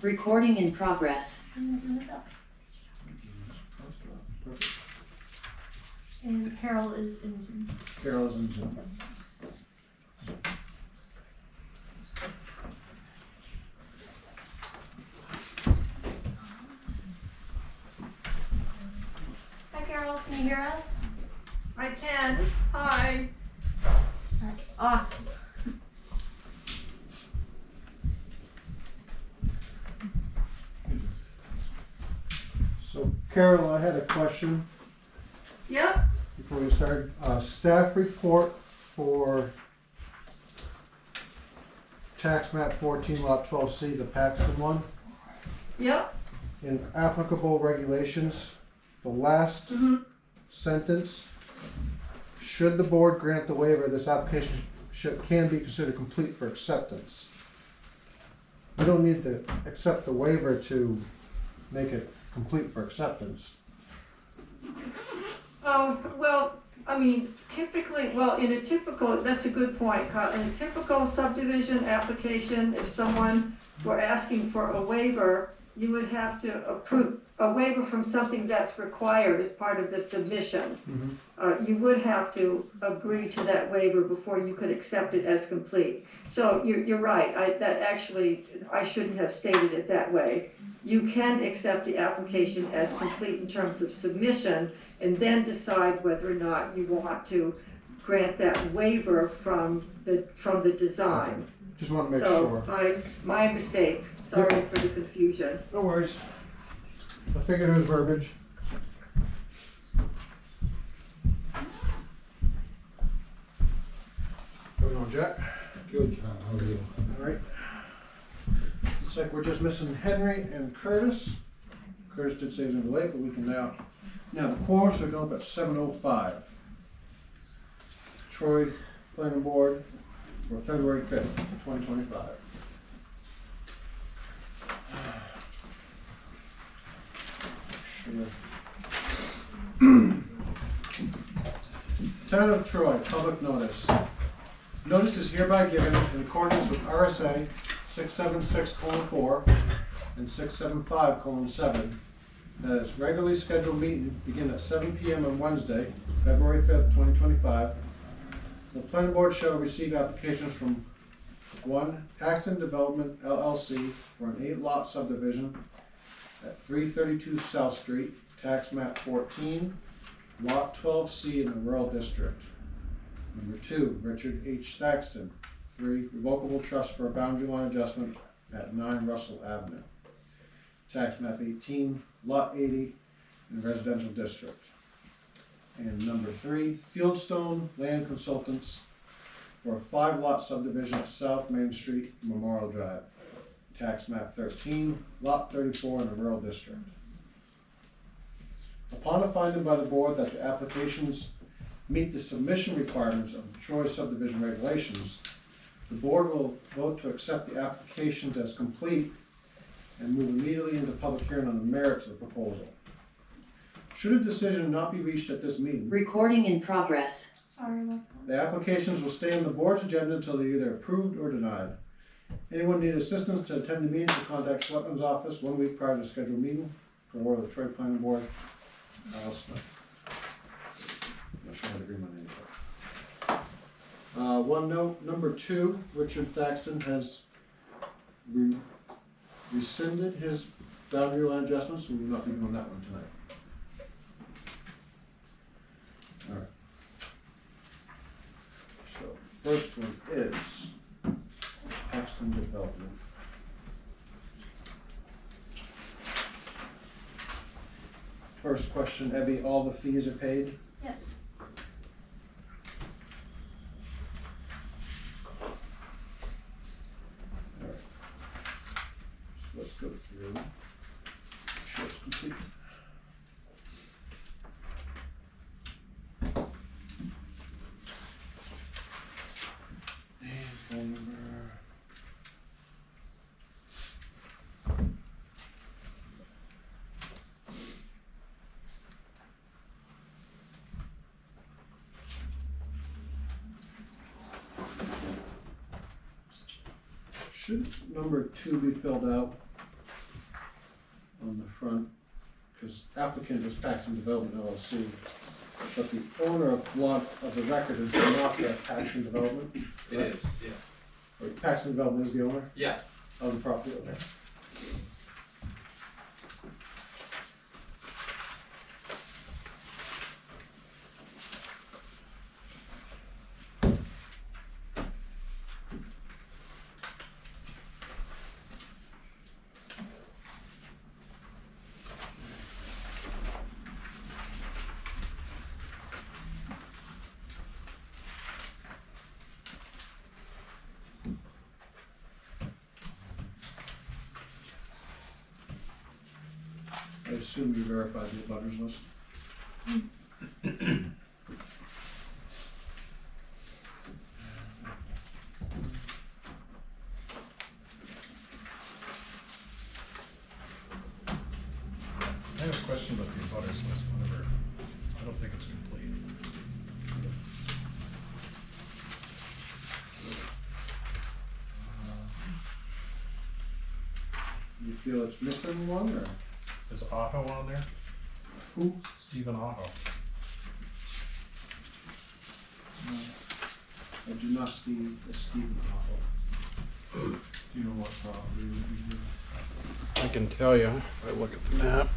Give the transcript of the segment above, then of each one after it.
Recording in progress. I'm gonna zoom this up. And Carol is in Zoom. Carol is in Zoom. Hi Carol, can you hear us? I can. Hi. Alright, awesome. So Carol, I had a question Yep. before we start. Staff report for tax map 14 lot 12C, the Paxton one. Yep. In applicable regulations, the last sentence, should the board grant the waiver, this application can be considered complete for acceptance. We don't need to accept the waiver to make it complete for acceptance. Well, I mean, typically, in a typical, that's a good point, Carl. In a typical subdivision application, if someone were asking for a waiver, you would have to approve a waiver from something that's required as part of the submission. You would have to agree to that waiver before you could accept it as complete. So you're right. I shouldn't have stated it that way. You can accept the application as complete in terms of submission, and then decide whether or not you want to grant that waiver from the design. Just want to make sure. So my mistake. Sorry for the confusion. No worries. I figured it was verbiage. Going on, Jack? Good, how are you? All right. Looks like we're just missing Henry and Curtis. Curtis did say he's gonna be late, but we can now the quorum, so we're going up at 7:05. Troy Planning Board for February 5th, 2025. Sure. Town of Troy, public notice. Notice is hereby given in accordance with RSA 676:4 and 675:7 that its regularly scheduled meeting begin at 7 p.m. on Wednesday, February 5th, 2025. The planning board shall receive applications from 1. Paxton Development LLC for an 8-lot subdivision at 332 South Street, tax map 14, lot 12C in the rural district. Number 2, Richard H. Thaxton, 3, revocable trust for a boundary line adjustment at 9 Russell Avenue, tax map 18, lot 80 in the residential district. And number 3, Fieldstone Land Consultants for a 5-lot subdivision at South Main Street, Memorial Drive, tax map 13, lot 34 in the rural district. Upon a finding by the board that the applications meet the submission requirements of the Troy subdivision regulations, the board will vote to accept the applications as complete and move immediately into public hearing on the merits of the proposal. Should a decision not be reached at this meeting, Recording in progress. Sorry about that. the applications will stay on the board's agenda until they're either approved or denied. Anyone need assistance to attend the meeting to contact Selectman's office 1 week prior to the scheduled meeting for the Troy Planning Board. Al Smith. I'm not sure how to read my name. One note, number 2, Richard Thaxton has rescinded his boundary line adjustments, so we will not be doing that one tonight. All right. So, first one is Paxton Development. First question, Evie, all the fees are paid? Yes. All right. So let's go through. Make sure it's complete. And phone number. Should number 2 be filled out? because applicant is Paxton Development LLC, but the owner of lot of the record is not that Paxton Development. It Right. is, yeah. Or Paxton Development is the owner Yeah. of the property, okay. I assume you verified the abutters list. I have a question about the abutters list, whatever. I don't think it's complete. You feel it's missing one, or Is Otto on there? who? Stephen Otto. I do not see a Stephen Hoffel. Do you know what property would be? I can tell you if I look at the map.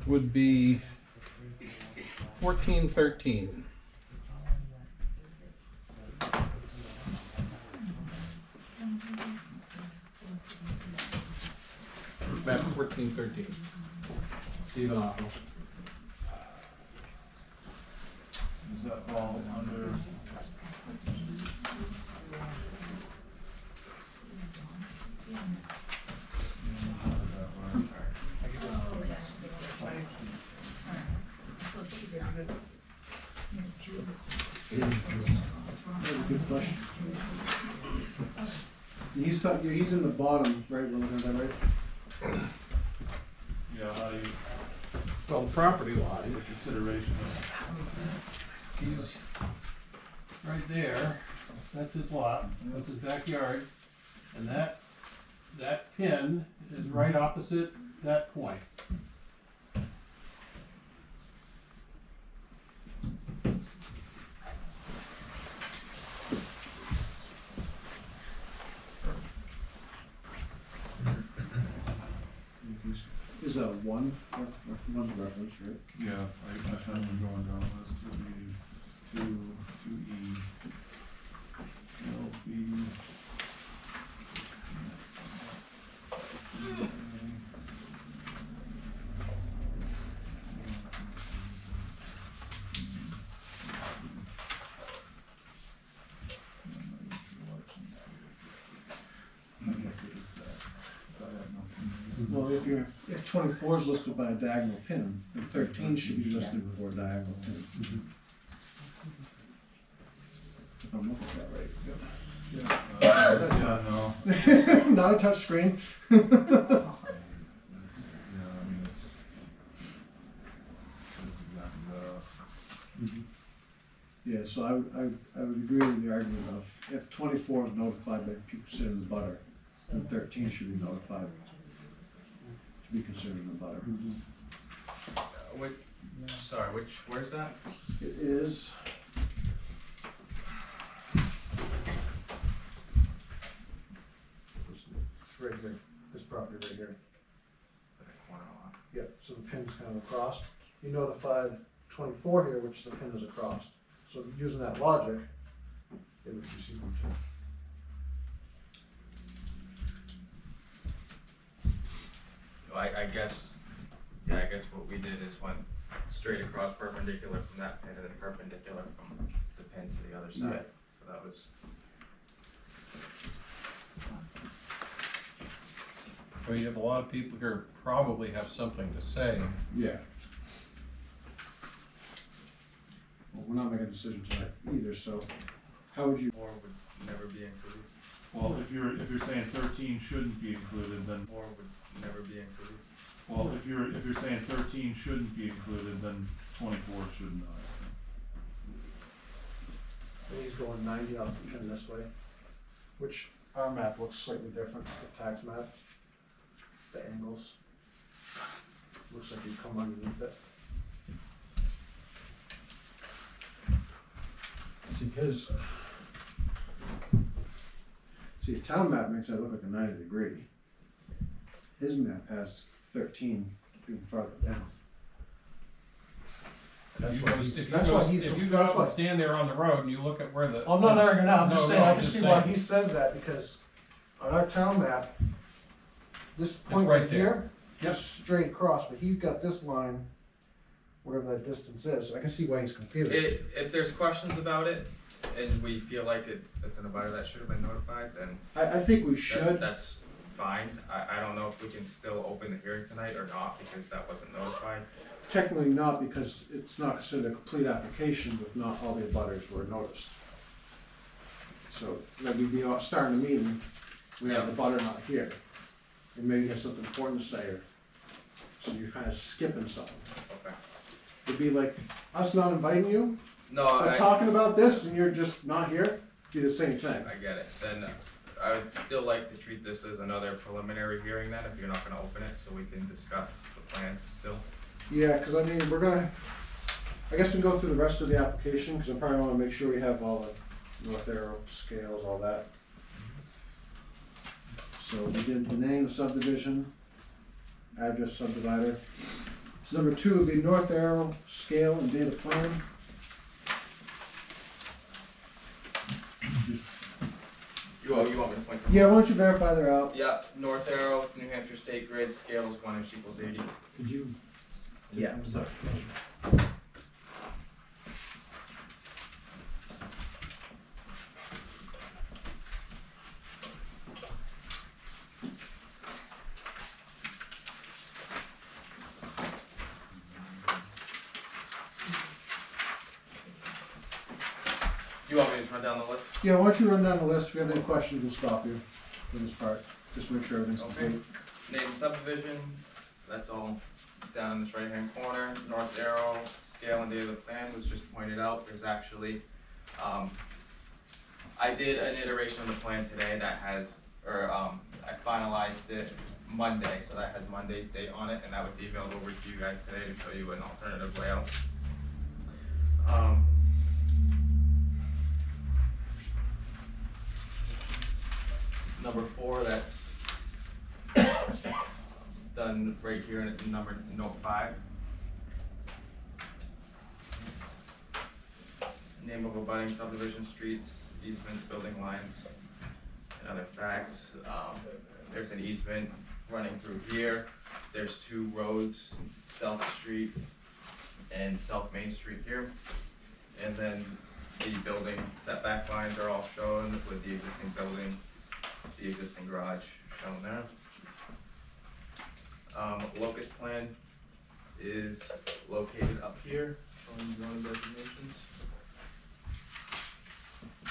Would be 1413. Map 1413. Stephen Otto. Is that all under? How does that work? That's a good question. He's in the bottom, right, we're looking at that, right? Yeah, how do you, Well, the property line, the consideration of, he's right there, that's his lot, that's his backyard, and that pin is right opposite that point. Is that one, one's reference, right? yeah, I kind of going down this to be to E. L, B. I guess it is that. I have no. Well, if 24 is listed by a diagonal pin, then 13 should be listed for a diagonal pin. If I'm looking at that right. That's Yeah, no. Not a touch screen. Yeah, I mean, it's exactly Yeah, so I would agree with the argument of if 24 is notified by people sitting in the butter, then 13 should be notified to be considered in the butter. Where's that? It is. It's right here, this property right here. Yep, so the pin's kind of across. You notified 24 here, which the pin is across. So using that logic, it would be sequential. I guess what we did is went straight across perpendicular from that pin and then perpendicular from the pin to the other side. So that was. Well, you have a lot of people here who probably have something to say. Yeah. Well, we're not making a decision tonight either, so how would you? Or would never be included. Well, if you're saying 13 shouldn't be included, then, Or would never be included. well, if you're saying 13 shouldn't be included, then 24 should not. He's going 90 off the pin this way, which our map looks slightly different, the tax map. The angles. Looks like you come underneath it. See, a town map makes that look like a 90-degree. His map has 13 being farther down. That's why he's. That's why he's. If you go up and stand there on the road and you look at where the. I'm not arguing now, I'm just No, saying, no, I I'm can just see why saying. he says that, because on our town map, this point right right there. here, Yep. is straight across, but he's got this line, whatever that distance is, so I can see why he's confused. If there's questions about it, and we feel like it's an abutter that should have been notified, then I think we should, that's fine. I don't know if we can still open the hearing tonight or not, because that wasn't notified. technically not, because it's not considered a complete application if not all the abutters were noticed. So, like we'd be starting the meeting, we have the butter not here, and maybe he has something important to say, or, so you're kinda skipping something. Okay. It'd be like us not inviting you, No, but I talking about this, and you're just not here, be the same thing. get it. Then I would still like to treat this as another preliminary hearing then, if you're not gonna open it, so we can discuss the plans still. Yeah, cause I mean, we're gonna, I guess we can go through the rest of the application, cause I probably wanna make sure we have all the north arrow scales, all that. So we did the name, the subdivision, address subdivider. So number 2 would be north arrow, scale and data plan. Just- You want me to point them? Yeah, why don't you verify they're out? Yeah, north arrow, it's New Hampshire state grid, scale is 1:80. Could you? Yeah, sorry. You want me to just run down the list? Yeah, why don't you run down the list, if we have any questions, we'll stop you for this part, just make sure everything's Okay. complete. Name subdivision, that's all down in this right hand corner. North arrow, scale and date of the plan was just pointed out. There's actually, I did an iteration of the plan today that has, I finalized it Monday, so that has Monday's date on it, and that was emailed over to you guys today to show you an alternative layout. Number 4, that's done right here in note 5. Name of abutting subdivision, streets, easements, building lines, and other facts. There's an easement running through here. There's 2 roads, South Street and South Main Street here. And then the building setback lines are all shown with the existing building, the existing garage shown there. Locust plan is located up here, showing zoning designations.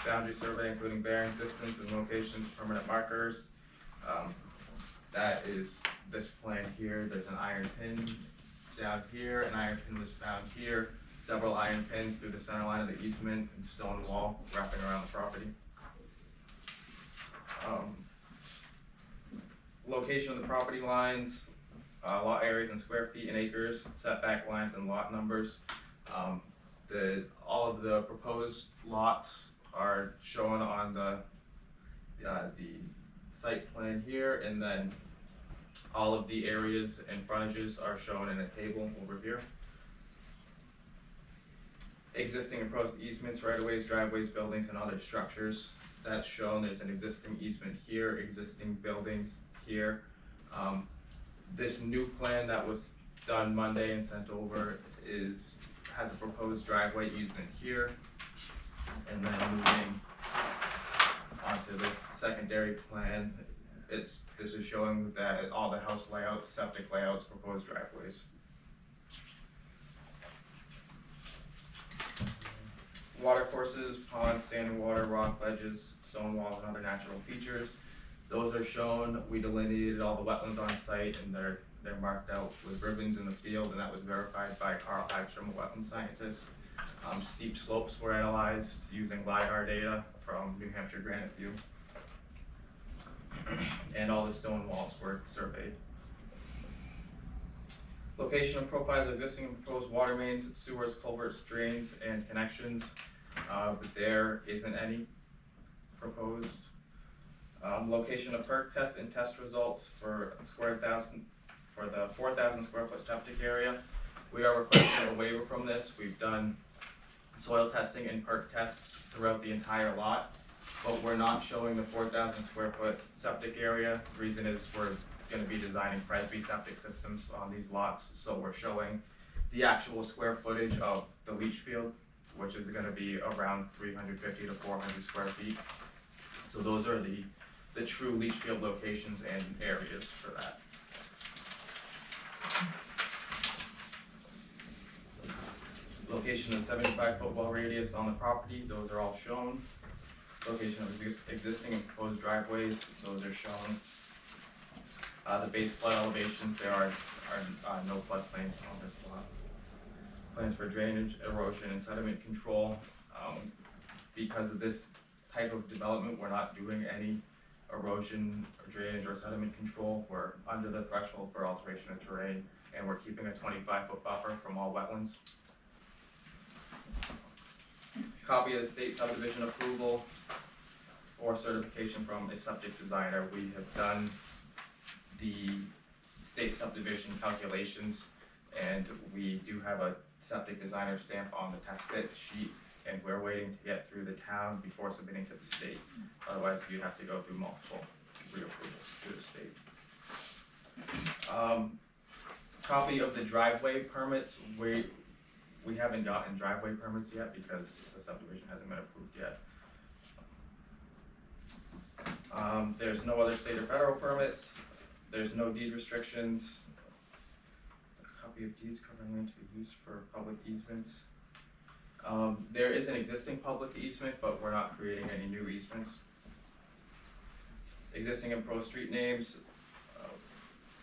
Boundary survey, including bearings, distance, and locations, permanent markers. That is this plan here. There's an iron pin down here, an iron pin was found here, several iron pins through the center line of the easement, and stone wall wrapping around the property. Location of the property lines, lot areas in square feet and acres, setback lines and lot numbers. All of the proposed lots are shown on the site plan here, and then all of the areas and frontages are shown in a table over here. Existing and proposed easements, right-of-ways, driveways, buildings, and other structures. That's shown. There's an existing easement here, existing buildings here. This new plan that was done Monday and sent over has a proposed driveway easement here, and then moving onto this secondary plan this is showing that all the house layouts, septic layouts, proposed driveways. Water courses, ponds, standing water, rock ledges, stone walls, and other natural features. Those are shown. We delineated all the wetlands on site, and they're marked out with ribbons in the field, and that was verified by Carl Paxton, a wetland scientist. Steep slopes were analyzed using LiDAR data from New Hampshire Granite View. And all the stone walls were surveyed. Location and profiles of existing and proposed water mains, sewers, culverts, drains, and connections. But there isn't any proposed. Location of perk test and test results for the 4,000 square foot septic area. We are requesting a waiver from this. We've done soil testing and perk tests throughout the entire lot, but we're not showing the 4,000 square foot septic area. The reason is we're going to be designing Presby septic systems on these lots, so we're showing the actual square footage of the leach field, which is going to be around 350 to 400 square feet. So those are the true leach field locations and areas for that. Location of 75-foot well radius on the property, those are all shown. Location of existing and proposed driveways, those are shown. The base flood elevations, there are no floodplains on this lot. Plans for drainage, erosion, and sediment control. Because of this type of development, we're not doing any erosion, or drainage, or sediment control. We're under the threshold for alteration of terrain, and we're keeping a 25-foot buffer from all wetlands. Copy of the state subdivision approval or certification from a septic designer. We have done the state subdivision calculations, and we do have a septic designer stamp on the test pit sheet, and we're waiting to get through the town before submitting to the state. Otherwise, you'd have to go through multiple reapprovals to the state. Copy of the driveway permits. We haven't gotten driveway permits yet because the subdivision hasn't been approved yet. There's no other state or federal permits. There's no deed restrictions. A copy of deeds covering land to be used for public easements. There is an existing public easement, but we're not creating any new easements. Existing and pro street names.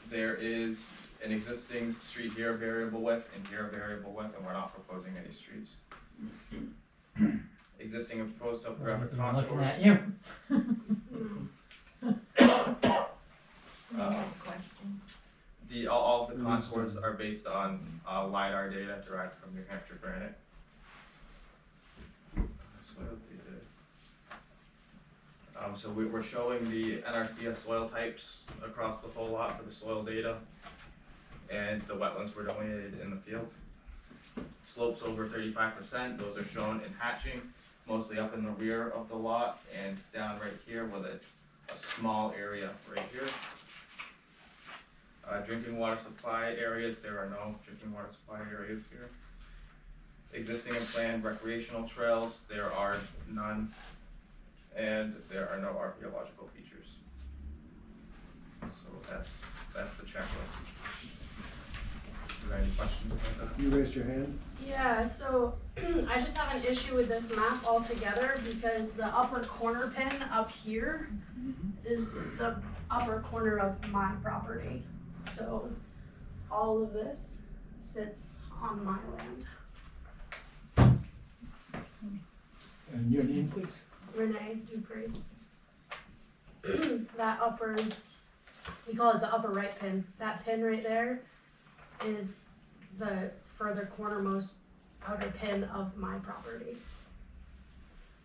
There is an existing street here, variable width, and here, variable width, and we're not proposing any streets. Existing and proposed topographic I'm looking contours. at you. All of the contours are based on LiDAR data derived from New Hampshire Granite. Soil data. So we're showing the NRCS soil types across the whole lot for the soil data, and the wetlands were delineated in the field. Slopes over 35%, those are shown in hatching, mostly up in the rear of the lot and down right here with a small area right here. Drinking water supply areas, there are no drinking water supply areas here. Existing and planned recreational trails, there are none, and there are no archaeological features. So that's the checklist. Are there any questions about that? You raised your hand? Yeah, so I just have an issue with this map altogether because the upper corner pin up here is the upper corner of my property. So all of this sits on my land. And your name, please? Renee Dupree. That upper, we call it the upper right pin. That pin right there is the further cornermost outer pin of my property,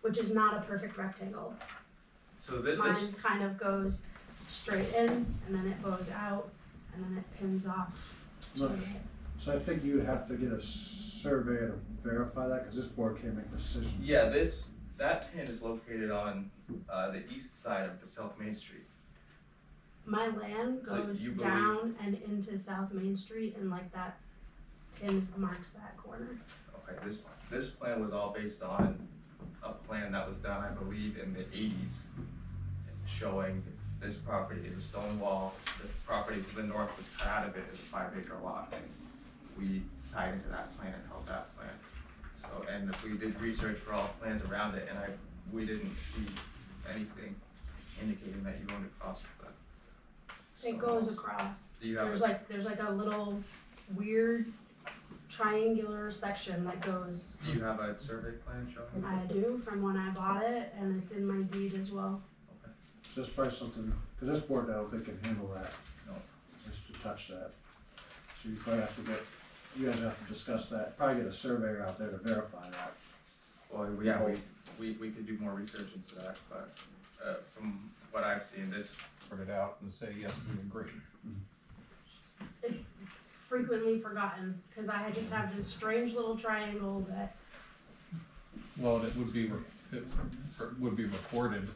which is not a perfect rectangle. So this Mine kind of goes straight in, and then it bows out, and then it pins off. Look, so I think you'd have to get a surveyor to verify that, because this board can't make decisions. yeah, that pin is located on the east side of the South Main Street. My land So goes you down and into South Main Street, and like that pin marks that corner. Okay, this plan was all based on a plan that was done, I believe, in the 80s, showing this property is a stone wall, the property to the north was cut out of it as a 5-acre lot. We tied into that plan and held that plan. So, and we did research for all the plans around it, and we didn't see anything indicating that you owned across the. It goes across. Do you have There's like a little weird triangular section that goes. Do you have a survey plan showing? I do, from when I bought it, and it's in my deed as well. Just probably something, because this board, I don't think can handle that. No. Just to touch that. So you probably have to get, you guys have to discuss that, probably get a surveyor out there to verify that. Well, yeah, we could do more research into that, but, from what I've seen, this, Sort it out and say, yes, we agree. It's frequently forgotten, cause I just have this strange little triangle that, Well, it would be recorded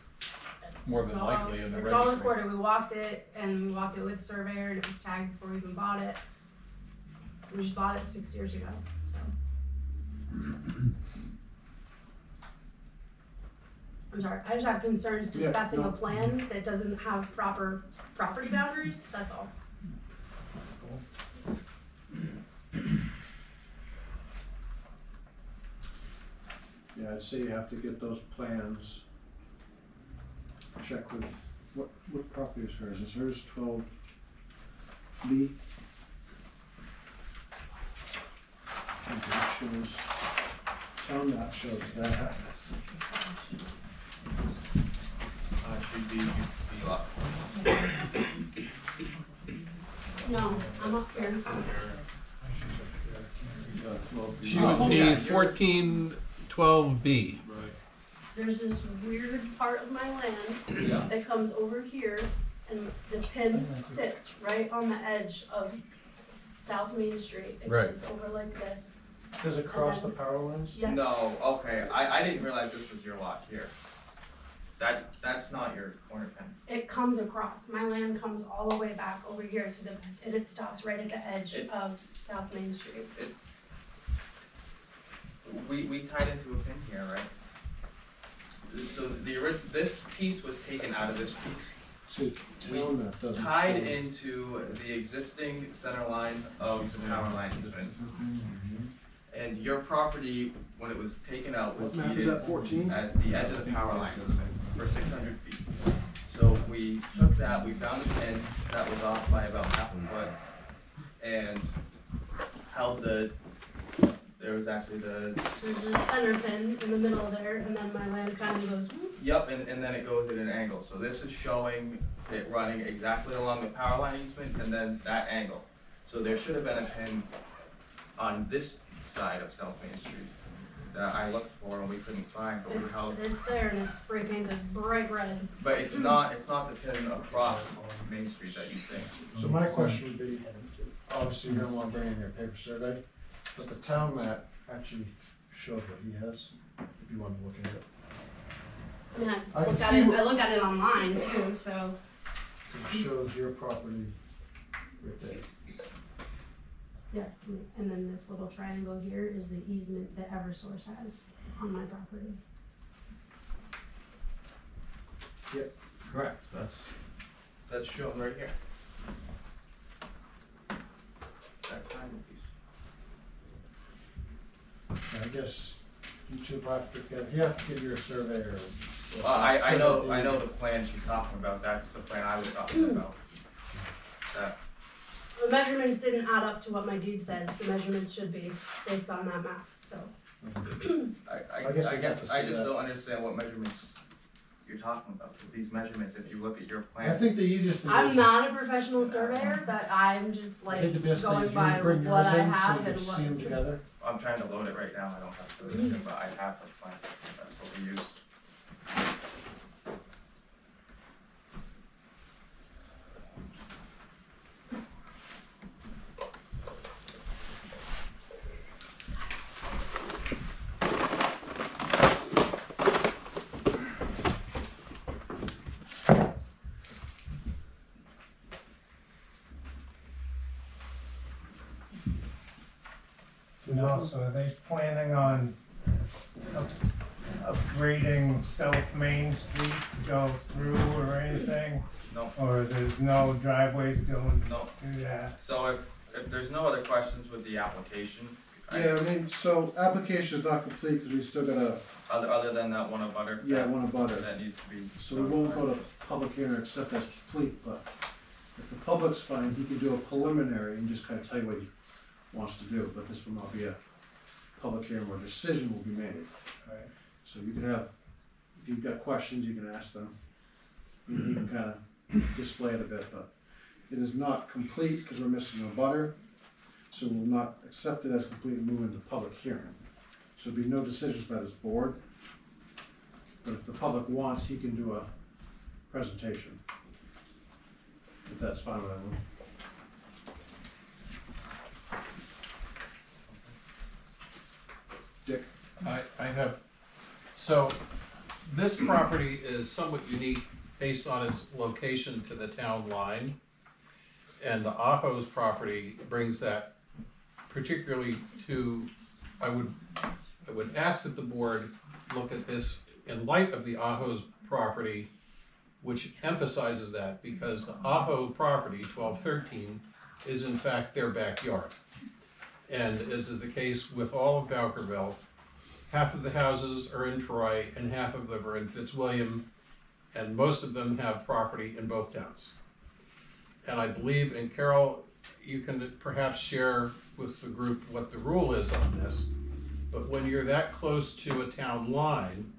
more than likely in the registry. it's all recorded. We walked it with surveyor, and it was tagged before we even bought it. We just bought it 6 years ago, so. I'm sorry, I just have concerns discussing no. a plan that doesn't have proper property boundaries, that's all. Yeah, I'd say you have to get those plans. Check with, what property is hers? Is hers 12B? I think it shows, town map shows that. should be lot. No, I'm up here. She would be 1412B. There's this weird part of my land Yeah. that comes over here, and the pin sits right on the edge of South Main Street. It Right. goes over like this. Does it cross the power lines? Yes. No, okay, I didn't realize this was your lot here. That's not your corner pin. It comes across. My land comes all the way back over here to the, and it stops right at the edge of South Main Street. We tied into a pin here, right? So this piece was taken out of this piece. See, town map doesn't show. Tied into the existing center line of the power line easement. And your property, when it was taken out, was What map is deeded that, 14? as the edge of the power line easement for 600 feet. So we took that, we found a pin that was off by about half a foot, and held there was actually There's a center pin in the middle there, and then my land kind of goes whoop. Yep, and then it goes at an angle. So this is showing it running exactly along the power line easement and then that angle. So there should have been a pin on this side of South Main Street that I looked for and we couldn't find, but we held. It's there, and it's spray painted bright red. But it's not the pin across Main Street that you think. So my question would be, obviously you don't want to bring in your paper survey, but the town map actually shows what he has, if you want to look at it. I mean, I I can looked at see it. what- I looked at it online too. So It shows your property right there. yeah, and then this little triangle here is the easement that EverSource has on my property. Correct. That's shown right here. That triangle piece. I guess you two have to get your surveyor. Well, I know the plan she's talking about. That's the plan I was talking about. That. The measurements didn't add up to what my deed says. The measurements should be based on that map. So I guess we'd have to see I just that. don't understand what measurements you're talking about, because these measurements, if you look at your I plan, think the easiest thing is. I'm not a professional surveyor, but I'm just I like think the best thing going is you by bring what yours I in so have you and can see them what. together. I'm trying to load it right now, I don't have to, but I have the plan, that's what we used. And also, are they planning on upgrading South Main Street to go through or anything? No, Or there's no driveways going no. to that? So if there's no other questions with the application, Yeah, I mean, so application is not complete because we still gotta, other than that one abutter. yeah, one abutter. That needs to be. So we won't go to public hearing except that's complete, but if the public's fine, he can do a preliminary and just kind of tell you what he wants to do, but this will not be a public hearing where a decision will be made. Right. So you can have, if you've got questions, you can ask them. You can kind of display it a bit, but it is not complete because we're missing a butter. So we'll not accept it as complete and move into public hearing. So there'll be no decisions by this board. But if the public wants, he can do a presentation. If that's fine with everyone. Dick? I have, so this property is somewhat unique based on its location to the town line. And the Aho's property brings that particularly to, I would ask that the board look at this in light of the Aho's property, which emphasizes that, because the Aho property, 1213, is in fact their backyard. And as is the case with all of Bowkerville, half of the houses are in Troy and half of them are in Fitzwilliam, and most of them have property in both towns. And I believe, and Carol, you can perhaps share with the group what the rule is on this, but when you're that close to a town line,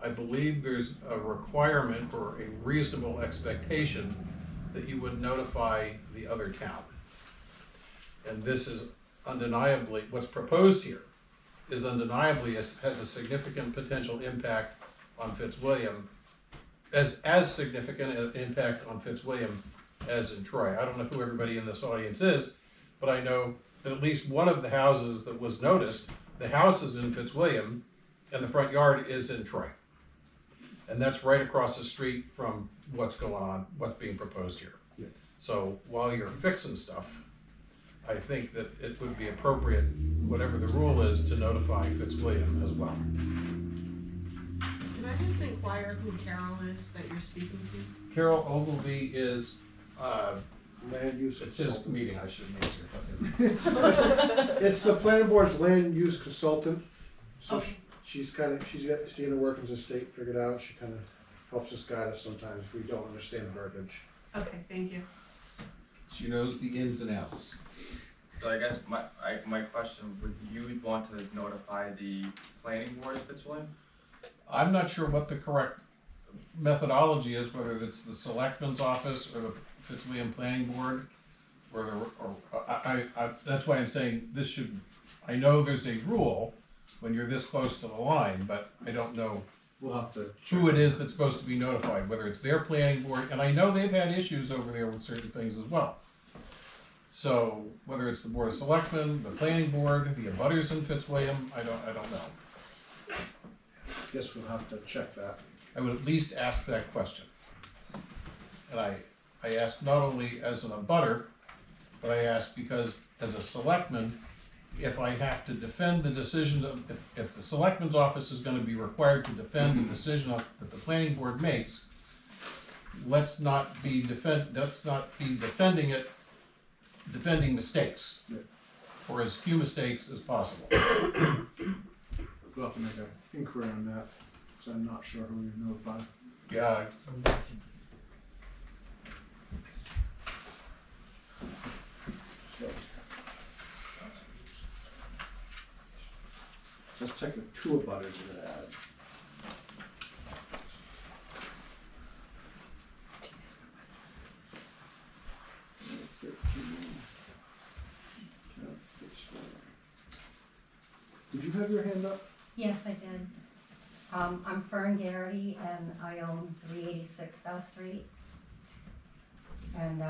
I believe there's a requirement or a reasonable expectation that you would notify the other town. And this is undeniably, what's proposed here is undeniably has a significant potential impact on Fitzwilliam, as significant an impact on Fitzwilliam as in Troy. I don't know who everybody in this audience is, but I know that at least one of the houses that was noticed, the house is in Fitzwilliam and the front yard is in Troy. And that's right across the street from what's going on, what's being proposed here. Yeah. So while you're fixing stuff, I think that it would be appropriate, whatever the rule is, to notify Fitzwilliam as well. Can I just inquire who Carol is that you're speaking to? Carol Ogilvy is, Land use it's his consultant. meeting, I shouldn't answer. It's the planning board's land use consultant. So Okay. she's getting the workings of the state figured out. She kind of helps us guide us sometimes if we don't understand verbiage. Okay, thank you. She knows the ins and outs. So I guess my question, would you want to notify the planning board if it's Fitzwilliam? I'm not sure what the correct methodology is, whether it's the selectman's office or the Fitzwilliam Planning Board, or that's why I'm saying this should, I know there's a rule when you're this close to the line, but I don't know We'll have to. who it is that's supposed to be notified, whether it's their planning board, and I know they've had issues over there with certain things as well. So whether it's the Board of Selectmen, the planning board, the abutters in Fitzwilliam, I don't know. Guess we'll have to check that. I would at least ask that question. And I ask not only as an abutter, but I ask because as a selectman, if I have to defend the decision of, if the selectman's office is gonna be required to defend the decision that the planning board makes, let's not be defending it, defending mistakes. Yeah. Or as few mistakes as possible. We'll have to make an inquiry on that, because I'm not sure who we notify. Yeah. So let's check the two abutters we're gonna add. Did you have your hand up? Yes, I did. I'm Fern Garrity and I own 386 South Street. And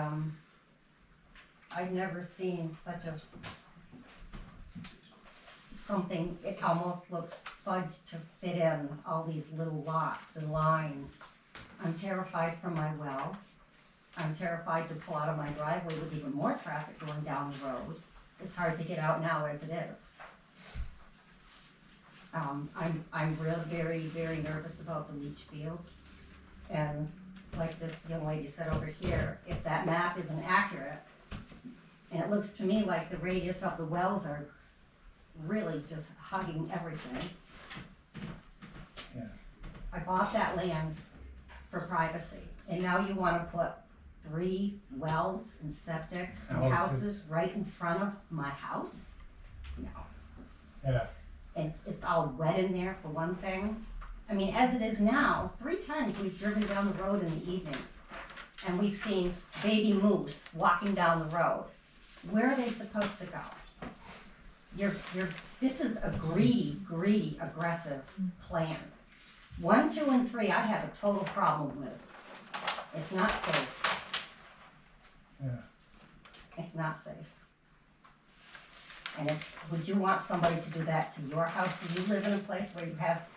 I've never seen such a, something, it almost looks fudged to fit in all these little lots and lines. I'm terrified for my well. I'm terrified to pull out of my driveway with even more traffic going down the road. It's hard to get out now as it is. I'm real, very, very nervous about the leach fields. And like this young lady said over here, if that map isn't accurate, and it looks to me like the radius of the wells are really just hugging everything. Yeah. I bought that land for privacy, and now you wanna put 3 wells and septics and houses right in front of my house? No. Yeah. And it's all wet in there for one thing. I mean, as it is now, 3 times we've driven down the road in the evening, and we've seen baby moose walking down the road. Where are they supposed to go? This is a greedy, aggressive plan. 1, 2, and 3, I have a total problem with. It's not safe. Yeah. It's not safe. And would you want somebody to do that to your house? Do you live in a place where you have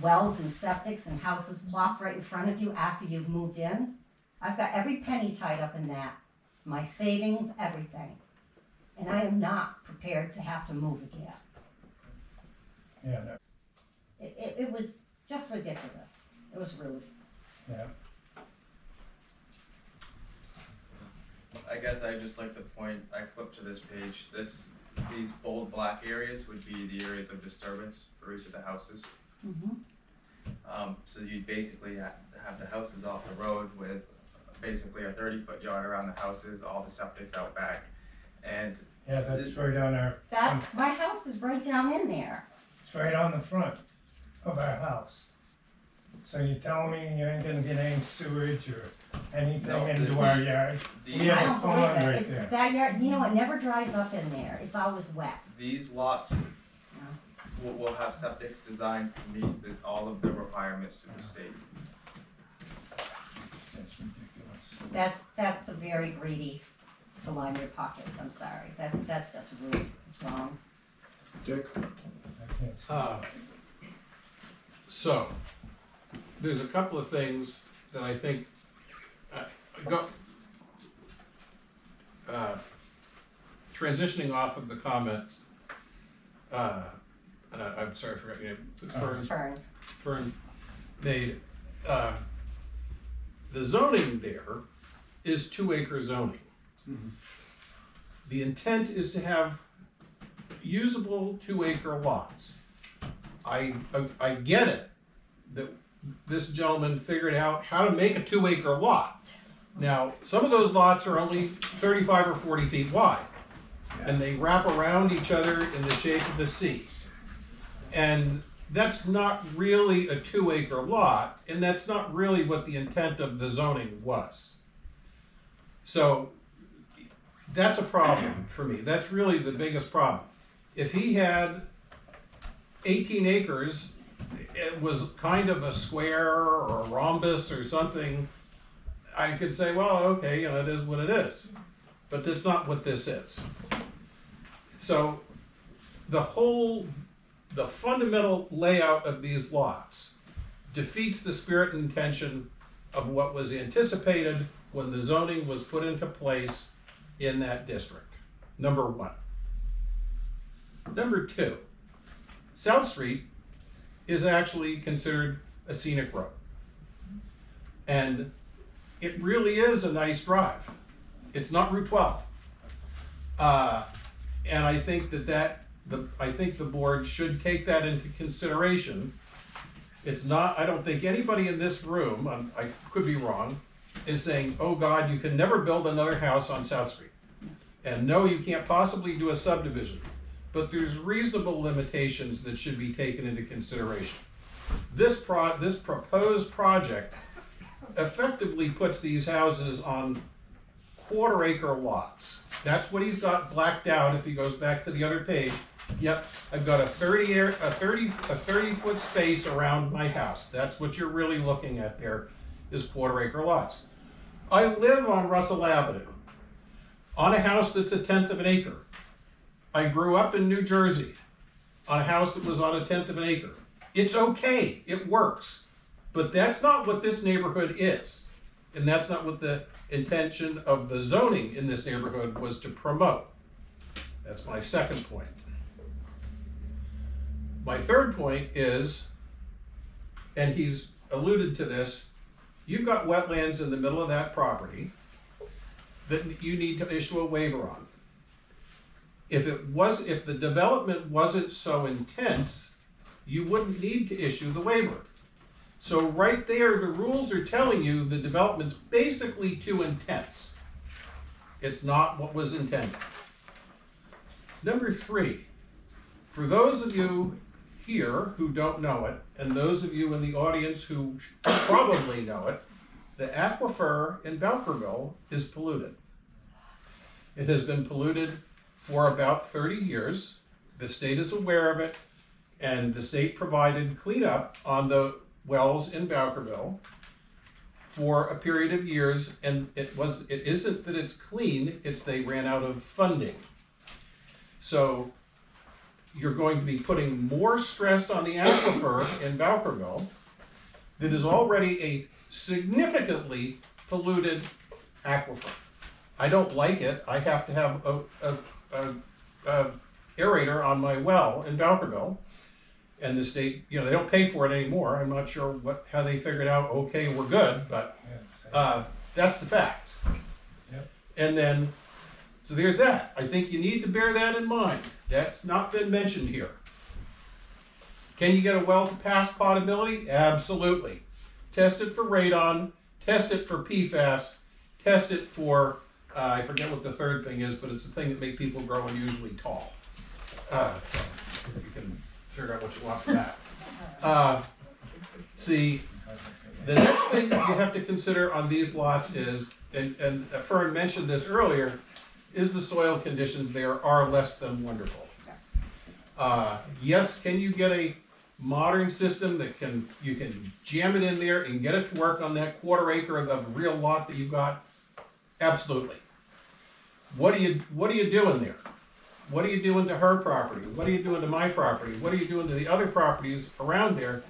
wells and septics and houses plopped right in front of you after you've moved in? I've got every penny tied up in that. My savings, everything. And I am not prepared to have to move again. Yeah. No. It was just ridiculous. It was rude. Yeah. I guess I just like the point, I flipped to this page, these bold black areas would be the areas of disturbance for each of the houses. So you'd basically have the houses off the road with basically a 30-foot yard around the houses, all the septic's out back. And Yeah, that's right on our, My house is right down in there. it's right on the front of our house. So you're telling me you ain't gonna get any sewage or anything No, into our these- yard? these- We have I a don't believe pond it. right It's there. that yard, you know, it never dries up in there. It's always wet. These lots will have septics designed to meet all of the requirements to the state. That's ridiculous. That's a very greedy to line your pockets. I'm sorry. That's just rude. It's wrong. Dick? I can't see. So, there's a couple of things that I think, transitioning off of the comments, I'm sorry, I forgot your name, Fern made, the zoning there is 2-acre zoning. The intent is to have usable 2-acre lots. I get it, that this gentleman figured out how to make a 2-acre lot. Now, some of those lots are only 35 or 40 feet wide, and they wrap around each other in the shape of a C. And that's not really a 2-acre lot, and that's not really what the intent of the zoning was. So, that's a problem for me. That's really the biggest problem. If he had 18 acres, it was kind of a square or a rhombus or something, I could say, well, okay, you know, it is what it is. But that's not what this is. So the fundamental layout of these lots defeats the spirit and intention of what was anticipated when the zoning was put into place in that district. Number 1. Number 2, South Street is actually considered a scenic road. And it really is a nice drive. It's not Route 12. And I think I think the board should take that into consideration. It's not, I don't think anybody in this room, I could be wrong, is saying, oh God, you can never build another house on South Street. And no, you can't possibly do a subdivision. But there's reasonable limitations that should be taken into consideration. This proposed project effectively puts these houses on 1/4-acre lots. That's what he's got blacked out if he goes back to the other page. Yep, I've got a 30-foot space around my house. That's what you're really looking at there, is 1/4-acre lots. I live on Russell Avenue, on a house that's 1/10 of an acre. I grew up in New Jersey, on a house that was on 1/10 of an acre. It's okay, it works. But that's not what this neighborhood is. And that's not what the intention of the zoning in this neighborhood was to promote. That's my second point. My third point is, and he's alluded to this, you've got wetlands in the middle of that property that you need to issue a waiver on. If the development wasn't so intense, you wouldn't need to issue the waiver. So right there, the rules are telling you the development's basically too intense. It's not what was intended. Number 3, for those of you here who don't know it, and those of you in the audience who probably know it, the aquifer in Bowkerville is polluted. It has been polluted for about 30 years. The state is aware of it, and the state provided cleanup on the wells in Bowkerville for a period of years, and it isn't that it's clean, it's they ran out of funding. So you're going to be putting more stress on the aquifer in Bowkerville that is already a significantly polluted aquifer. I don't like it. I have to have a aerator on my well in Bowkerville, and the state, they don't pay for it anymore. I'm not sure how they figured out, okay, we're good, but that's the fact. Yep. And then, so there's that. I think you need to bear that in mind. That's not been mentioned here. Can you get a well to pass potability? Absolutely. Test it for radon, test it for PFAS, test it for, I forget what the third thing is, but it's the thing that makes people grow unusually tall. So you can figure out what you want for that. See, the next thing that you have to consider on these lots is, and Fern mentioned this earlier, is the soil conditions there are less than wonderful. Yes, can you get a modern system that you can jam it in there and get it to work on that quarter acre of real lot that you've got? Absolutely. What are you doing there? What are you doing to her property? What are you doing to my property? What are you doing to the other properties around there?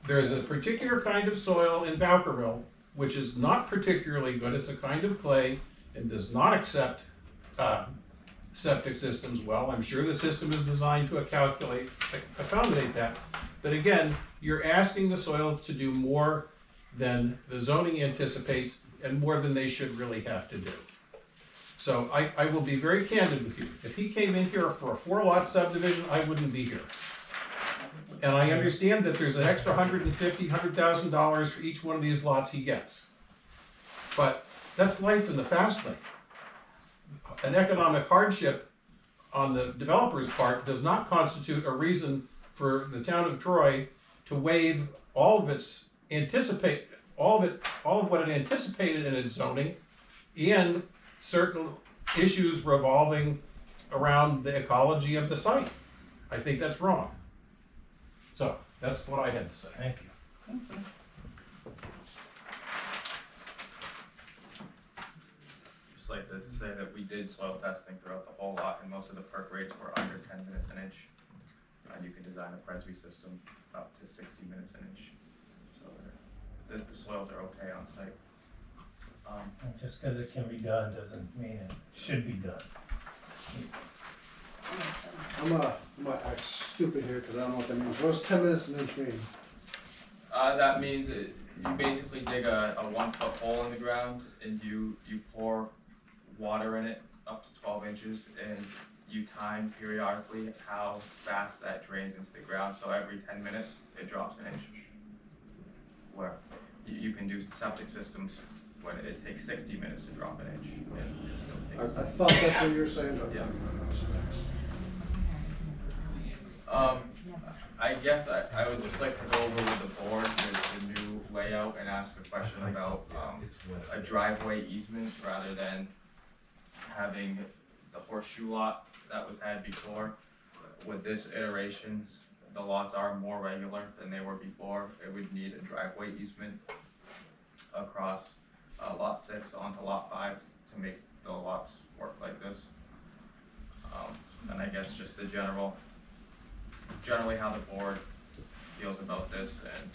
There's a particular kind of soil in Bowkerville which is not particularly good. It's a kind of clay and does not accept septic systems well. I'm sure the system is designed to accommodate that. But again, you're asking the soils to do more than the zoning anticipates and more than they should really have to do. So I will be very candid with you. If he came in here for a 4-lot subdivision, I wouldn't be here. And I understand that there's an extra $150,000 for each one of these lots he gets. But that's life in the fast lane. An economic hardship on the developer's part does not constitute a reason for the town of Troy to waive all of what it anticipated in its zoning and certain issues revolving around the ecology of the site. I think that's wrong. So that's what I had to say. Thank you. Just like to say that we did soil testing throughout the whole lot, and most of the perk rates were under 10 minutes an inch. You can design a Presby system up to 60 minutes an inch. So the soils are okay on site. Just because it can be done doesn't mean it should be done. I'm act stupid here because I don't know what that means. What's 10 minutes an inch mean? That means you basically dig a 1-foot hole in the ground and you pour water in it up to 12 inches and you time periodically how fast that drains into the ground. So every 10 minutes it drops an inch. Where you can do septic systems when it takes 60 minutes to drop an inch. And it still takes, I thought that's what you were saying, but yeah. I guess I would just like to go over with the board the new layout and ask a question about a driveway easement rather than having the horseshoe lot that was had before. With this iteration, the lots are more regular than they were before. It would need a driveway easement across lot 6 onto lot 5 to make the lots work like this. And I guess just the generally how the board feels about this and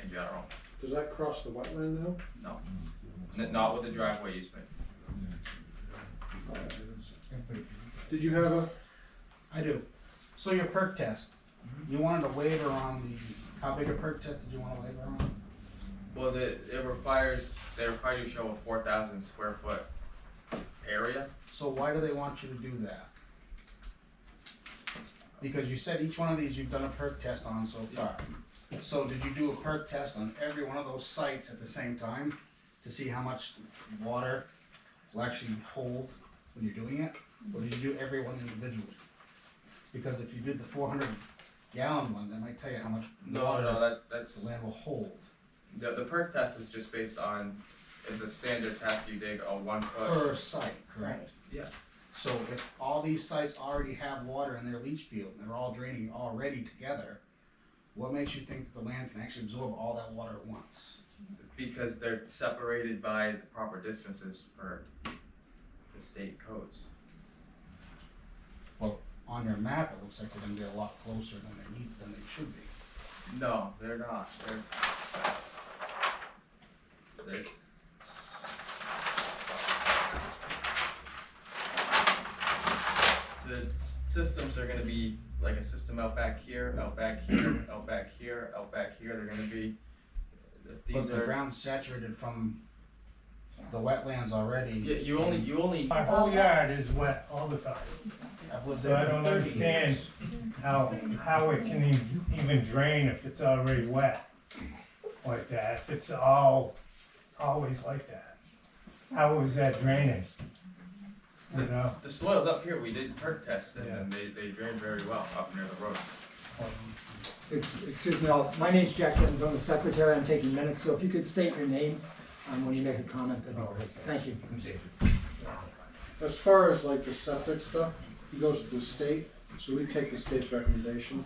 in general. does that cross the wetland now? No, not with the driveway easement. Did you have a? I do. So your perk test, You wanted a waiver on the, how big a perk test did you want a waiver on? Well, they require you to show a 4,000 square foot area. So why do they want you to do that? Because you said each one of these you've done a perk test on so far. So did you do a perk test on every one of those sites at the same time to see how much water will actually hold when you're doing it? Or did you do every one individually? Because if you did the 400 gallon one, that might tell you how much water that's the land will hold. the perk test is just based on, it's a standard test, you dig a 1 foot. Per site, correct? Yeah. So if all these sites already have water in their leach field, and they're all draining already together, what makes you think that the land can actually absorb all that water at once? Because they're separated by the proper distances per the state codes. Well, on your map, it looks like they're gonna be a lot closer than they should be. No, they're not. They're the systems are gonna be like a system out back here, out back here, out back here, out back here. They're gonna be. Was the ground saturated from the wetlands already? Yeah, you only. My whole yard is wet all the time, I've lived so there I for don't 30 understand years. how it can even drain if it's already wet like that, if it's always like that. How is that draining? You know? The soils up here, we did perk tests and they drain very well up near the road. Excuse me, my name's Jack Gibbons, I'm the secretary, I'm taking minutes, so if you could state your name when you make a comment, that'd be great. Thank you. As far as like the septic stuff, he goes to the state, so we take the state's recommendation.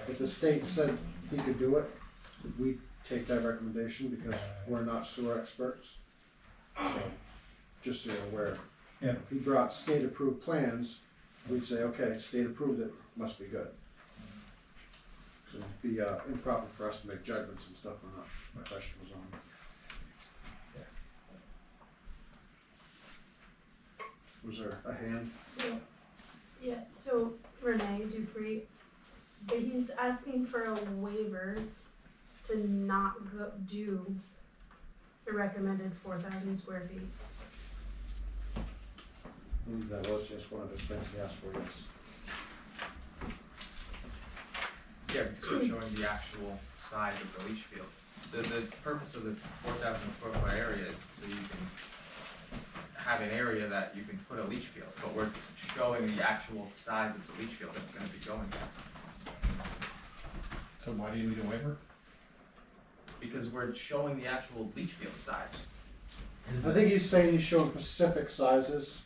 If the state said he could do it, we take that recommendation because we're not sewer experts. So, just so you're aware. Yeah. If he brought state-approved plans, we'd say, okay, state approved it, must be good. So it'd be improper for us to make judgments and stuff we're not professionals on. Was there a hand? Yeah, so Renee Dupree, but he's asking for a waiver to not do the recommended 4,000 square feet. I believe that was just one of those things he asked for, yes. Yeah, because we're showing the actual size of the leach field. The purpose of the 4,000 square foot area is so you can have an area that you can put a leach field, but we're showing the actual size of the leach field that's gonna be going there. So why do you need a waiver? Because we're showing the actual leach field size. I think he's saying he's showing specific sizes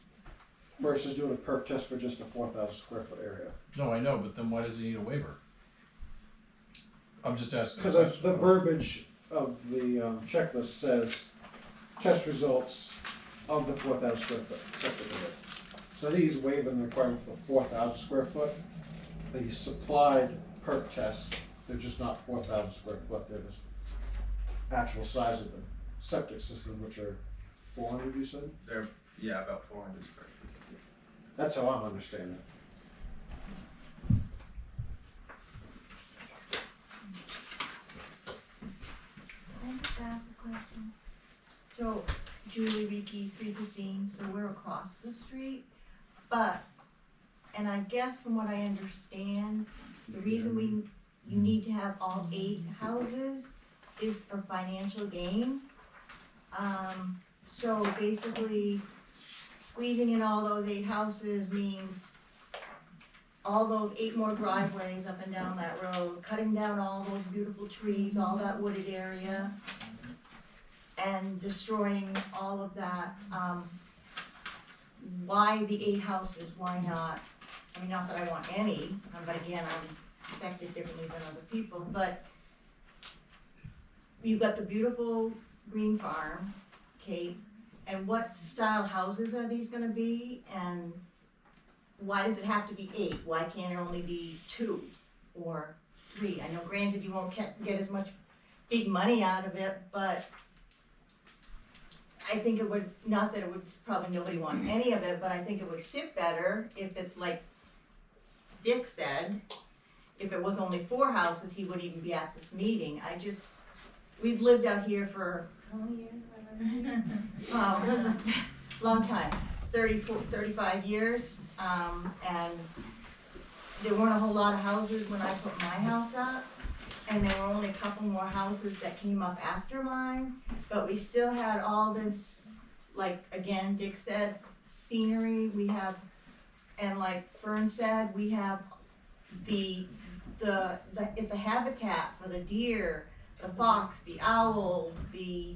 versus doing a perk test for just a 4,000 square foot area. No, I know, but then why does he need a waiver? I'm just asking. Because the verbiage of the checklist says test results of the 4,000 square foot septic area. So I think he's waiving the requirement for 4,000 square foot, but he supplied perk tests. They're just not 4,000 square foot. They're the actual size of the septic systems, which are 400, you said? They're, yeah, about 400 square feet. That's how I'm understanding it. Can I just ask a question? So, Julie Reiki, 315, so we're across the street, but, and I guess from what I understand, the reason you need to have all 8 houses is for financial gain. So basically, squeezing in all those 8 houses means all those 8 more driveways up and down that road, cutting down all those beautiful trees, all that wooded area, and destroying all of that. Why the 8 houses? Why not? I mean, not that I want any, but again, I'm affected differently than other people, but you've got the beautiful green farm, Kate, and what style houses are these gonna be, and why does it have to be 8? Why can't it only be 2 or 3? I know granted you won't get as much big money out of it, but I think it would, not that it would, probably nobody want any of it, but I think it would sit better if it's like Dick said, if it was only 4 houses, he wouldn't even be at this meeting. We've lived out here for, how many years? Long time, 35 years, and there weren't a whole lot of houses when I put my house up, and there were only a couple more houses that came up after mine, but we still had all this, like, again, Dick said, scenery, we have, and like Fern said, we have it's a habitat for the deer, the fox, the owls, the,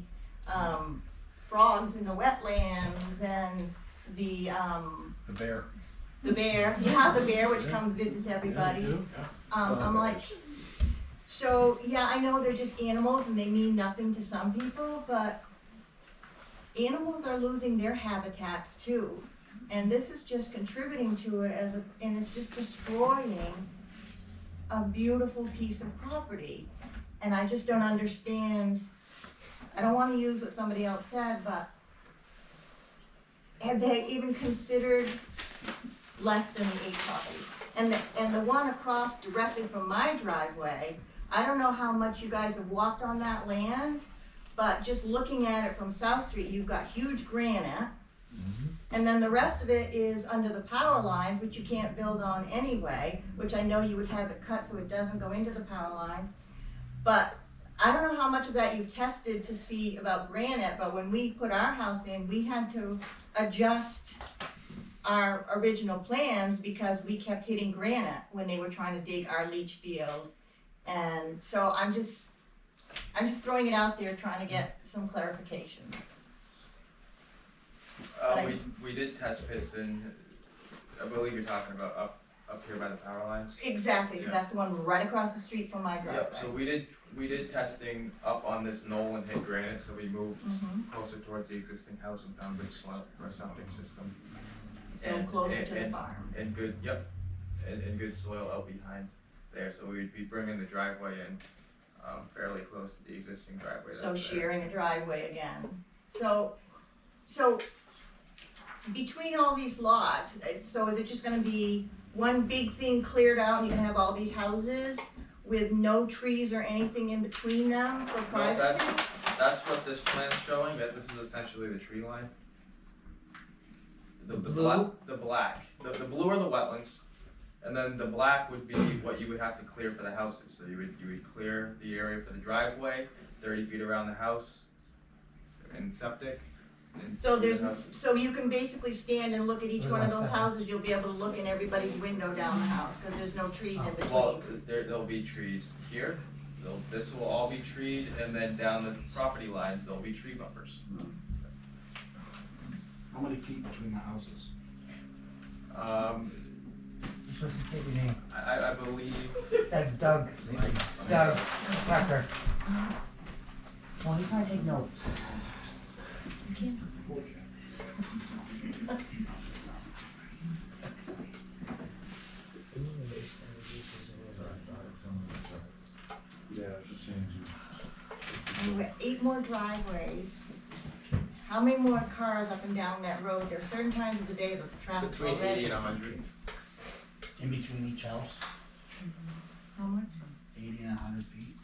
frogs in the wetlands, and the bear. The bear, yeah, the bear, which comes visits everybody. I'm like, so, yeah, I know they're just animals and they mean nothing to some people, but animals are losing their habitats too. And this is just contributing to it and it's just destroying a beautiful piece of property. And I just don't understand, I don't wanna use what somebody else said, but have they even considered less than the 8 properties? And the one across directly from my driveway, I don't know how much you guys have walked on that land, but just looking at it from South Street, you've got huge granite. And then the rest of it is under the power line, which you can't build on anyway, which I know you would have it cut so it doesn't go into the power line. But I don't know how much of that you've tested to see about granite, but when we put our house in, we had to adjust our original plans because we kept hitting granite when they were trying to dig our leach field. And so I'm just throwing it out there, trying to get some clarification. We did test pits and I believe you're talking about up here by the power lines. Exactly, because that's the one right across the street from my driveway. Yep, so we did testing up on this knoll and hit granite, so we moved closer towards the existing house and found good soil for a septic system. So closer to the farm. And good, and good soil out behind there, so we'd be bringing the driveway in fairly close to the existing driveway. So sharing a driveway again. So between all these lots, so is it just gonna be one big thing cleared out and you're gonna have all these houses with no trees or anything in between them for privacy? That's what this plan's showing, that this is essentially the tree line. The blue are the wetlands, and then the black would be what you would have to clear for the houses. So you would clear the area for the driveway, 30 feet around the house, and septic. And So you can basically stand and look at each one of those houses, you'll be able to look in everybody's window down the house, because there's no trees in between. Well, there'll be trees here, this will all be treed, and then down the property lines, there'll be tree buffers. How many feet between the houses? You're supposed to state your name. I believe. That's Doug. Doug Tucker. Well, he's trying to take notes. Yeah, it's just changing. And we have 8 more driveways. How many more cars up and down that road? There are certain times of the day that the traffic's Between already. 80 and 100. In between each house, How much? 80 and 100 feet.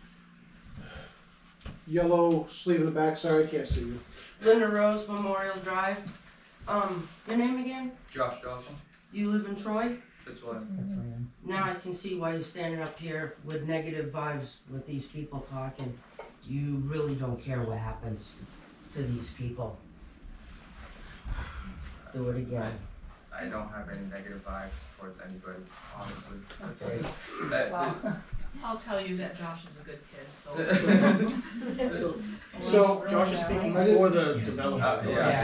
Yellow sleeve in the back, sorry, I can't see you. Linda Rose, Memorial Drive. Your name again? Josh Johnson, You live in Troy? Fitzwilliam. Now I can see why you're standing up here with negative vibes with these people talking. You really don't care what happens to these people. Do it again. I don't have any negative vibes towards anybody, honestly. Okay. I'll tell you that Josh is a good kid, so. So, Josh is speaking for the developer,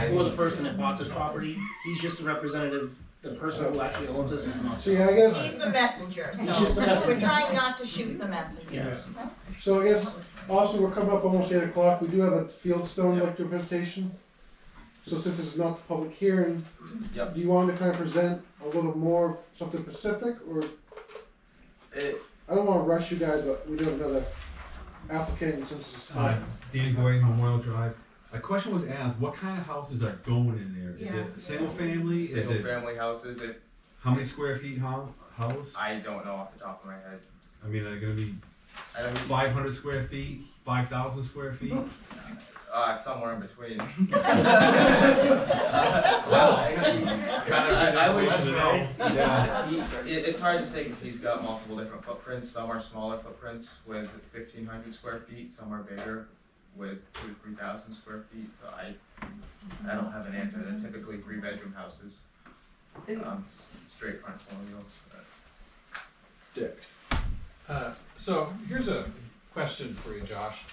for the person that bought this property. He's just a representative, the person who actually owns this is not. See, I guess. He's the messenger, He's just the so messenger. we're trying not to shoot the messenger. Yeah. So I guess, also, we're coming up almost 8 o'clock, we do have a Fieldstone lecture presentation. So since it's not the public hearing, do you want to kind of present a little more, something specific, or? I don't wanna rush you guys, but we do have another applicant since it's. Dan Goy, Memorial Drive. A question was asked, what kind of houses are going in there? Is it single family? Single family houses, How many square feet, how house? I don't know off the top of my head. I mean, are they gonna be I don't 500 square feet, 5,000 square feet? somewhere in between. Well, I would that's right. Yeah. It's hard to say because he's got multiple different footprints. Some are smaller footprints with 1,500 square feet. Some are bigger with 2,000 to 3,000 square feet. So I don't have an answer. They're typically 3-bedroom houses, straight front colonials. Dick. So here's a question for you, Josh.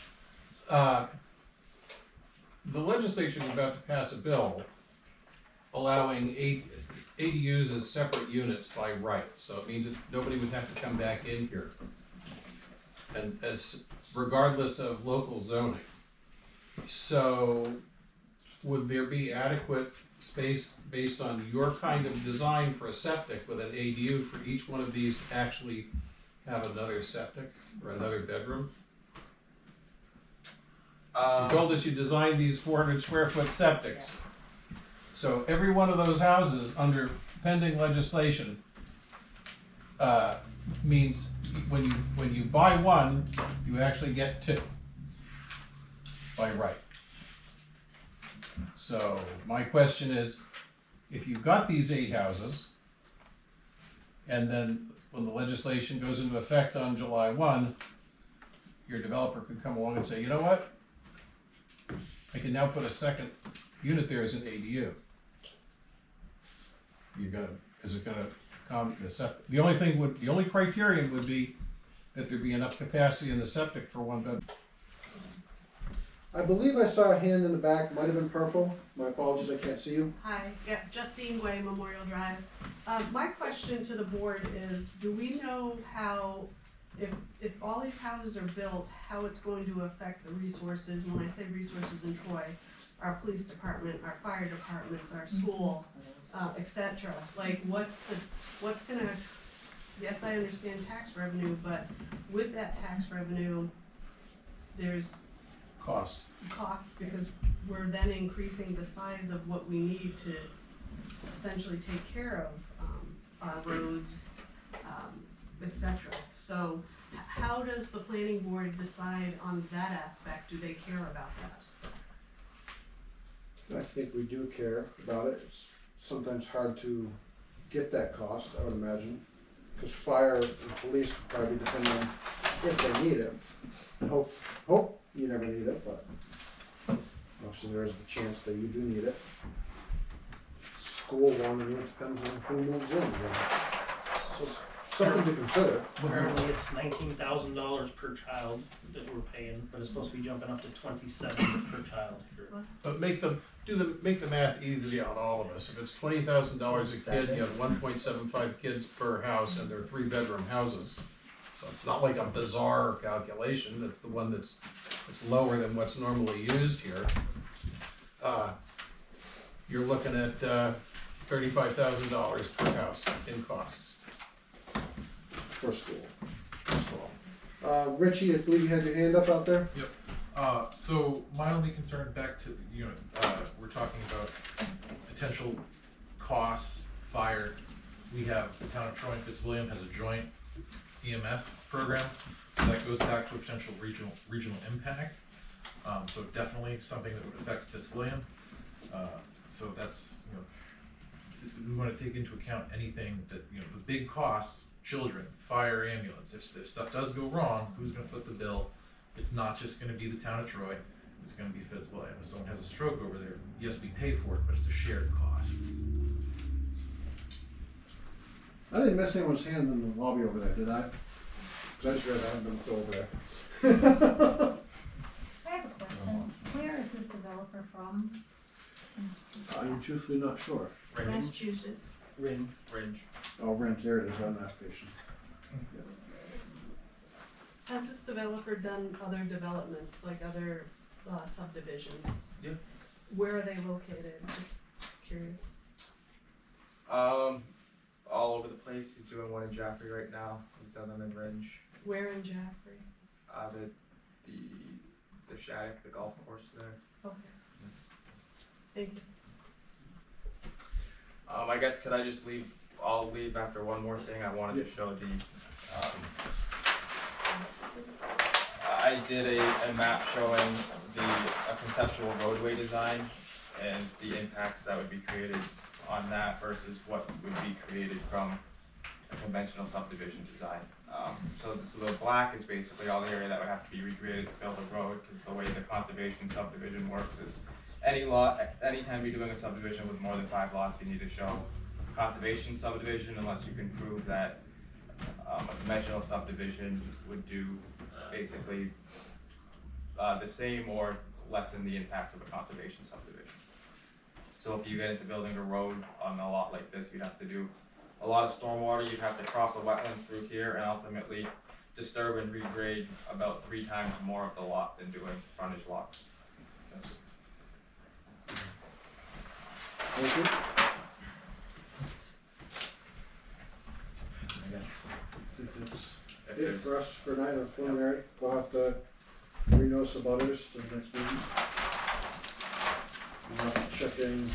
The legislature is about to pass a bill allowing ADUs as separate units by right. So it means that nobody would have to come back in here, and as regardless of local zoning. So would there be adequate space based on your kind of design for a septic with an ADU for each one of these to actually have another septic or another bedroom? You told us you designed these 400 square foot septics. So every one of those houses under pending legislation means when you buy one, you actually get two by right. So my question is, if you've got these 8 houses, and then when the legislation goes into effect on July 1, your developer could come along and say, you know what? I can now put a second unit there as an ADU. Is it gonna come, the only criterion would be that there be enough capacity in the septic for one bedroom. I believe I saw a hand in the back, might have been purple. My apologies, I can't see you. Hi, yeah, Justine Way, Memorial Drive. My question to the board is, do we know how, if all these houses are built, how it's going to affect the resources? When I say resources in Troy, our police department, our fire departments, our school, et cetera. Like, what's gonna, yes, I understand tax revenue, but with that tax revenue, there's costs because we're then increasing the size of what we need to essentially take care of our roads, et cetera. So how does the planning board decide on that aspect? Do they care about that? I think we do care about it. It's sometimes hard to get that cost, I would imagine, because fire and police probably depend on if they need it. And hope you never need it, but obviously there is the chance that you do need it. School one, and it depends on who moves in. So, something to consider. Currently, it's $19,000 per child that we're paying, but it's supposed to be jumping up to $27,000 per child here. But make the math easy on all of us. If it's $20,000 a kid, you have 1.75 kids per house, and they're 3-bedroom houses. So it's not like a bizarre calculation. It's the one that's lower than what's normally used here. You're looking at $35,000 per house in costs. For school. Richie, I believe you had your hand up out there? Yep. So my only concern back to, we're talking about potential costs, fire. We have, the town of Troy and Fitzwilliam has a joint EMS program. So that goes back to a potential regional impact. So definitely something that would affect Fitzwilliam. So that's, we want to take into account anything that, the big costs, children, fire, ambulance. If stuff does go wrong, who's going to foot the bill? It's not just going to be the town of Troy. It's going to be Fitzwilliam. If someone has a stroke over there, yes, we pay for it, but it's a shared cost. I didn't miss anyone's hand in the lobby over there, did I? Because I just realized I haven't been over there. I have a question. Where is this developer from? I'm truthfully not sure. Massachusetts. Ringe. Oh, Rent, there it is on the application. Has this developer done other developments, like other subdivisions? Yeah. Where are they located? Just curious. All over the place. He's doing one in Jaffrey right now. He's done them in Ringe. Where in Jaffrey? The Shattuck, the golf course there. Okay. Thank you. I guess could I just leave I'll leave after one more thing. I wanted to show I did a map showing a conceptual roadway design and the impacts that would be created on that versus what would be created from a conventional subdivision design. So the black is basically all the area that would have to be recreated to build a road, because the way the conservation subdivision works is anytime you're doing a subdivision with more than 5 lots, you need to show conservation subdivision unless you can prove that a conventional subdivision would do basically the same or lessen the impact of a conservation subdivision. So if you get into building a road on a lot like this, you'd have to do a lot of stormwater, you'd have to cross a wetland through here and ultimately disturb and regrade about 3 times more of the lot than doing frontage lots. Yes. Thank you. I guess if Yeah, there's for us for tonight, or preliminary, we'll have to renotice the butters to the next meeting. We'll have to check in.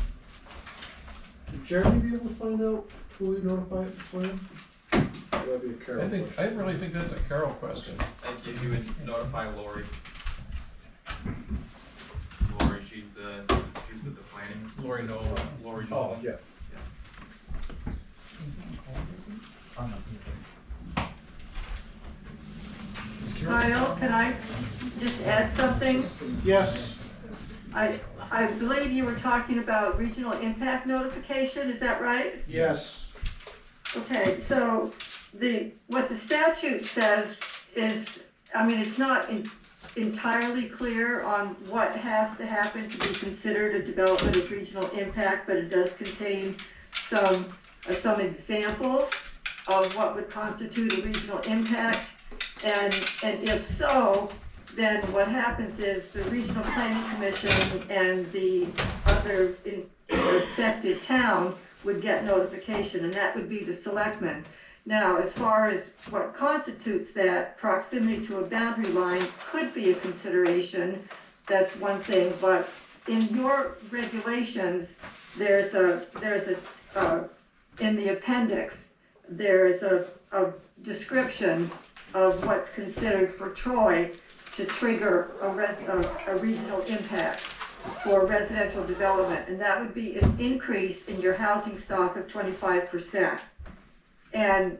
Would Jeremy be able to find out who we notified for him? That'd be a Carol question. I really think that's a Carol question. Thank you. You would notify Lori. Lori, she's with the planning. Lori Nolan. Lori Oh, Nolan. yeah. Kyle, can I just add something? Yes. I believe you were talking about regional impact notification, is that right? Yes. Okay, so what the statute says is, I mean, it's not entirely clear on what has to happen to be considered a development of regional impact, but it does contain some examples of what would constitute a regional impact. And if so, then what happens is the Regional Planning Commission and the other affected town would get notification, and that would be the selectmen. Now, as far as what constitutes that, proximity to a boundary line could be a consideration, that's one thing, but in your regulations, there's in the appendix, there's a description of what's considered for Troy to trigger a regional impact for residential development, and that would be an increase in your housing stock of 25%. And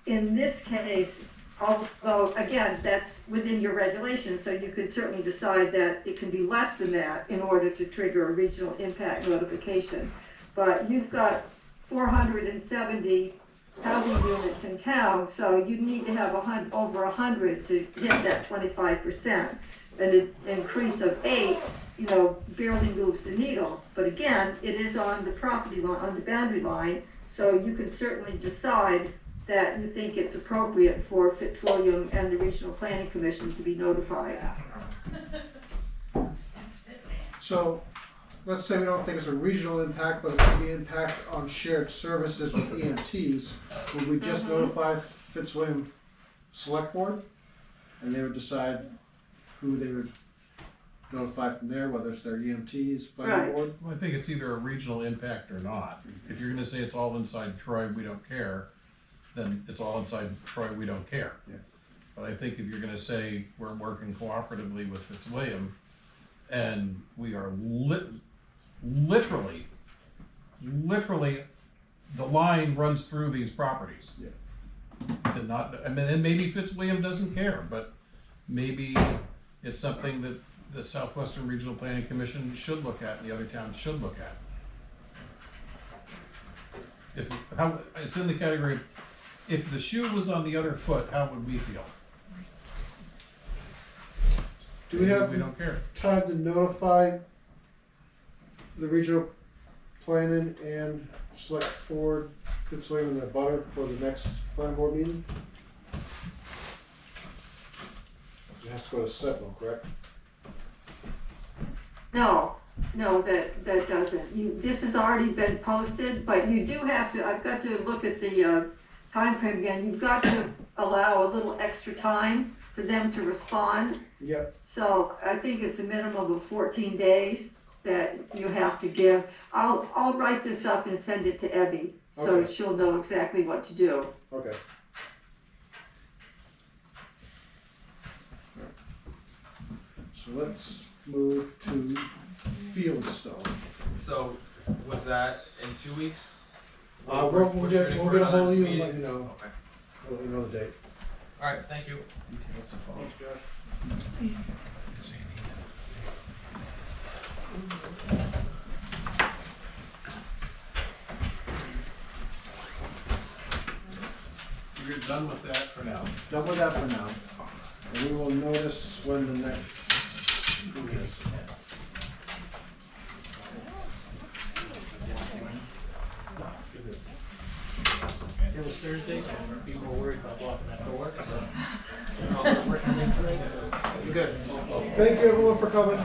in this case, although again, that's within your regulations, so you could certainly decide that it can be less than that in order to trigger a regional impact notification. But you've got 470 housing units in town, so you need to have over 100 to hit that 25%. And an increase of 8, barely moves the needle. But again, it is on the property line, on the boundary line, so you can certainly decide that you think it's appropriate for Fitzwilliam and the Regional Planning Commission to be notified. So, let's say we don't think it's a regional impact, but it could be impact on shared services with EMTs. Would we just notify Fitzwilliam Select Board? And they would decide who they would notify from there, whether it's their EMTs, planning board? Well, I think it's either a regional impact or not. If you're gonna say it's all inside Troy, we don't care, then it's all inside Troy, we don't care. Yeah. But I think if you're gonna say we're working cooperatively with Fitzwilliam, and we are literally, the line runs through these properties. Yeah. And then maybe Fitzwilliam doesn't care, but maybe it's something that the Southwestern Regional Planning Commission should look at, and the other towns should look at. It's in the category of, if the shoe was on the other foot, how would we feel? Do we have We don't care. time to notify the regional planning and select board, Fitzwilliam and the butter for the next planning board meeting? It has to go to Sentinel, correct? No, that doesn't. This has already been posted, but you do have to, I've got to look at the time frame again. You've got to allow a little extra time for them to respond. Yep. So I think it's a minimum of 14 days that you have to give. I'll write this up and send it to Evie so Okay. she'll know exactly what to do. Okay. So let's move to Fieldstone. So, was that in 2 weeks? We'll get shooting a for hold another of you and meeting? let you know. Okay. We'll let you know the date. Alright, thank you. So you're done with that for now. Done with that for now. And we will notice when the next meeting is. It was Thursday, so people were worried about walking that door. Working in today, so you're good. Thank you everyone for coming.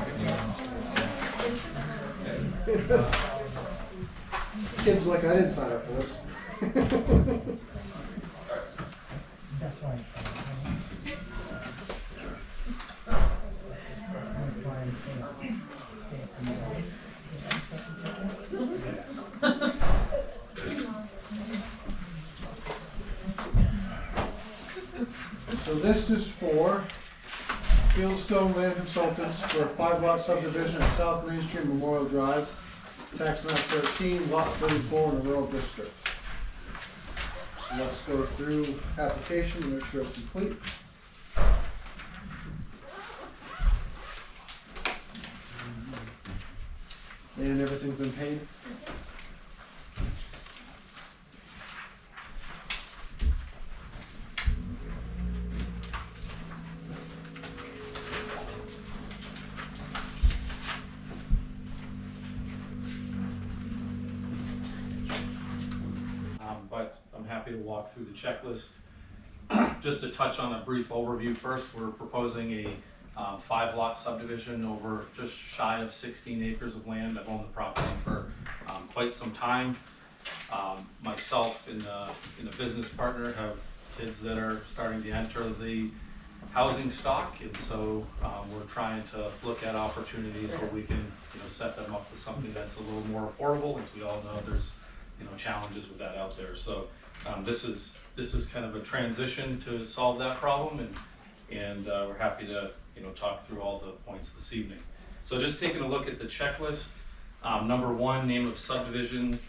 Kids like, I didn't sign up for this. That's fine. So this is for Fieldstone Land Consultants for a 5-lot subdivision at South Main Street Memorial Drive, tax map 13, lot 34 in the rural district. So let's go through application and make sure it's complete. And everything's been paid? But I'm happy to walk through the checklist. Just to touch on a brief overview first, we're proposing a 5-lot subdivision over just shy of 16 acres of land. I've owned the property for quite some time. Myself and a business partner have kids that are starting to enter the housing stock, and so we're trying to look at opportunities where we can, set them up with something that's a little more affordable. As we all know, there's challenges with that out there. So this is kind of a transition to solve that problem, and we're happy to talk through all the points this evening. So just taking a look at the checklist, number 1, name of subdivision,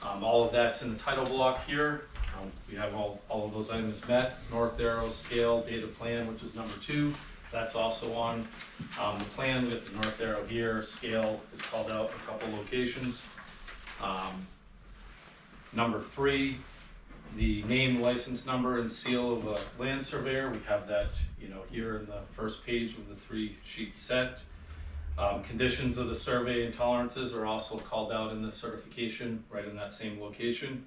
all of that's in the title block here. We have all of those items met. North arrow, scale, data plan, which is number 2. That's also on the plan. We got the north arrow here. Scale is called out in a couple locations. Number 3, the name, license number, and seal of a land surveyor. We have that, here in the first page of the 3-sheet set. Conditions of the survey and tolerances are also called out in the certification, right in that same location.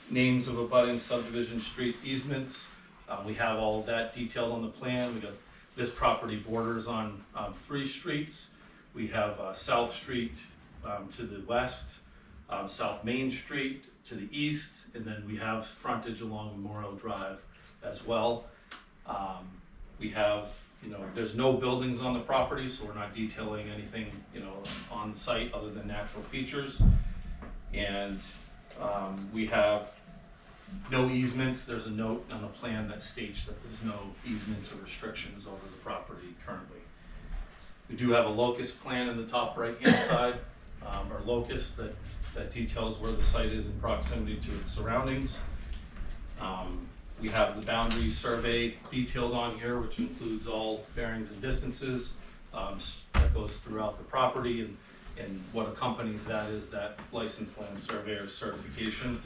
Names of abutting subdivision streets, easements. We have all of that detailed on the plan. We got this property borders on 3 streets. We have South Street to the west, South Main Street to the east, and then we have frontage along Memorial Drive as well. We have, there's no buildings on the property, so we're not detailing anything, on site other than natural features. And we have no easements. There's a note on the plan that states that there's no easements or restrictions over the property currently. We do have a locus plan in the top right-hand side, or locus that details where the site is in proximity to its surroundings. We have the boundary survey detailed on here, which includes all bearings and distances, that goes throughout the property, and what accompanies that is that licensed land surveyor certification.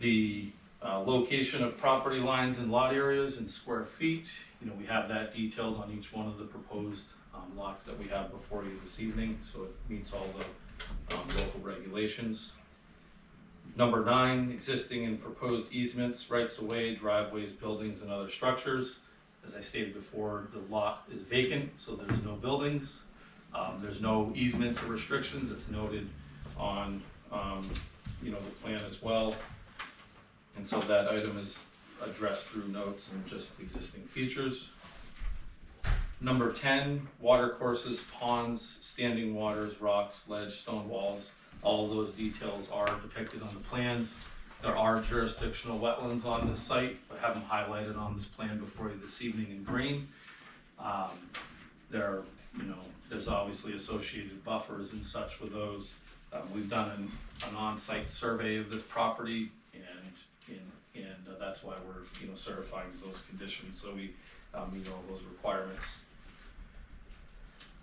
The location of property lines and lot areas in square feet, we have that detailed on each one of the proposed lots that we have before you this evening, so it meets all the local regulations. Number 9, existing and proposed easements, rights of way, driveways, buildings, and other structures. As I stated before, the lot is vacant, so there's no buildings. There's no easements or restrictions. It's noted on the plan as well. And so that item is addressed through notes and just existing features. Number 10, water courses, ponds, standing waters, rocks, ledge, stone walls All of those details are depicted on the plans. There are jurisdictional wetlands on this site. I have them highlighted on this plan before you this evening in green. There's obviously associated buffers and such with those. We've done an on-site survey of this property, and that's why we're certifying those conditions, so we meet all those requirements.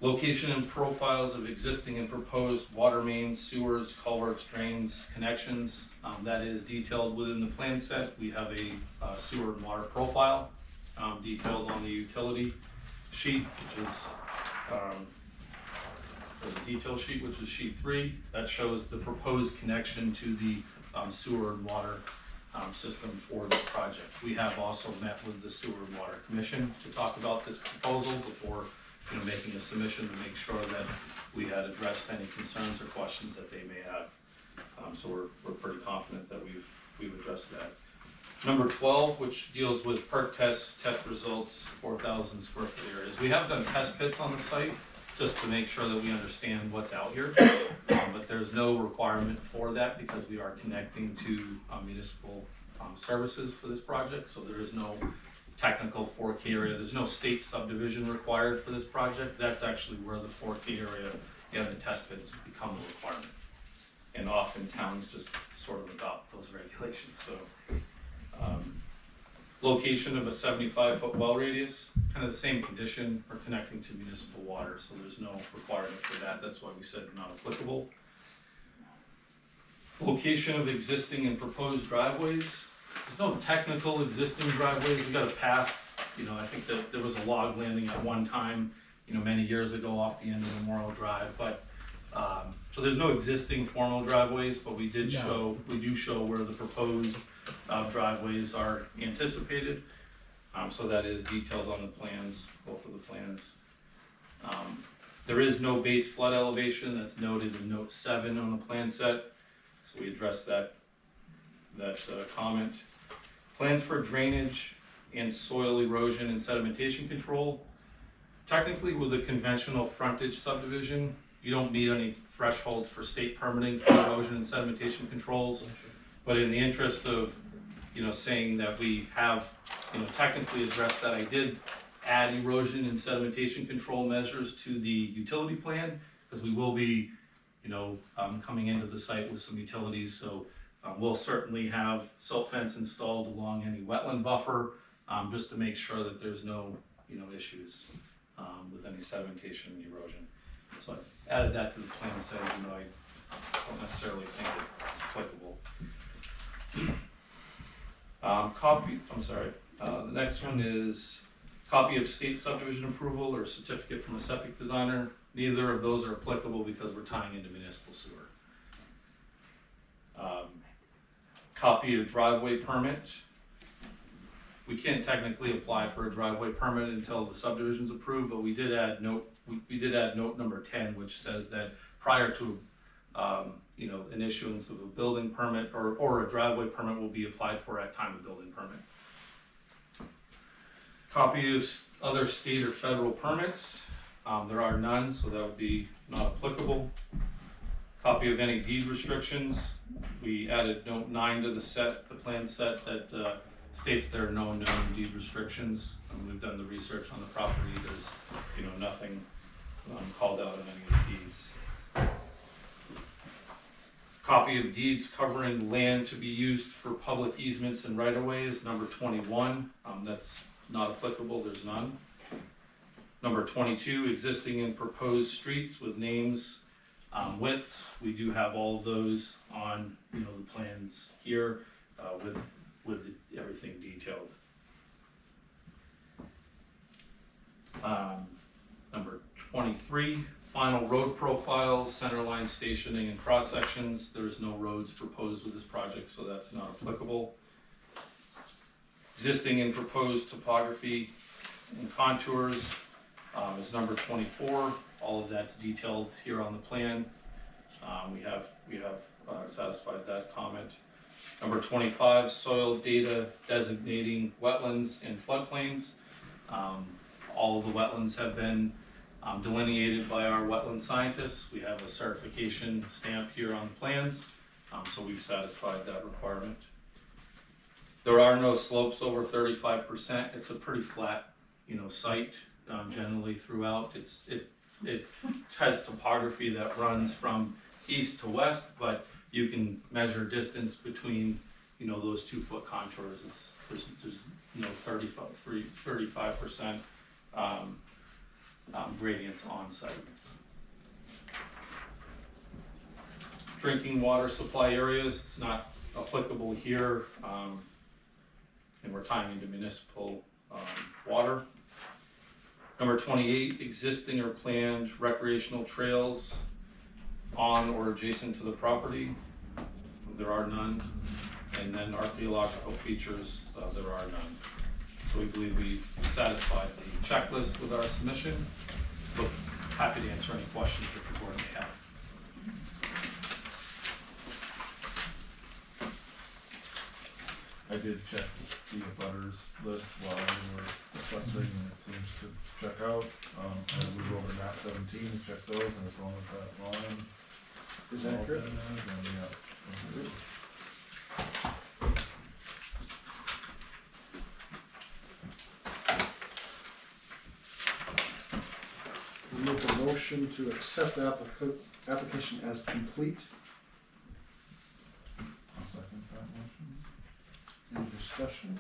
Location and profiles of existing and proposed water mains, sewers, culverts, drains, connections. That is detailed within the plan set. We have a sewer and water profile detailed on the utility sheet, which is there's a detail sheet, which is sheet 3. That shows the proposed connection to the sewer and water system for this project. We have also met with the Sewer and Water Commission to talk about this proposal before making a submission, to make sure that we had addressed any concerns or questions that they may have. So we're pretty confident that we've addressed that. Number 12, which deals with perk test results, 4,000 square foot areas. We have done test pits on the site just to make sure that we understand what's out here, but there's no requirement for that because we are connecting to municipal services for this project, so there is no technical 4K area. There's no state subdivision required for this project. That's actually where the 4K area and the test pits become a requirement. And often towns just sort of adopt those regulations. So location of a 75-foot well radius, kind of the same condition. We're connecting to municipal water, so there's no requirement for that. That's why we said not applicable. Location of existing and proposed driveways. There's no technical existing driveways. We got a path. I think that there was a log landing at one time, many years ago off the end of Memorial Drive. But so there's no existing formal driveways, but we do show where the proposed driveways are anticipated. So that is detailed on the plans, both of the plans. There is no base flood elevation. That's noted in note 7 on the plan set. So we addressed that comment. Plans for drainage and soil erosion and sedimentation control. Technically, with a conventional frontage subdivision, you don't meet any threshold for state permitting for erosion and sedimentation controls. But in the interest of, saying that we have, technically addressed that, I did add erosion and sedimentation control measures to the utility plan, because we will be, coming into the site with some utilities. So we'll certainly have silt fence installed along any wetland buffer, just to make sure that there's no, issues with any sedimentation and erosion. So I added that to the plan set, even though I don't necessarily think it's applicable. The next one is copy of state subdivision approval or certificate from a septic designer. Neither of those are applicable because we're tying into municipal sewer. Copy of driveway permit. We can't technically apply for a driveway permit until the subdivision's approved, but we did add note number 10, which says that prior to an issuance of a building permit or a driveway permit will be applied for at time of building permit. Copy of other state or federal permits. There are none, so that would be not applicable. Copy of any deed restrictions. We added note 9 to the plan set that states there are no known deed restrictions. We've done the research on the property. There's nothing called out in any of the deeds. Copy of deeds covering land to be used for public easements and right-of-ways, number 21. That's not applicable, there's none. Number 22, existing and proposed streets with names, widths. We do have all of those on the plans here with everything detailed. Number 23, final road profiles, centerline stationing and cross sections. There's no roads proposed with this project, so that's not applicable. Existing and proposed topography and contours is number 24. All of that's detailed here on the plan. We have satisfied that comment. Number 25, soil data designating wetlands and floodplains. All of the wetlands have been delineated by our wetland scientists. We have a certification stamp here on the plans, so we've satisfied that requirement. There are no slopes over 35%. It's a pretty flat, site generally throughout. It has topography that runs from east to west, but you can measure distance between, those 2 foot contours. There's 35% gradients on site. Drinking water supply areas, it's not applicable here, and we're tying into municipal water. Number 28, existing or planned recreational trails on or adjacent to the property. There are none. And then archaeological features, there are none. So we believe we've satisfied the checklist with our submission. But happy to answer any questions that the board may have. I did check the abutters list while we were discussing, and it seems to check out. I moved over to map 17 and check those, and as long as that line Is that accurate? then yeah. We make a motion to accept the application as complete. I'll second that motion. Any discussion?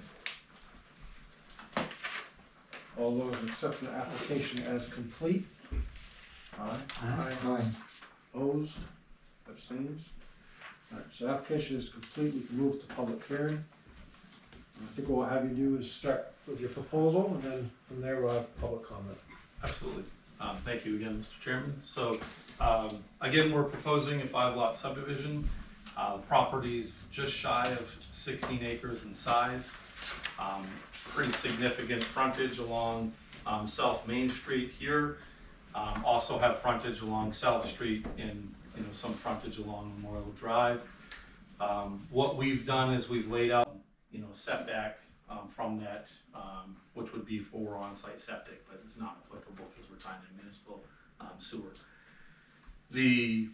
All those who accept the application as complete? Aye. Aye. Opposed? Abstains? Alright, so application is complete, we can move to public hearing. And I think what we'll have you do is start with your proposal, and then from there we'll have public comment. Absolutely. Thank you again, Mr. Chairman. So, again, we're proposing a 5-lot subdivision. The property's just shy of 16 acres in size. Pretty significant frontage along South Main Street here. Also have frontage along South Street and some frontage along Memorial Drive. What we've done is we've laid out setback from that, which would be for on-site septic, but it's not applicable because we're tying in municipal sewer. The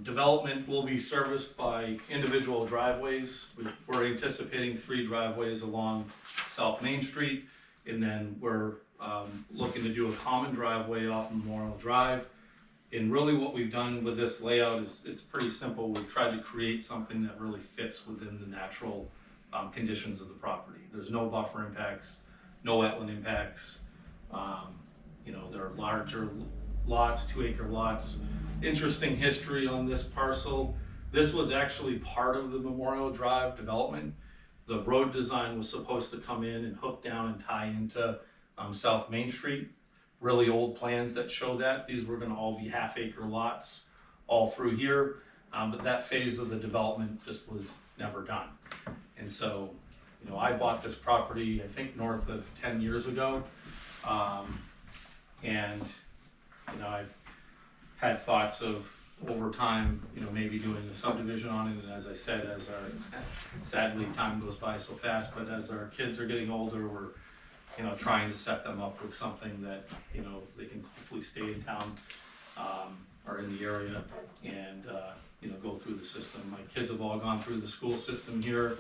development will be serviced by individual driveways. We're anticipating 3 driveways along South Main Street, and then we're looking to do a common driveway off Memorial Drive. And really what we've done with this layout is it's pretty simple. We've tried to create something that really fits within the natural conditions of the property. There's no buffer impacts, no wetland impacts. There are larger lots, 2-acre lots. Interesting history on this parcel. This was actually part of the Memorial Drive development. The road design was supposed to come in and hook down and tie into South Main Street. Really old plans that show that. These were gonna all be 1/2-acre lots all through here, but that phase of the development just was never done. And so, I bought this property, I think north of 10 years ago. I've had thoughts of over time, maybe doing a subdivision on it. And as I said, sadly time goes by so fast, but as our kids are getting older, we're trying to set them up with something that, they can hopefully stay in town, or in the area and, go through the system. My kids have all gone through the school system here.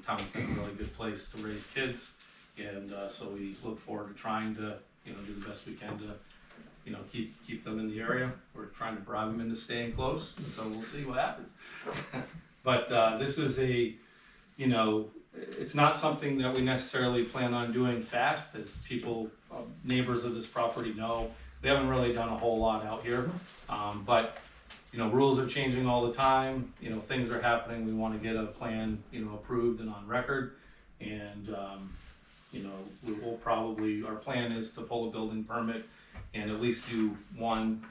Town's been a really good place to raise kids. And, so we look forward to trying to, do the best we can to, keep them in the area. We're trying to bribe them into staying close, and so we'll see what happens. But, this is it's not something that we necessarily plan on doing fast, as people, neighbors of this property know. We haven't really done a whole lot out here, but rules are changing all the time. Things are happening. We want to get a plan, approved and on record. And we will probably, our plan is to pull a building permit and at least do 1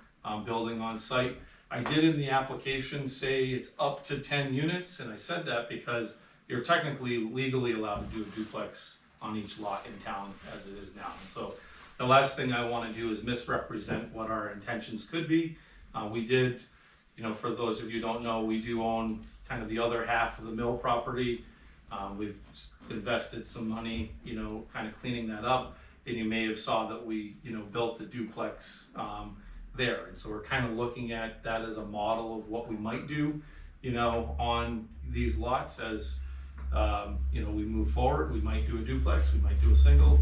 building on site. I did in the application say it's up to 10 units, and I said that because you're technically legally allowed to do a duplex on each lot in town as it is now. And so the last thing I want to do is misrepresent what our intentions could be. We did, for those of you who don't know, we do own kind of the other half of the mill property. We've invested some money, kind of cleaning that up. and you may have saw that we, built a duplex, there. And so we're kind of looking at that as a model of what we might do, on these lots as, we move forward. We might do a duplex, we might do a single,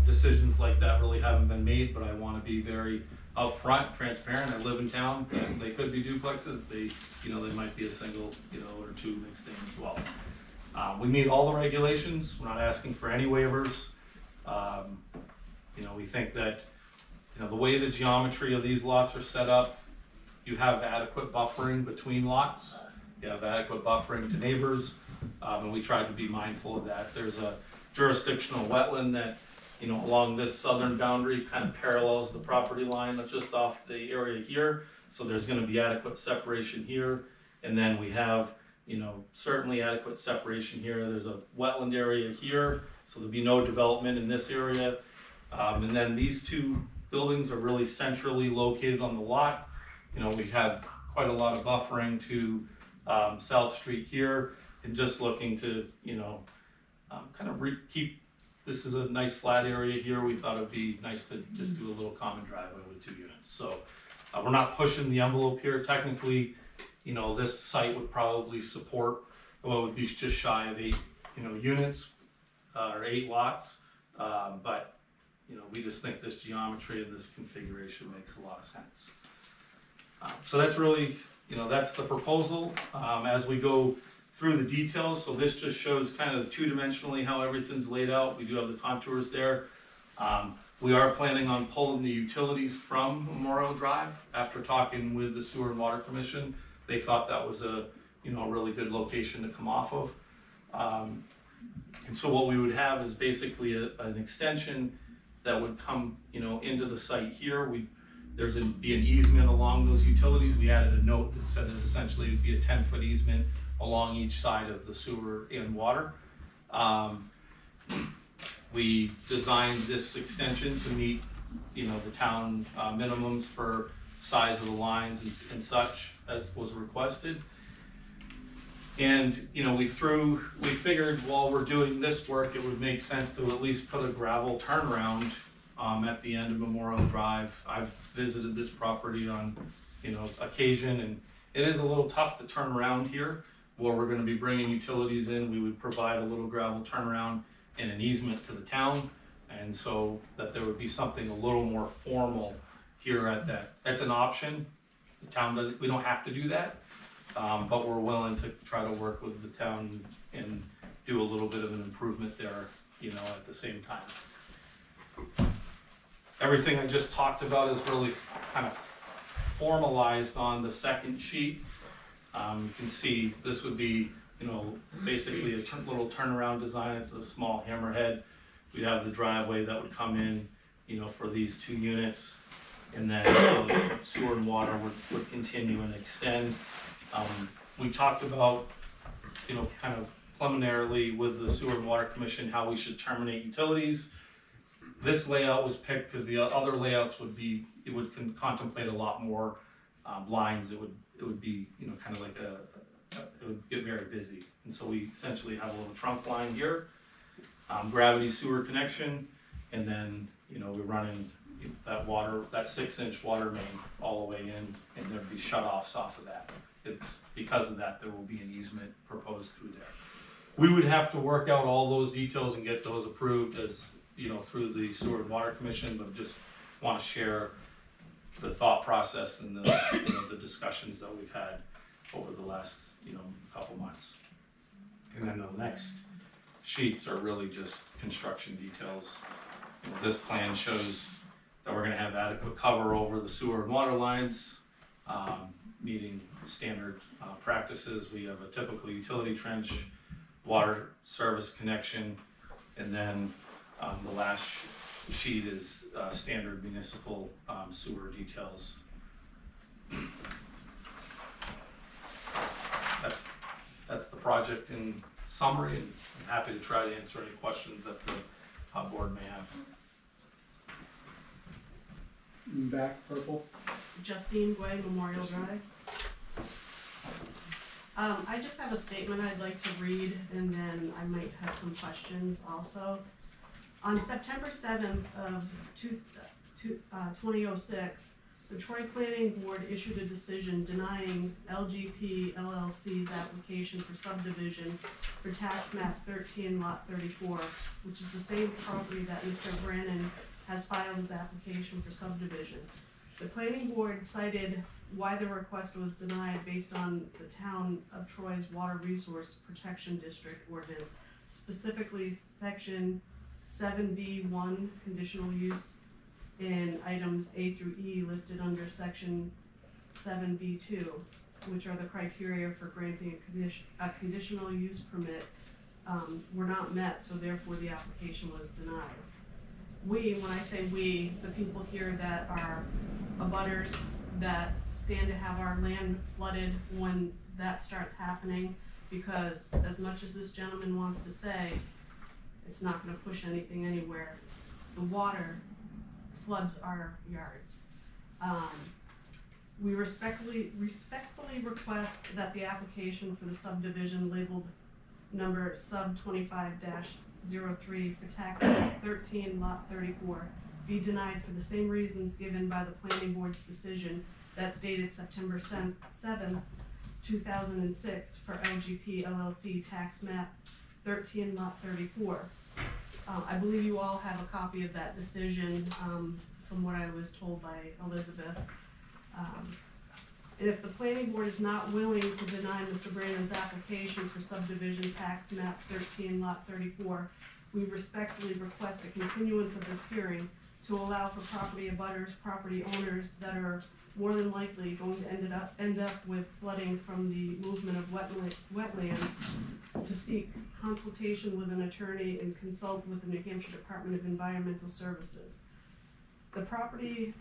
decisions like that really haven't been made, but I want to be very upfront, transparent. I live in town, they could be duplexes, they might be a single, or two mixed in as well. We meet all the regulations, we're not asking for any waivers. We think that, the way the geometry of these lots are set up, you have adequate buffering between lots, you have adequate buffering to neighbors, and we tried to be mindful of that. There's a jurisdictional wetland that, along this southern boundary kind of parallels the property line that's just off the area here, so there's gonna be adequate separation here, and then we have, certainly adequate separation here. There's a wetland area here, so there'll be no development in this area. And then these two buildings are really centrally located on the lot. We have quite a lot of buffering to South Street here, and just looking to, kind of keep, this is a nice flat area here. We thought it'd be nice to just do a little common driveway with 2 units. So we're not pushing the envelope here. Technically, this site would probably support, well, it would be just shy of 8, units, or 8 lots. But, we just think this geometry and this configuration makes a lot of sense. So that's really, that's the proposal. As we go through the details, so this just shows kind of 2-dimensionally how everything's laid out. We do have the contours there. We are planning on pulling the utilities from Memorial Drive. After talking with the Sewer and Water Commission, they thought that was a really good location to come off of. And so what we would have is basically an extension that would come, into the site here. There's be an easement along those utilities. We added a note that said there's essentially would be a 10-foot easement along each side of the sewer and water. We designed this extension to meet, the town minimums for size of the lines and such as was requested. And, we figured while we're doing this work, it would make sense to at least put a gravel turnaround at the end of Memorial Drive. I've visited this property on, occasion, and it is a little tough to turn around here. Where we're gonna be bringing utilities in, we would provide a little gravel turnaround and an easement to the town, and so that there would be something a little more formal here at that. That's an option. The town doesn't, we don't have to do that. But we're willing to try to work with the town and do a little bit of an improvement there, at the same time. Everything I just talked about is really kind of formalized on the second sheet. You can see this would be, basically a little turnaround design. It's a small hammerhead. We'd have the driveway that would come in, for these 2 units, and then sewer and water would continue and extend. We talked about, kind of preliminarily with the Sewer and Water Commission, how we should terminate utilities. This layout was picked because the other layouts it would contemplate a lot more lines. It would be, kind of like it would get very busy. And so we essentially have a little trunk line here, gravity sewer connection, and then, we're running that 6-inch water main all the way in, and there'd be shut-offs off of that. It's because of that there will be an easement proposed through there. We would have to work out all those details and get those approved as, through the Sewer and Water Commission, but just want to share the thought process and the discussions that we've had over the last, couple months. And then the next sheets are really just construction details. This plan shows that we're going to have adequate cover over the sewer and water lines, meeting standard practices. We have a typical utility trench, water service connection, and then the last sheet is standard municipal sewer details. That's the project in summary, and I'm happy to try to answer any questions that the board may have. Back purple. Justine Guay, Memorial Drive. I just have a statement I'd like to read, and then I might have some questions also. On September 7th of 2006, the Troy Planning Board issued a decision denying LGP LLC's application for subdivision for tax map 13 lot 34, which is the same property that Mr. Brannon has filed his application for subdivision. The planning board cited why the request was denied based on the town of Troy's Water Resource Protection District ordinance, specifically section 7B1 conditional use in items A through E listed under section 7B2, which are the criteria for granting a conditional use permit, were not met, so therefore the application was denied. We, when I say we, the people here that are abutters that stand to have our land flooded when that starts happening, because as much as this gentleman wants to say, it's not gonna push anything anywhere, the water floods our yards. We respectfully request that the application for the subdivision labeled number sub 25-03 for tax map 13 lot 34 be denied for the same reasons given by the planning board's decision that's dated September 7th, 2006 for LGP LLC tax map 13 lot 34. I believe you all have a copy of that decision, from what I was told by Elizabeth. If the planning board is not willing to deny Mr. Brandon's application for subdivision tax map 13 lot 34, we respectfully request a continuance of this hearing to allow for property abutters, property owners that are more than likely going to end up with flooding from the movement of wetlands to seek consultation with an attorney and consult with the New Hampshire Department of Environmental Services. The property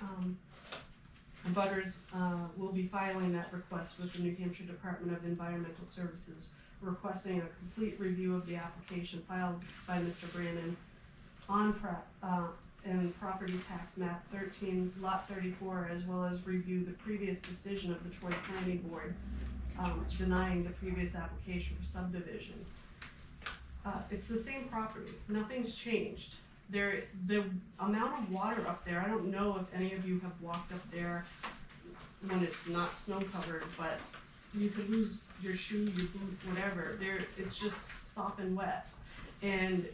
abutters will be filing that request with the New Hampshire Department of Environmental Services, requesting a complete review of the application filed by Mr. Brannon on and property tax map 13 lot 34, as well as review the previous decision of the Troy Planning Board denying the previous application for subdivision. It's the same property, nothing's changed. The amount of water up there, I don't know if any of you have walked up there when it's not snow covered, but you could lose your shoe, your boot, whatever. It's just sopping and wet. And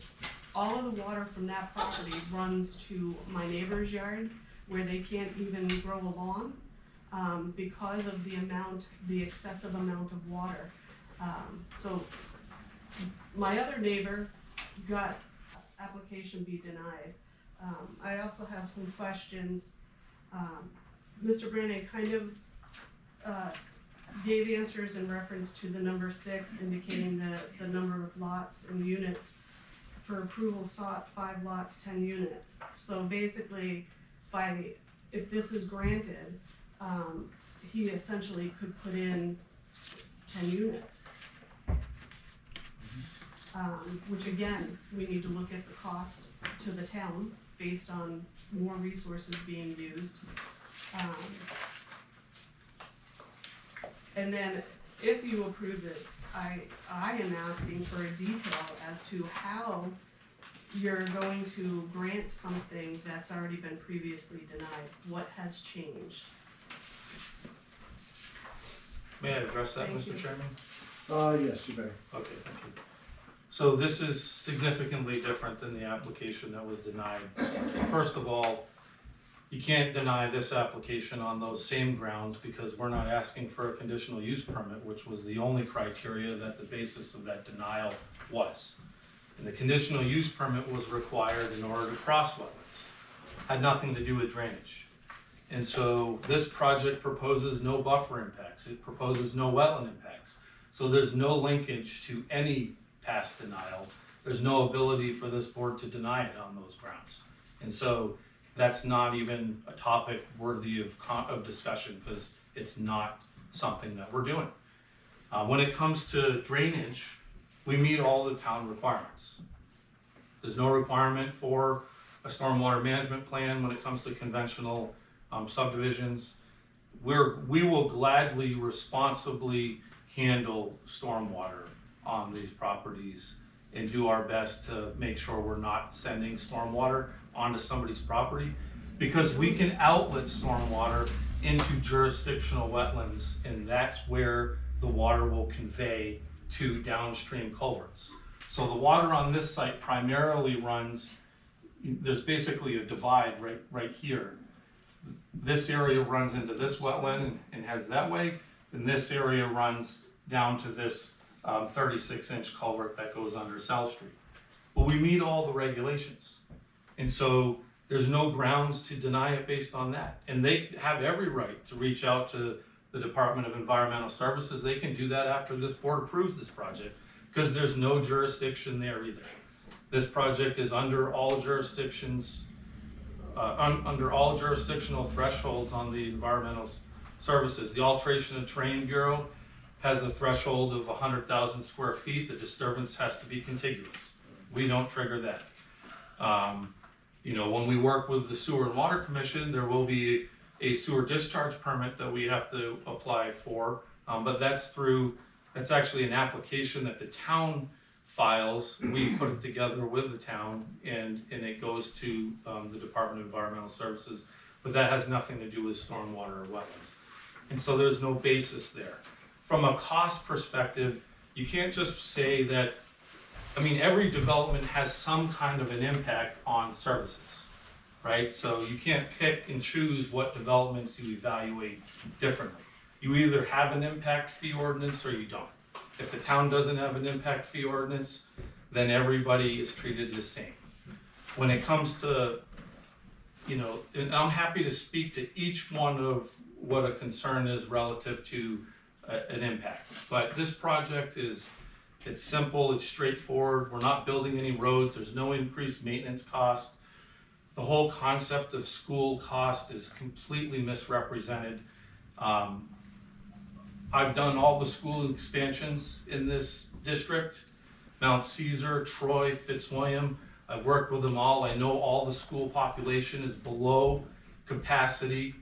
all of the water from that property runs to my neighbor's yard, where they can't even grow a lawn because of the excessive amount of water. So my other neighbor got application be denied. I also have some questions. Mr. Brannon kind of gave answers in reference to the number 6, indicating the number of lots and units. For approval sought 5 lots, 10 units. So basically, if this is granted, he essentially could put in 10 units. Which again, we need to look at the cost to the town based on more resources being used. And then if you approve this, I am asking for a detail as to how you're going to grant something that's already been previously denied. What has changed? May I address that, Thank Mr. you. Chairman? Yes, you may. Okay, thank you. So this is significantly different than the application that was denied. First of all, you can't deny this application on those same grounds because we're not asking for a conditional use permit, which was the only criteria that the basis of that denial was. And the conditional use permit was required in order to cross wetlands. Had nothing to do with drainage. And so this project proposes no buffer impacts. It proposes no wetland impacts. So there's no linkage to any past denial. There's no ability for this board to deny it on those grounds. And so that's not even a topic worthy of discussion because it's not something that we're doing. When it comes to drainage, we meet all the town requirements. There's no requirement for a stormwater management plan when it comes to conventional subdivisions. We will gladly, responsibly handle stormwater on these properties and do our best to make sure we're not sending stormwater onto somebody's property, because we can outlet stormwater into jurisdictional wetlands, and that's where the water will convey to downstream culverts. So the water on this site primarily runs, there's basically a divide right here. This area runs into this wetland and heads that way, and this area runs down to this 36-inch culvert that goes under South Street. But we meet all the regulations, and so there's no grounds to deny it based on that. And they have every right to reach out to the Department of Environmental Services. They can do that after this board approves this project, because there's no jurisdiction there either. This project is under all jurisdictions, under all jurisdictional thresholds on the environmental services. The Alteration of Terrain Bureau has a threshold of 100,000 square feet. The disturbance has to be contiguous. We don't trigger that. You know, when we work with the Sewer and Water Commission, there will be a sewer discharge permit that we have to apply for, but that's actually an application that the town files. We put it together with the town, and it goes to the Department of Environmental Services, but that has nothing to do with stormwater or wetlands. And so there's no basis there. From a cost perspective, you can't just say that, I mean, every development has some kind of an impact on services, right? So you can't pick and choose what developments you evaluate differently. You either have an impact fee ordinance or you don't. If the town doesn't have an impact fee ordinance, then everybody is treated the same. When it comes to, you know, and I'm happy to speak to each one of what a concern is relative to an impact. But this project it's simple, it's straightforward. We're not building any roads. There's no increased maintenance cost. The whole concept of school cost is completely misrepresented. I've done all the school expansions in this district, Mount Caesar, Troy, Fitzwilliam. I've worked with them all. I know all the school population is below capacity,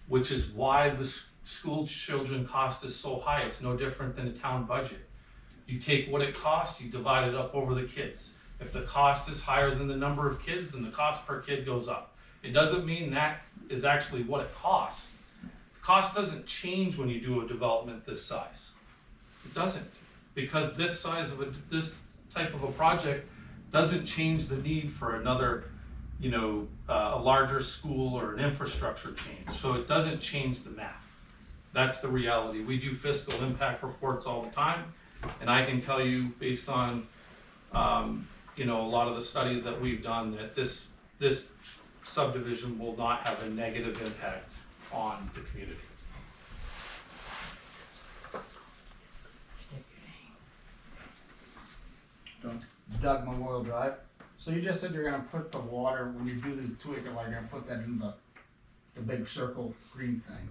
which is why the school children cost is so high. It's no different than a town budget. You take what it costs, you divide it up over the kids. If the cost is higher than the number of kids, then the cost per kid goes up. It doesn't mean that is actually what it costs. The cost doesn't change when you do a development this size. It doesn't, because this type of a project doesn't change the need for another, you know, a larger school or an infrastructure change. So it doesn't change the math. That's the reality. We do fiscal impact reports all the time. And I can tell you, based on you know, a lot of the studies that we've done, that this subdivision will not have a negative impact on the community. Doug, Memorial Drive. So you just said you're gonna put the water, when you do the 2 acre lot, you're gonna put that in the big circle green thing.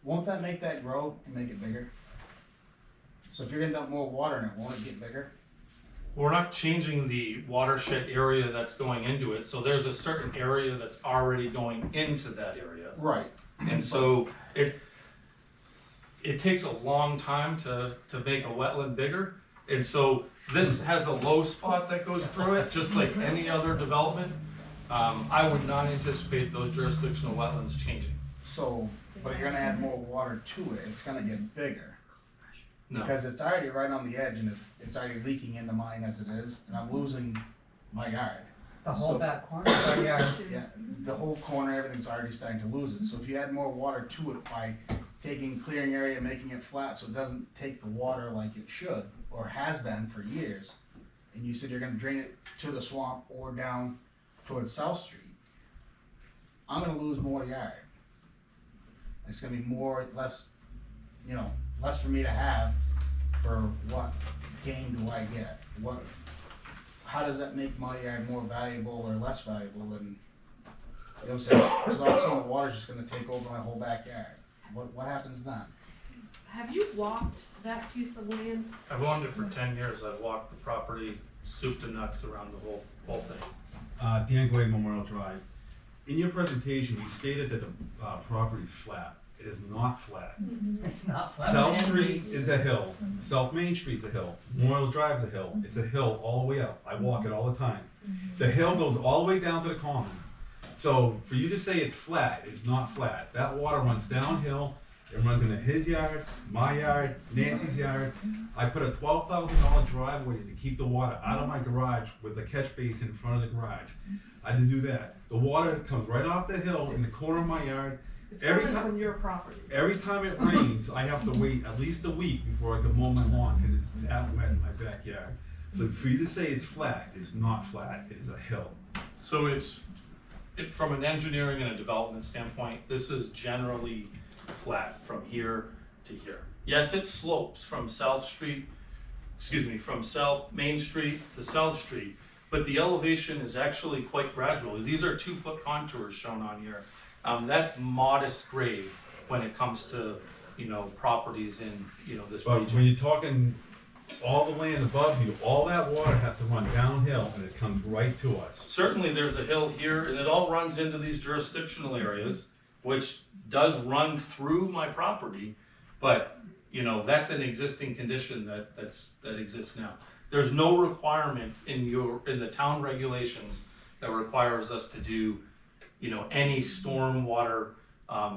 Won't that make that grow and make it bigger? So if you're gonna dump more water in it, won't it get bigger? We're not changing the watershed area that's going into it, so there's a certain area that's already going into that area. Right. And so it takes a long time to make a wetland bigger, and so this has a low spot that goes through it, just like any other development. I would not anticipate those jurisdictional wetlands changing. So, but you're gonna add more water to it, it's gonna get bigger. No. Because it's already right on the edge and it's already leaking into mine as it is, and I'm losing my yard. The whole back corner of our yard. Yeah, the whole corner, everything's already starting to lose it. So if you add more water to it by clearing area, making it flat so it doesn't take the water like it should, or has been for years, and you said you're gonna drain it to the swamp or down towards South Street, I'm gonna lose more yard. It's gonna be less, you know, less for me to have for what gain do I get? How does that make my yard more valuable or less valuable than, you know what I'm saying? Because all of a sudden the water's just gonna take over my whole backyard. What happens then? Have you walked that piece of land? I've owned it for 10 years. I've walked the property soup to nuts around the whole thing. Dan Gray, Memorial Drive. In your presentation, you stated that the property's flat. It is not flat. It's not flat. South Street is a hill. South Main Street's a hill. Memorial Drive's a hill. It's a hill all the way up. I walk it all the time. The hill goes all the way down to the common. So for you to say it's flat, it's not flat. That water runs downhill. It runs into his yard, my yard, Nancy's yard. I put a $12,000 driveway to keep the water out of my garage with a catch basin in front of the garage. I had to do that. The water comes right off the hill in the corner of my yard. It's coming from your property. Every time it rains, I have to wait at least a week before I can mow my lawn because it's that wet in my backyard. So for you to say it's flat, it's not flat. It is a hill. So from an engineering and a development standpoint, this is generally flat from here to here. Yes, it slopes from South Main Street to South Street, but the elevation is actually quite gradual. These are 2-foot contours shown on here. That's modest grade when it comes to, properties in, this But region. when you're talking all the land above you, all that water has to run downhill and it comes right to us. Certainly there's a hill here and it all runs into these jurisdictional areas, which does run through my property, but that's an existing condition that exists now. There's no requirement in the town regulations that requires us to do, any stormwater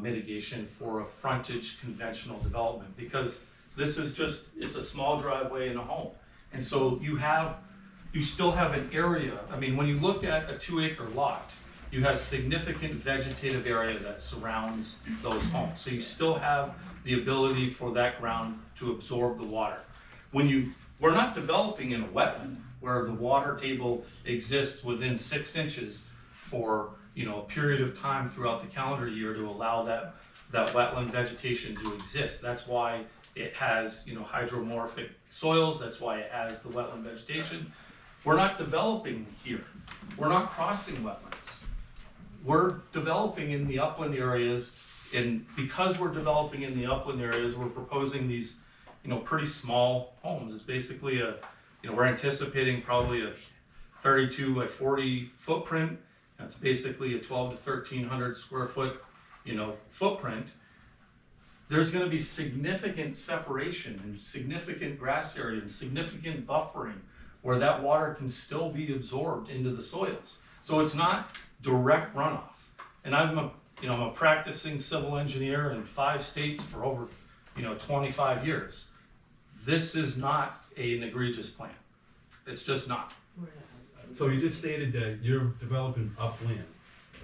mitigation for a frontage conventional development, because this is it's a small driveway and a home. And so you still have an area. I mean, when you look at a 2-acre lot, you have significant vegetative area that surrounds those homes. So you still have the ability for that ground to absorb the water. We're not developing in a wetland where the water table exists within 6 inches for a period of time throughout the calendar year to allow that wetland vegetation to exist. That's why it has hydromorphic soils. That's why it has the wetland vegetation. We're not developing here. We're not crossing wetlands. We're developing in the upland areas, and because we're developing in the upland areas, we're proposing these, pretty small homes. It's basically we're anticipating probably a 32 by 40 footprint. That's basically a 12 to 1,300 square foot, footprint. There's going to be significant separation and significant grass area and significant buffering where that water can still be absorbed into the soils. So it's not direct runoff. And I'm a practicing civil engineer in 5 states for over 25 years. This is not an egregious plan. It's just not. So you just stated that you're developing upland,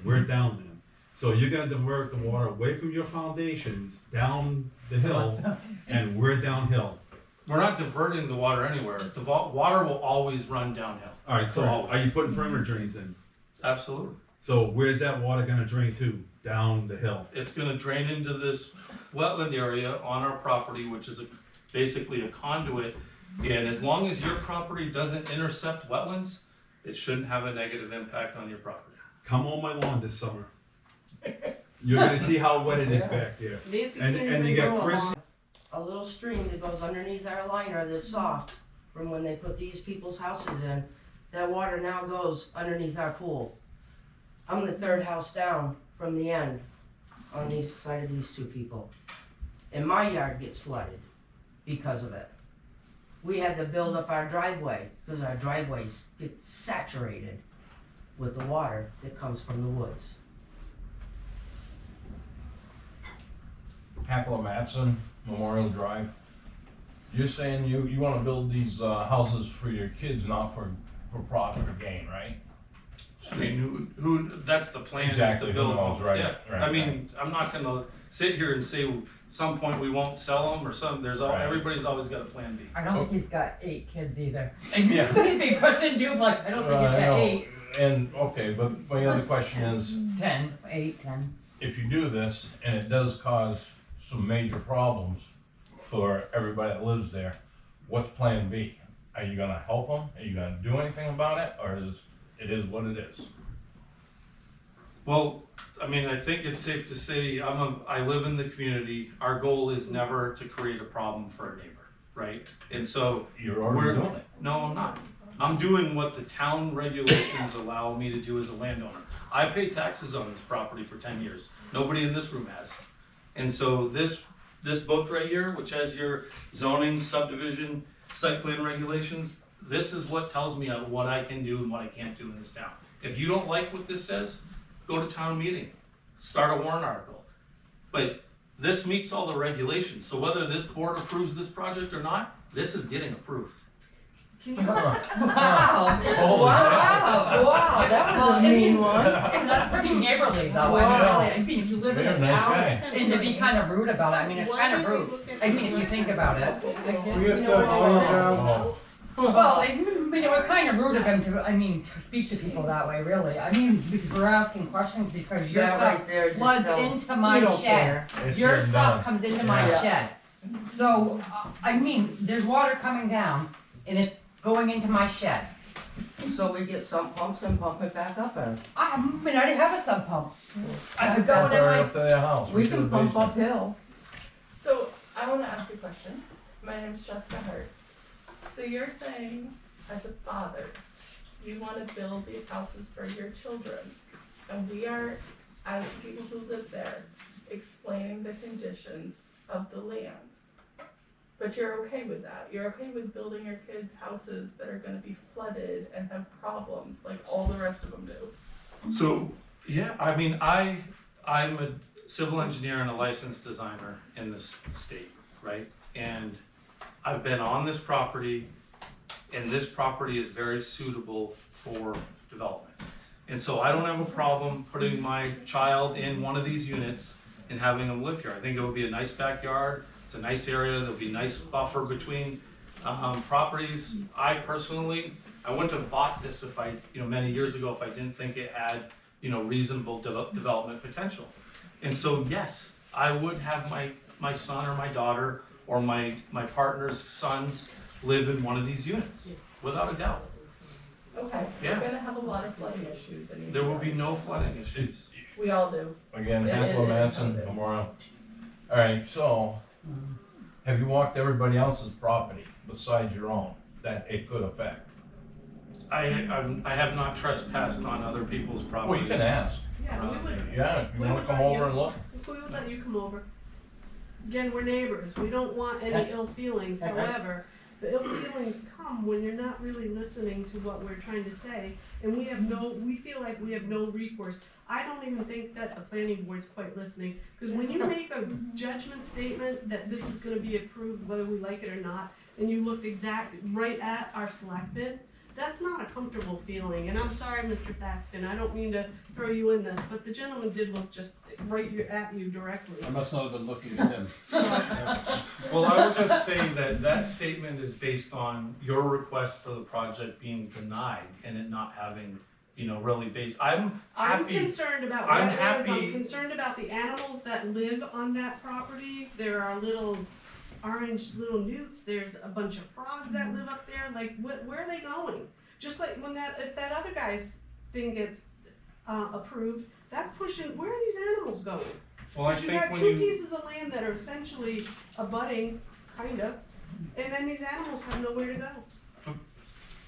we're downland. So you're gonna divert the water away from your foundations, down the hill, and we're downhill. We're not diverting the water anywhere. The water will always run downhill. All right, so are you putting perimeter drains in? Absolutely. So where's that water gonna drain to? Down the hill? It's gonna drain into this wetland area on our property, which is basically a conduit. And as long as your property doesn't intercept wetlands, it shouldn't have a negative impact on your property. Come on my lawn this summer. You're gonna see how wet it is back there. And you got Chris. A little stream that goes underneath our liner that's soft from when they put these people's houses in. That water now goes underneath our pool. I'm the 3rd house down from the end on the side of these 2 people. And my yard gets flooded because of it. We had to build up our driveway because our driveways get saturated with the water that comes from the woods. Hackler Matson, Memorial Drive. You're saying you want to build these houses for your kids, not for profit or gain, right? I mean, who that's the plan. Exactly, is to build who knows, homes. right, Yeah. right, I mean, I'm not gonna sit here and say some point we won't sell them or some. Everybody's always got a plan B. I don't think he's got 8 kids either. Yeah. If he puts in duplex, I don't think he's got 8. And, okay, but my other question is, 10, 8, 10. if you do this and it does cause some major problems for everybody that lives there, what's plan B? Are you gonna help them? Are you gonna do anything about it? Or is what it is? Well, I mean, I think it's safe to say I live in the community. Our goal is never to create a problem for a neighbor, right? And so You're already doing it. No, I'm not. I'm doing what the town regulations allow me to do as a landowner. I pay taxes on this property for 10 years. Nobody in this room has. And so this book right here, which has your zoning, subdivision, site plan regulations, this is what tells me what I can do and what I can't do in this town. If you don't like what this says, go to town meeting, start a warrant article. But this meets all the regulations, so whether this board approves this project or not, this is getting approved. Can you Wow, wow, that was a mean one. And that's pretty neighborly though, I mean, if you live in a town, and to be kind of rude about it, I mean, it's kind of rude. I mean, if you think about it. We have to close down. Well, I mean, it was kind of rude of him to speak to people that way, really. I mean, because we're asking questions because your That stuff right there just floods tells- into my you don't shed. It's Your been stuff done. comes into my shed. So, I mean, there's water coming down and it's going into my shed. So we get sump pumps and pump it back up and I mean, I didn't have a sub pump. I would go Pump in her my, up to their house. we to the can pump basement. uphill. So I want to ask a question. My name's Jessica Hart. So you're saying, as a father, you want to build these houses for your children, and we are, as people who live there, explaining the conditions of the land. But you're okay with that. You're okay with building your kids' houses that are going to be flooded and have problems like all the rest of them do. So, yeah, I mean, I'm a civil engineer and a licensed designer in this state, right? And I've been on this property, and this property is very suitable for development. And so I don't have a problem putting my child in one of these units and having them live here. I think it would be a nice backyard. It's a nice area. There'll be a nice buffer between properties. I personally, I wouldn't have bought this if I, many years ago, if I didn't think it had, reasonable development potential. And so, yes, I would have my son or my daughter or my partner's sons live in one of these units, without a doubt. Okay, Yeah. we're going to have a lot of flooding issues. In There will be no flooding issues. It's, We all do. again, It Hackler is Manson something. Memorial. Alright, so, have you walked everybody else's property besides your own that it could affect? I have not trespassed on other people's properties. Well, you can ask. Yeah, we would. Yeah, if you we wanna would come let over you- and look. We would let you come over. Again, we're neighbors. We don't want any ill feelings. However, the ill feelings come when you're not really listening to what we're trying to say, and we feel like we have no recourse. I don't even think that the planning board's quite listening, because when you make a judgment statement that this is gonna be approved whether we like it or not, and you looked right at our selectmen, that's not a comfortable feeling. And I'm sorry, Mr. Paxton, I don't mean to throw you in this, but the gentleman did look just right at you directly. I must not have been looking at him. Well, I would just say that statement is based on your request for the project being denied and it not having, really based, I'm happy. Concerned about I'm wetlands, happy. I'm concerned about the animals that live on that property. There are little orange little newts, there's a bunch of frogs that live up there, like where are they going? Just like if that other guy's thing gets approved, that's pushing, where are these animals going? Well, I Because you think got when two you, pieces of land that are essentially abutting, kinda, and then these animals have nowhere to go.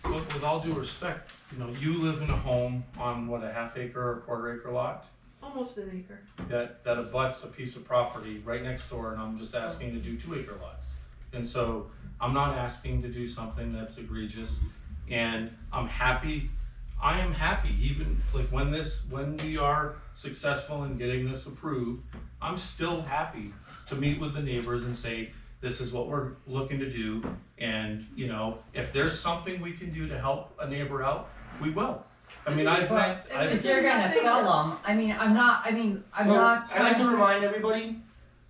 look, with all due respect, you live in a home on what, a half acre or quarter acre lot? Almost an acre. That abuts a piece of property right next door, and I'm just asking to do 2 acre lots. And so I'm not asking to do something that's egregious, and I am happy, even like when we are successful in getting this approved, I'm still happy to meet with the neighbors and say, this is what we're looking to do, and if there's something we can do to help a neighbor out, we will. I mean, If they're gonna sell them, I'm not I'd like to remind everybody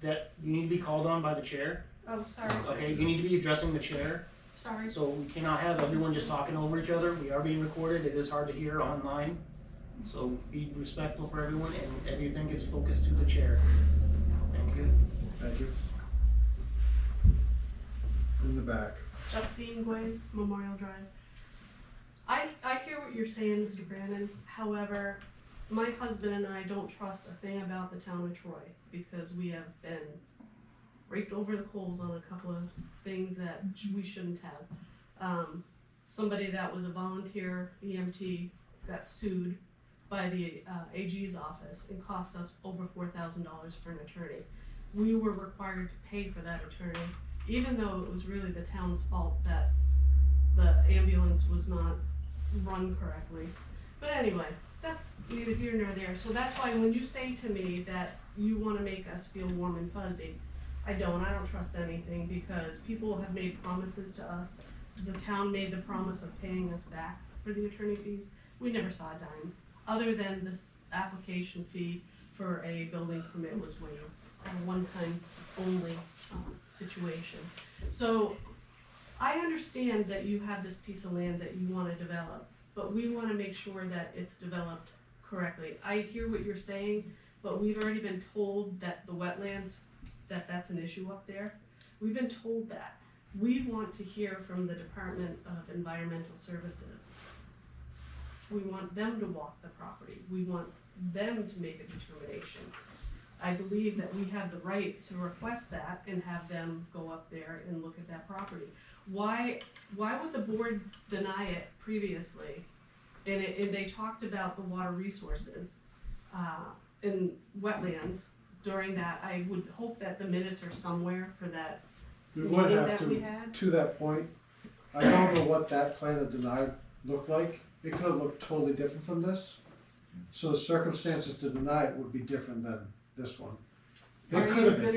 that you need to be called on by the chair. Oh, sorry. Okay, you need to be addressing the chair. Sorry. So we cannot have everyone just talking over each other. We are being recorded. It is hard to hear online. So be respectful for everyone, and everything gets focused to the chair. Thank you. Thank you. In the back. Justine Gway, Memorial Drive. I hear what you're saying, Mr. Brandon. However, my husband and I don't trust a thing about the town of Troy because we have been raked over the coals on a couple of things that we shouldn't have. Somebody that was a volunteer EMT got sued by the AG's office and cost us over $4,000 for an attorney. we were required to pay for that attorney, even though it was really the town's fault that the ambulance was not run correctly. But anyway, that's neither here nor there. So that's why when you say to me that you wanna make us feel warm and fuzzy, I don't trust anything, because people have made promises to us. The town made the promise of paying us back for the attorney fees. We never saw a dime, other than the application fee for a building permit was waived, a one-time only situation. So I understand that you have this piece of land that you wanna develop, but we wanna make sure that it's developed correctly. I hear what you're saying, but we've already been told that the wetlands, that's an issue up there. We've been told that. We want to hear from the Department of Environmental Services. We want them to walk the property. We want them to make a determination. I believe that we have the right to request that and have them go up there and look at that property. Why would the board deny it previously? And they talked about the water resources in wetlands during that. I would hope that the minutes are somewhere for that We would meeting have that we had. to that point, I don't know what that plan of denied looked like. It could have looked totally different from this. So the circumstances to deny it would be different than this one. It could have been.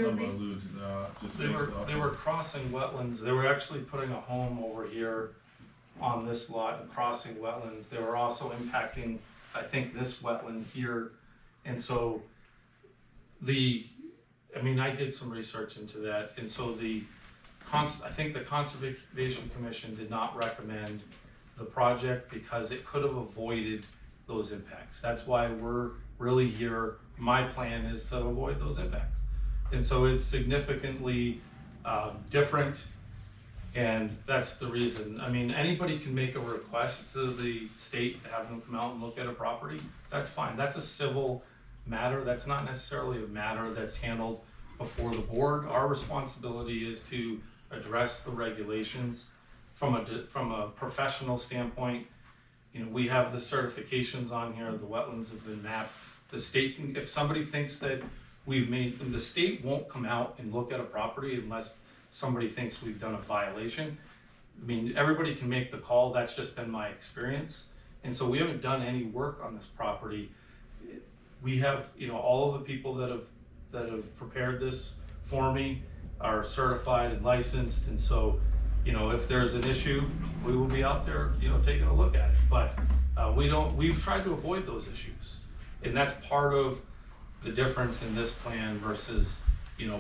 They were crossing wetlands. They were actually putting a home over here on this lot and crossing wetlands. They were also impacting, I think, this wetland here. And so I did some research into that. And so I think the Conservation Commission did not recommend the project because it could have avoided those impacts. That's why we're really here. My plan is to avoid those impacts. And so it's significantly different, and that's the reason. Anybody can make a request to the state to have them come out and look at a property. That's fine. That's a civil matter. That's not necessarily a matter that's handled before the board. Our responsibility is to address the regulations from a professional standpoint. We have the certifications on here. The wetlands have been mapped. The state can, if somebody thinks that the state won't come out and look at a property unless somebody thinks we've done a violation. Everybody can make the call. That's just been my experience. And so we haven't done any work on this property. We have, all of the people that have prepared this for me are certified and licensed. And so, if there's an issue, we will be out there, taking a look at it. But we've tried to avoid those issues. And that's part of the difference in this plan versus,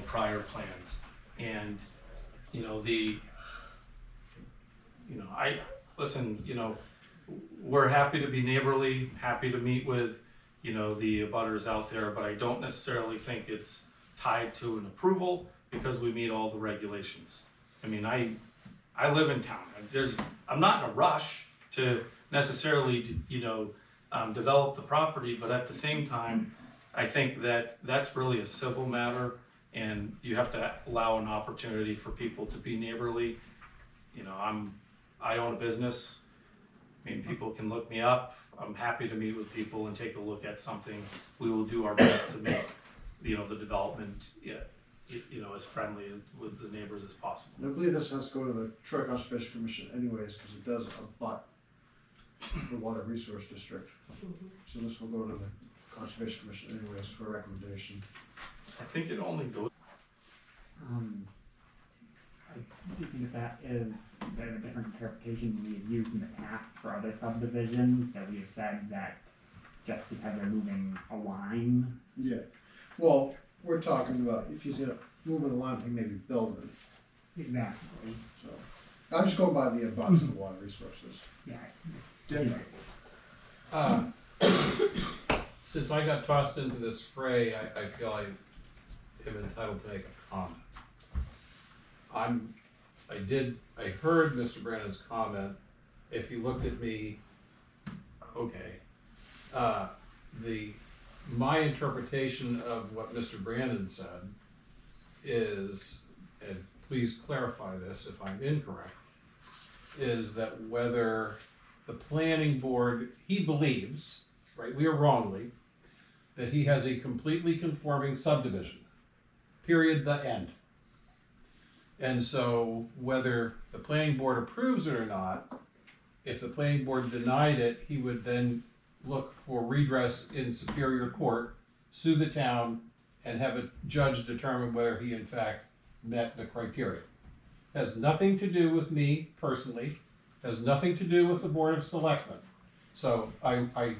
prior plans. And, we're happy to be neighborly, happy to meet with, the abutters out there, but I don't necessarily think it's tied to an approval because we meet all the regulations. I live in town. I'm not in a rush to necessarily, develop the property, but at the same time, I think that that's really a civil matter, and you have to allow an opportunity for people to be neighborly. I own a business. People can look me up. I'm happy to meet with people and take a look at something. We will do our best to make, the development, as friendly with the neighbors as possible. I believe this has to go to the Troy Conservation Commission anyways, because it does abut the Water Resource District. So this will go to the Conservation Commission anyways for a recommendation. I think it only goes. I do think that is a bit of a different interpretation than we've used in the past for other subdivisions, that we have said that just because they're moving a line. Yeah, well, we're talking about if he's gonna move in a line, he may be building. Exactly. So, I'm just going by the abuts of the water resources. Yeah. Since I got tossed into this fray, I feel I am entitled to make a comment. I heard Mr. Brandon's comment. If he looked at me, okay. My interpretation of what Mr. Brandon said is, and please clarify this if I'm incorrect, is that whether the planning board, he believes, rightly or wrongly, that he has a completely conforming subdivision, period, the end. And so whether the planning board approves it or not, if the planning board denied it, he would then look for redress in Superior Court, sue the town, and have a judge determine whether he in fact met the criteria. Has nothing to do with me personally, has nothing to do with the Board of Selectmen. So I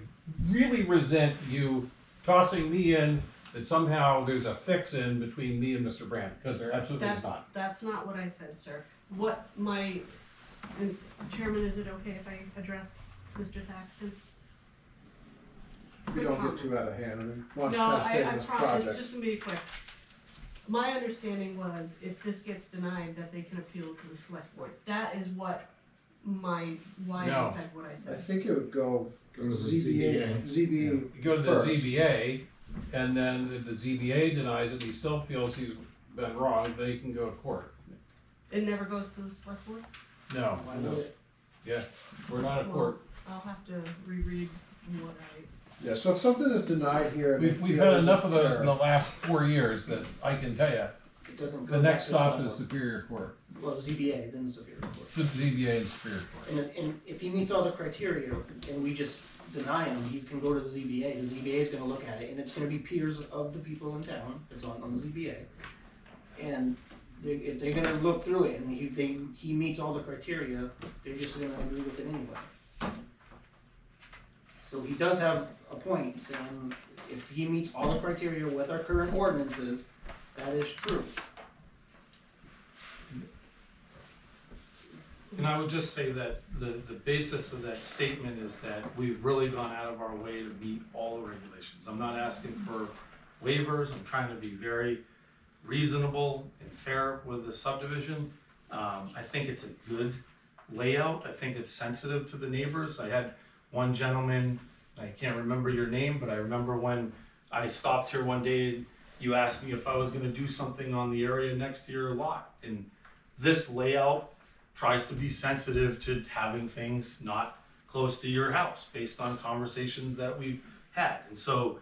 really resent you tossing me in that somehow there's a fix-in between me and Mr. Brand, because there absolutely is not. That's not what I said, sir. What my, and Chairman, is it okay if I address Mr. Thaxton? We don't get too out of hand, I mean, once No, past I this promise, project. it's just to be quick. My understanding was if this gets denied, that they can appeal to the select board. That is what why I No. said what I I said. think it would go Go to the ZBA, ZBA You go to the first. ZBA, and then if the ZBA denies it, he still feels he's been wrong, then he can go to court. It never goes to the select board? No, Why would it? yeah, we're not a Well, court. I'll have to reread what I. Yeah, so if something is denied here. and We've the had others enough of those are- in the last 4 years that I can tell you, It doesn't go the back next to the stop select is board. Superior Court. Well, ZBA, then Superior Court. ZBA and Superior Court. And if he meets all the criteria and we just deny him, he can go to the ZBA. The ZBA is gonna look at it, and it's gonna be peers of the people in town that's on the ZBA. And if they're gonna look through it and he meets all the criteria, they're just gonna agree with it anyway. So he does have a point, saying if he meets all the criteria with our current ordinances, that is true. And I would just say that the basis of that statement is that we've really gone out of our way to meet all the regulations. I'm not asking for waivers, I'm trying to be very reasonable and fair with the subdivision. I think it's a good layout, I think it's sensitive to the neighbors. I had one gentleman, I can't remember your name, but I remember when I stopped here one day, you asked me if I was gonna do something on the area next to your lot. And this layout tries to be sensitive to having things not close to your house based on conversations that we've had. And so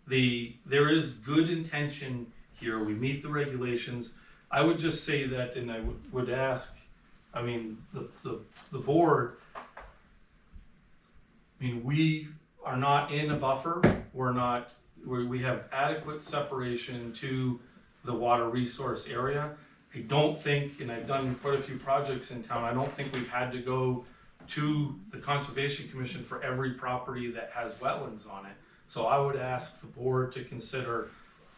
there is good intention here, we meet the regulations. I would just say that, and I would ask, I mean, the board, I mean, we are not in a buffer, we have adequate separation to the water resource area. I don't think, and I've done quite a few projects in town, I don't think we've had to go to the Conservation Commission for every property that has wetlands on it. So I would ask the board to consider,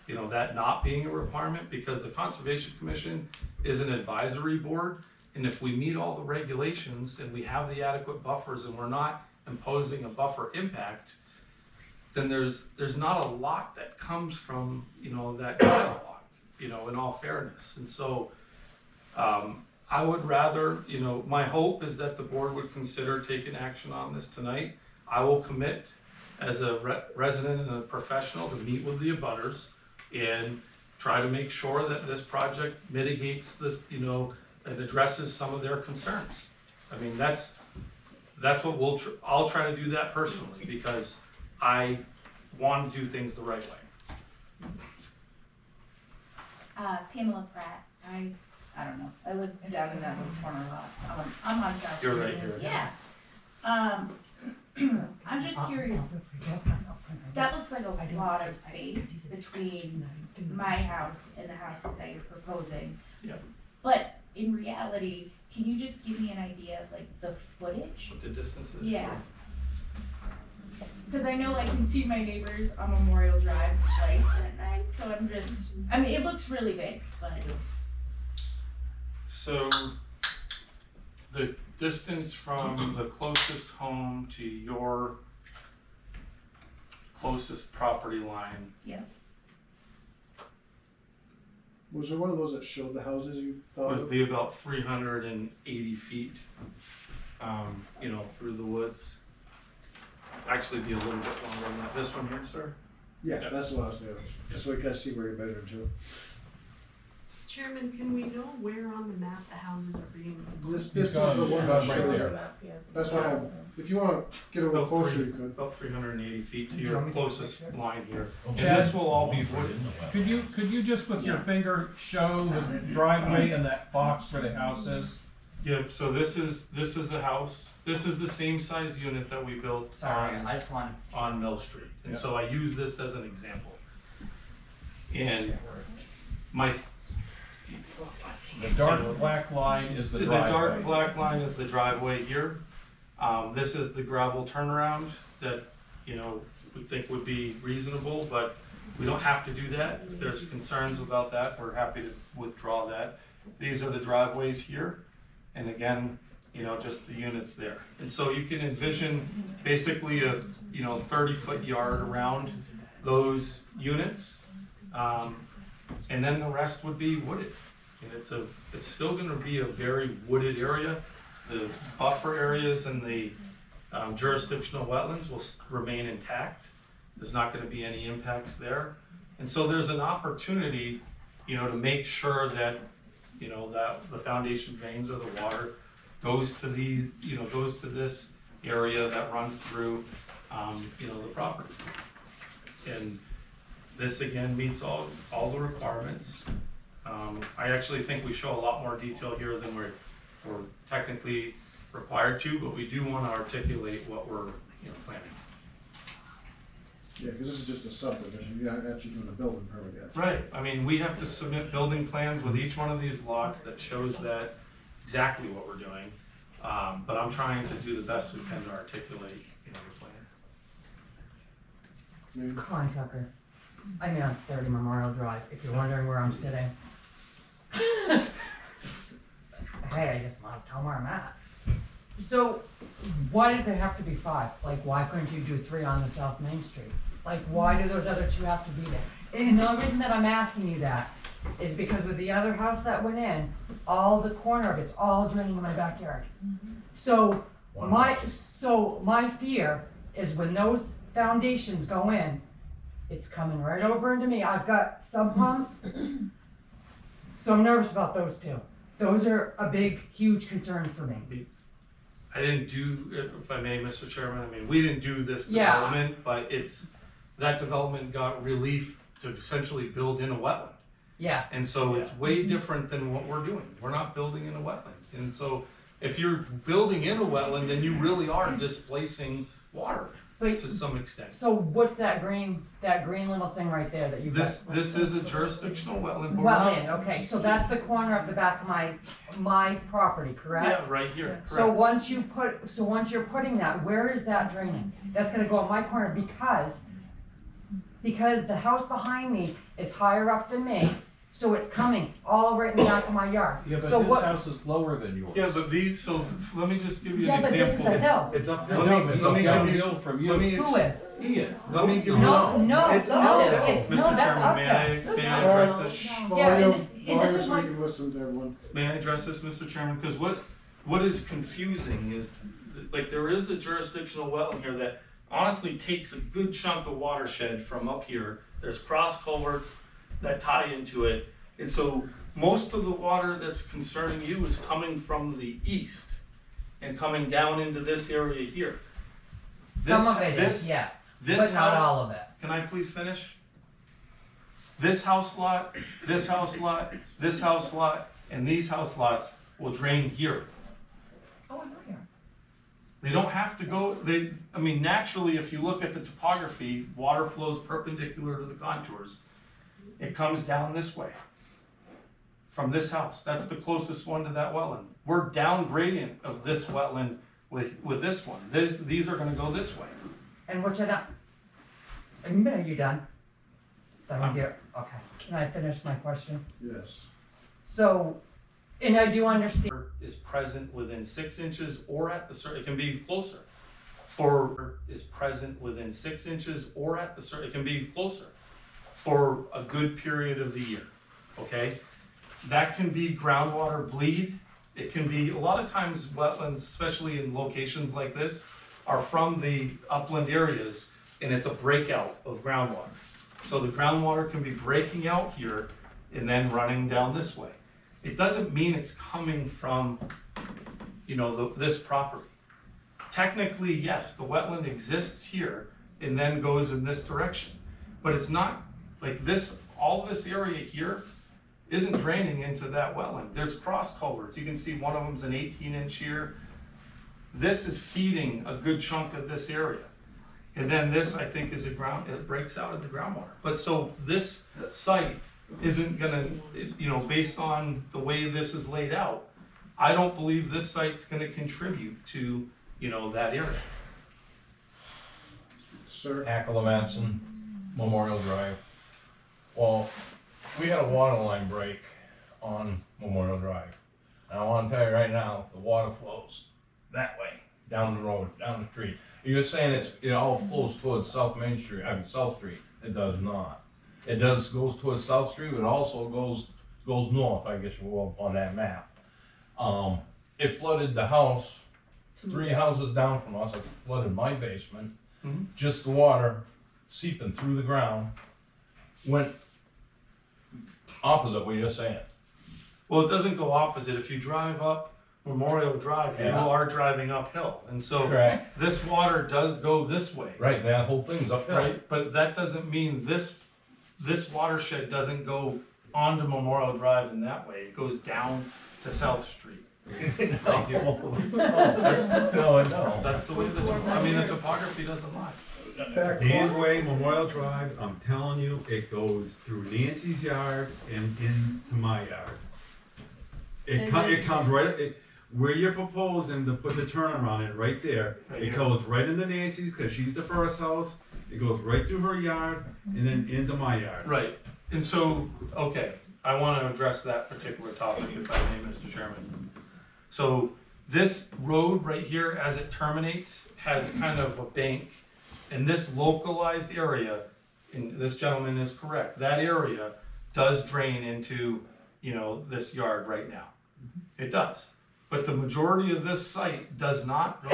that not being a requirement, because the Conservation Commission is an advisory board, and if we meet all the regulations and we have the adequate buffers and we're not imposing a buffer impact, then there's not a lot that comes from, that dialogue, in all fairness. And so, I would rather, my hope is that the board would consider taking action on this tonight. I will commit as a resident and a professional to meet with the abutters and try to make sure that this project mitigates this, and addresses some of their concerns. I mean, that's what I'll try to do that personally, because I want to do things the right way. Pamela Pratt, I don't know, I live down in that little corner lot, I'm on South. You're right Street. here. Yeah. I'm just curious, that looks like a lot of space between my house and the houses that you're proposing. Yep. But in reality, can you just give me an idea of like the footage? What the distance is? Yeah. Because I know I can see my neighbors on Memorial Drive's lights at night, so it looks really big, but. So, the distance from the closest home to your closest property line. Yeah. Was there one of those that showed the houses you thought Would of? be about 380 feet, through the woods. Actually be a little bit longer than that. This one here, sir? Yeah, that's what I was doing, just so we can see where you're measuring to. Chairman, can we know where on the map the houses are being? This is the one got that's right right there. there. That's why, if you wanna get a little closer, you could. About 380 feet to your closest line here. And Chad? this will all be wooded. Could you just with your finger show the driveway and that box where the house is? Yeah, so this is the house. This is the same size unit that we built Sorry, I just want. on Mill Street. And so I use this as an example. And my, The dark black line is the driveway. the dark black line is the driveway here. This is the gravel turnaround that, you know, we think would be reasonable, but we don't have to do that. If there's concerns about that, we're happy to withdraw that. These are the driveways here. And again, you know, just the units there. And so you can envision basically a, 30-foot yard around those units. And then the rest would be wooded. And it's still gonna be a very wooded area. The buffer areas and the jurisdictional wetlands will remain intact. There's not gonna be any impacts there. And so there's an opportunity, to make sure that, that the foundation drains or the water goes to these, goes to this area that runs through, the property. And this again meets all the requirements. I actually think we show a lot more detail here than we're technically required to, but we do want to articulate what we're planning. Yeah, because this is just a subdivision, you're not actually doing a building permit yet. Right, I mean, we have to submit building plans with each one of these lots that shows that exactly what we're doing. But I'm trying to do the best we can to articulate, the plan. Come on, Tucker. I'm on 30 Memorial Drive, if you're wondering where I'm sitting. Hey, I just want to tell where I'm at. So, why does it have to be 5? Like, why couldn't you do 3 on the South Main Street? Like, why do those other 2 have to be there? And the reason that I'm asking you that is because with the other house that went in, all the corner of it's all draining in my backyard. So my fear is when those foundations go in, it's coming right over into me. I've got sub pumps, so I'm nervous about those 2. Those are a big, huge concern for me. I didn't do, if I may, Mr. Chairman, I mean, we didn't do this Yeah. development, but that development got relief to essentially build in a wetland. Yeah. And so it's way different than what we're doing. We're not building in a wetland. And so if you're building in a wetland, then you really are displacing water to some extent. So what's that green little thing right there that you've got? This is a jurisdictional wetland. But we're not- Wetland, okay, so that's the corner of the back of my property, correct? Yeah, right here, So correct. once you're putting that, where is that draining? That's gonna go on my corner because the house behind me is higher up than me, so it's coming all right in the back of my yard. Yeah, but So his what- house is lower than yours. Yeah, but let me just give you Yeah, an but this is example. a hill. It's uphill. I know, but it's Let me give you- downhill from you. Who is? He is. Let me give you. No, It's no, uphill. it's, no, Mr. that's Chairman, may uphill. I address this? Yeah, Mario, and this Mario, is so my- you can listen to everyone. May I address this, Mr. Chairman? Because what is confusing is, like, there is a jurisdictional wetland here that honestly takes a good chunk of watershed from up here. There's cross culverts that tie into it. And so most of the water that's concerning you is coming from the east and coming down into this area here. Some of it is, yes, This but not house- all of it. Can I please finish? This house lot, this house lot, this house lot, and these house lots will drain here. Oh, I know here. They don't have to go, naturally, if you look at the topography, water flows perpendicular to the contours. It comes down this way. From this house, that's the closest one to that wetland. We're down gradient of this wetland with this one. These are gonna go this way. And what you done? Are you done? Done with your, okay. Can I finish my question? Yes. So, and I do understand. Is present within 6 inches or at the, it can be closer. Is present within 6 inches or at the, it can be closer for a good period of the year, okay? That can be groundwater bleed. It can be, a lot of times wetlands, especially in locations like this, are from the upland areas and it's a breakout of groundwater. So the groundwater can be breaking out here and then running down this way. It doesn't mean it's coming from, you know, this property. Technically, yes, the wetland exists here and then goes in this direction. But it's not like this, all this area here isn't draining into that wetland. There's cross culverts. You can see one of them's an 18-inch here. This is feeding a good chunk of this area. And then this, I think, is it breaks out of the groundwater. But so this site isn't gonna, you know, based on the way this is laid out, I don't believe this site's gonna contribute to, you know, that area. Sir? Acklamatson, Memorial Drive. Well, we had a water line break on Memorial Drive. And I wanna tell you right now, the water flows that way, down the road, down the street. You're saying it all flows towards South Main Street, I mean South Street. It does not. It goes towards South Street, but it also goes north, I guess you will, on that map. It flooded the house, 3 houses down from us. It flooded my basement. Just the water seeping through the ground went opposite what you're saying. Well, it doesn't go opposite. If you drive up Memorial Drive, you are driving uphill. And so Correct. this water does go this way. Right, that whole thing's uphill. Right, but that doesn't mean this watershed doesn't go onto Memorial Drive in that way. It goes down to South Street. Thank you. No. That's the way the topography doesn't lie. Danway, Memorial Drive, I'm telling you, it goes through Nancy's yard and into my yard. It comes right, where you're proposing to put the turnaround in, right there. It goes right into Nancy's, cause she's the first house. It goes right through her yard and then into my yard. Right, and so, okay, I wanna address that particular topic if I may, Mr. Chairman. So this road right here, as it terminates, has kind of a bank, and this localized area, and this gentleman is correct, that area does drain into, you know, this yard right now. It does. But the majority of this site does not go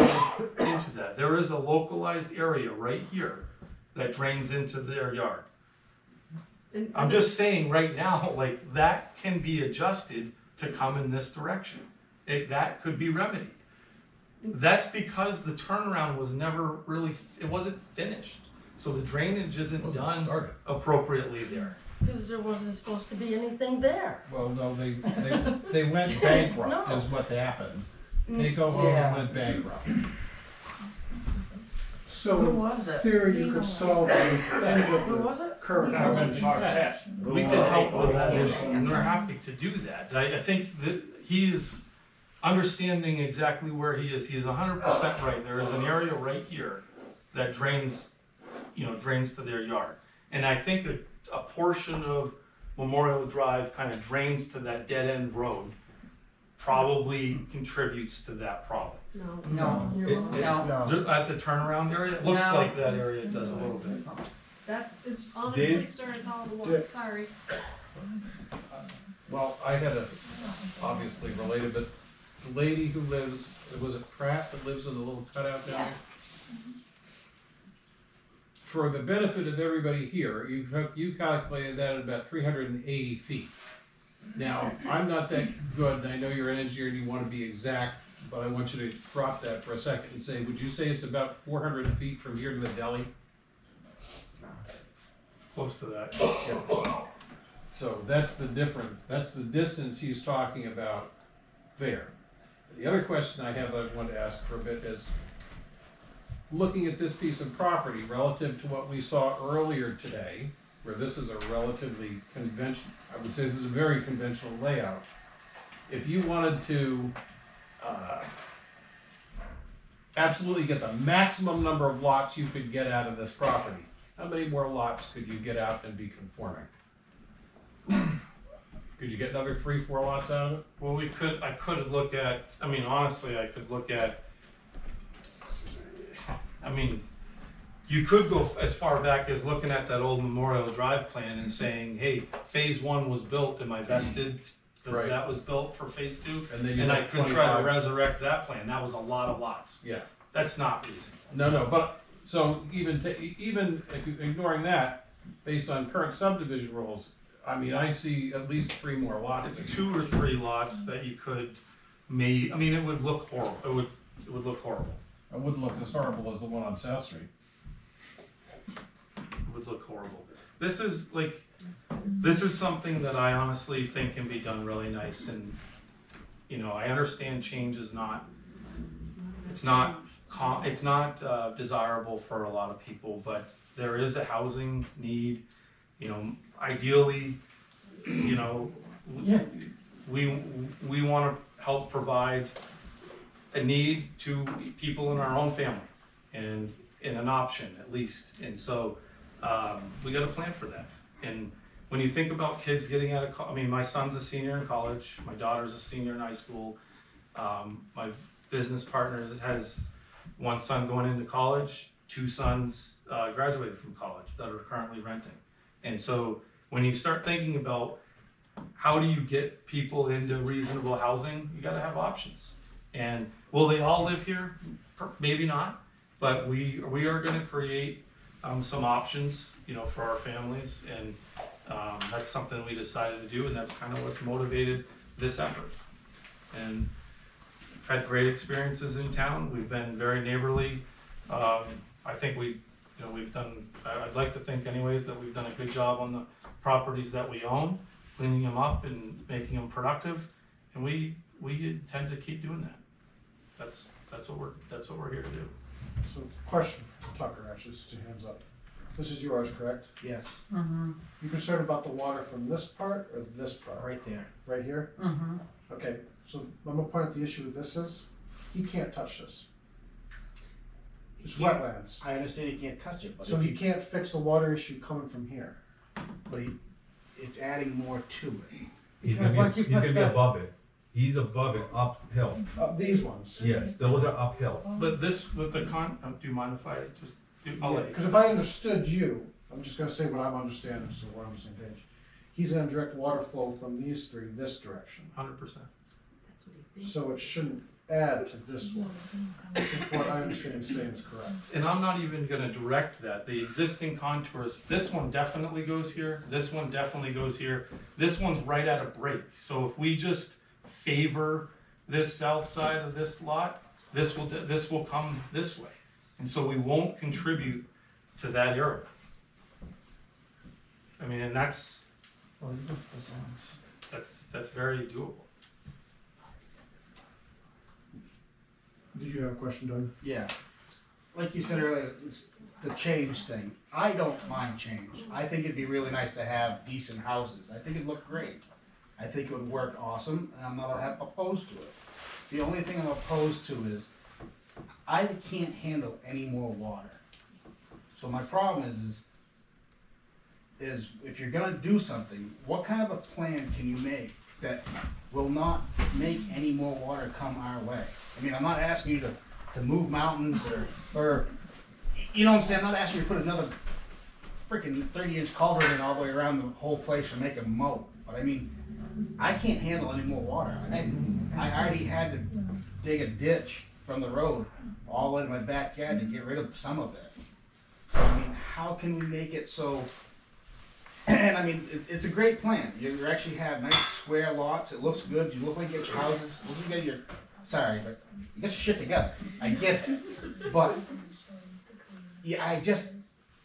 into that. There is a localized area right here that drains into their yard. I'm just saying right now, like, that can be adjusted to come in this direction. That could be remedied. That's because the turnaround was never really, it wasn't finished. So the drainage isn't done appropriately there. Because there wasn't supposed to be anything there. Well, no, they went bankrupt is what happened. Payco Homes went bankrupt. So Who was it? theory you could solve the end of Who the was it? current. We could help with that, and we're happy to do that. I think that he is understanding exactly where he is. He is 100% right. There is an area right here that drains, you know, drains to their yard. And I think a portion of Memorial Drive kind of drains to that dead end road, probably contributes to that problem. No. At the turnaround area, it looks No. like that area does a little bit. It's honestly, Did- sir, it's all the water, sorry. Well, I had a, obviously related, but the lady who lives, was it Pratt that lives in the little cutout down there? For the benefit of everybody here, you calculated that at about 380 feet. Now, I'm not that good, and I know you're an engineer and you wanna be exact, but I want you to drop that for a second and say, would you say it's about 400 feet from here to the deli? Close to that. So that's the distance he's talking about there. The other question I have I want to ask for a bit is, looking at this piece of property relative to what we saw earlier today, where this is a relatively conventional, I would say this is a very conventional layout. If you wanted to absolutely get the maximum number of lots you could get out of this property, how many more lots could you get out and be conforming? Could you get another 3-4 lots out of it? Well, I could look at, I mean, honestly, I could look at, I mean, you could go as far back as looking at that old Memorial Drive plan and saying, hey, phase 1 was built, am I vested? Because Right. that was built for phase 2. And then you And I got could try 25. to resurrect that plan. That was a lot of lots. Yeah. That's not reasonable. No, but, so even if you, ignoring that, based on current subdivision rules, I mean, I see at least 3 more lots. It's 2 or 3 lots that you could I mean, it would look horrible, it would look horrible. It wouldn't look as horrible as the one on South Street. It would look horrible. This is something that I honestly think can be done really nice, and, you know, I understand change is not, it's not desirable for a lot of people, but there is a housing need, you know, ideally, you know, we wanna help provide a need to people in our own family, and an option at least, and so, we gotta plan for that. And when you think about kids getting out of I mean, my son's a senior in college, my daughter's a senior in high school, my business partner has 1 son going into college, 2 sons graduated from college that are currently renting. And so when you start thinking about how do you get people into reasonable housing, you gotta have options. And will they all live here? Maybe not, but we are gonna create some options, you know, for our families, and that's something we decided to do, and that's kind of what's motivated this effort. And we've had great experiences in town. We've been very neighborly. I think we've done, I'd like to think anyways, that we've done a good job on the properties that we own, cleaning them up and making them productive, and we intend to keep doing that. That's what we're here to do. So, question for Tucker, actually, since your hand's up. This is yours, correct? Yes, You concerned about the water from this part or this part? right there. Right here? Okay, so I'm gonna point out the issue with this is, he can't touch this. It's He can't- wetlands. I understand he can't touch it, but So if he you, can't fix the water issue coming from here. but it's adding more to it. He's Because once you he's put gonna be the- above it. He's above it, uphill. These ones. Yes, those are uphill. But this, with the do you mind if I just, I'll let you. Because if I understood you, I'm just gonna say what I'm understanding, so we're on the same page. He's gonna direct water flow from these 3 this direction. 100%. So it shouldn't add to this one. If what I understand is saying is correct. And I'm not even gonna direct that. The existing contours, this one definitely goes here, this one definitely goes here. This one's right at a break. So if we just favor this south side of this lot, this will come this way. And so we won't contribute to that area. I mean, and that's very doable. Did you have a question, Doug? Yeah, like you said earlier, it's the change thing. I don't mind change. I think it'd be really nice to have decent houses. I think it'd look great. I think it would work awesome, and I'm not opposed to it. The only thing I'm opposed to is I can't handle any more water. So my problem is if you're gonna do something, what kind of a plan can you make that will not make any more water come our way? I mean, I'm not asking you to move mountains or, you know what I'm saying? I'm not asking you to put another freaking 30-inch culvert in all the way around the whole place or make a moat. But I mean, I can't handle any more water. I already had to dig a ditch from the road all the way to my backyard to get rid of some of it. So I mean, how can we make it so? And I mean, it's a great plan. You actually have nice square lots. It looks good. You look like you have houses. Look like you got sorry, but you got your shit together. I get it. But yeah,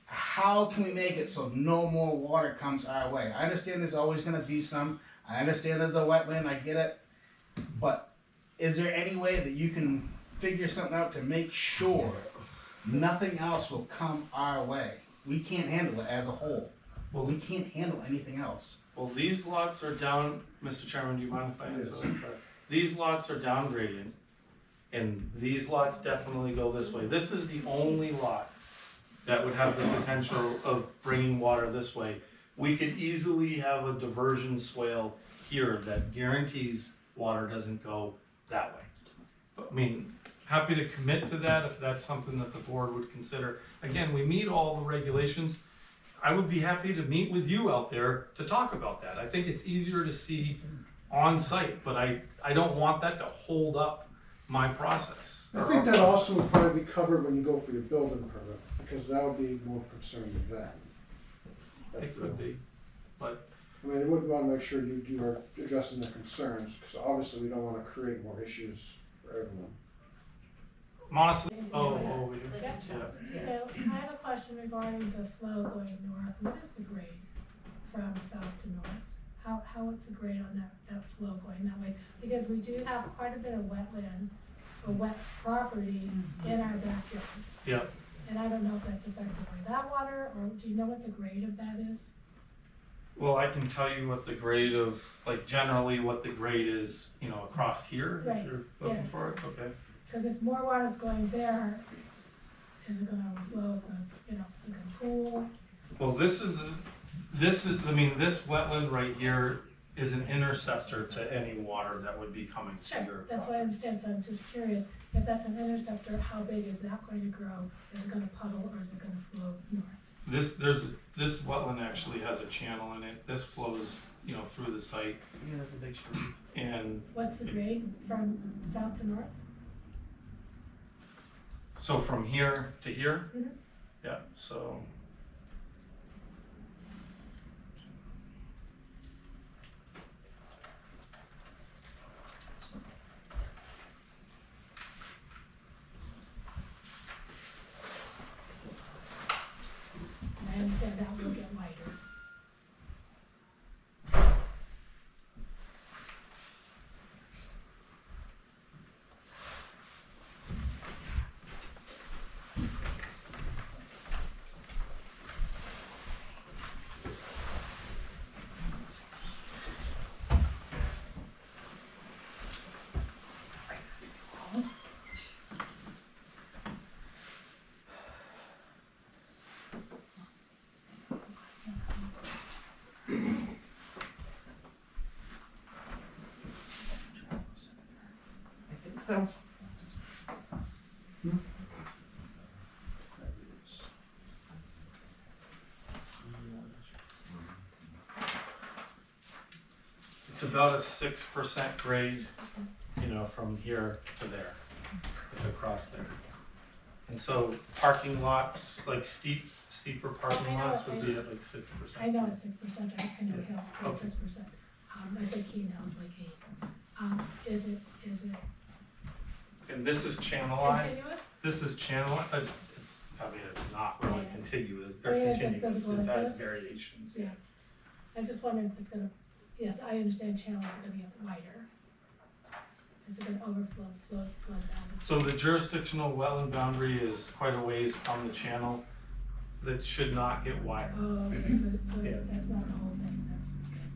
how can we make it so no more water comes our way? I understand there's always gonna be some. I understand there's a wetland. I get it. But is there any way that you can figure something out to make sure nothing else will come our way? We can't handle it as a whole. Well, we can't handle anything else. Well, these lots are down, Mr. Chairman, do you mind if I answer that? Sorry. These lots are down gradient, and these lots definitely go this way. This is the only lot that would have the potential of bringing water this way. We could easily have a diversion swale here that guarantees water doesn't go that way. But, I mean, happy to commit to that if that's something that the board would consider. Again, we meet all the regulations. I would be happy to meet with you out there to talk about that. I think it's easier to see on site, but I don't want that to hold up my process. I think that also would probably be covered when you go for your building permit, because that would be more concerned with that. It could be, but I mean, I would wanna make sure you are addressing their concerns, because obviously we don't wanna create more issues for everyone. Honestly, Yeah. So I have a question regarding the flow going north. What is the grade from south to north? What's the grade on that flow going that way? Because we do have quite a bit of wetland or wet property in our backyard. Yeah. And I don't know if that's affected by that water, or do you know what the grade of that is? Well, I can tell you what the grade of, like generally what the grade is, you know, across here, Right, if you're looking yeah. for it, okay. Because if more water's going there, is it gonna overflow, is it gonna pool? Well, this is, I mean, this wetland right here is an interceptor to any water that would be coming to your Sure, that's what I understand, so I'm just curious, if that's an interceptor, how big is that going to grow? Is it gonna puddle or is it gonna flow north? This wetland actually has a channel in it. This flows, you know, through the site. Yeah, that's a big stream. And What's the grade from south to north? so from here to here, Mhm. yeah, so. And I understand that will get wider. So, It's about a 6% grade, you know, from here to there, like across there. And so parking lots, like steeper parking lots would be at like 6%. I know it's 6%, I know Hill, it's Okay. 6%. I think he knows like 8. Is it And this is channelized. continuous? This is channelized, it's not really Yeah. contiguous, Oh, or yeah, it just continuous, doesn't go it like has this? variations. Yeah. I just wondered if it's gonna, yes, I understand channels are gonna get wider. Is it gonna overflow, flood down? So the jurisdictional wetland boundary is quite a ways from the channel. That should not get wider. Oh, okay, so Yeah. that's not the whole thing, that's, okay.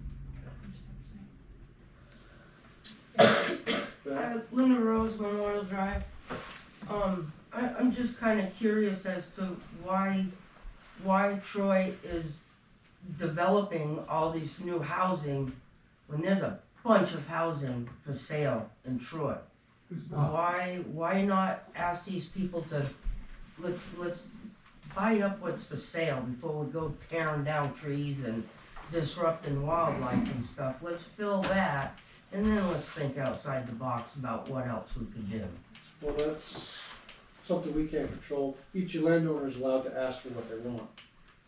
I understand what you're saying. Linda Rose, Memorial Drive. I'm just kinda curious as to why Troy is developing all these new housing when there's a bunch of housing for sale in Troy. Why not ask these people to, let's buy up what's for sale before we go tearing down trees and disrupting wildlife and stuff. Let's fill that, and then let's think outside the box about what else we could do. Well, that's something we can't control. Each landowner is allowed to ask for what they want.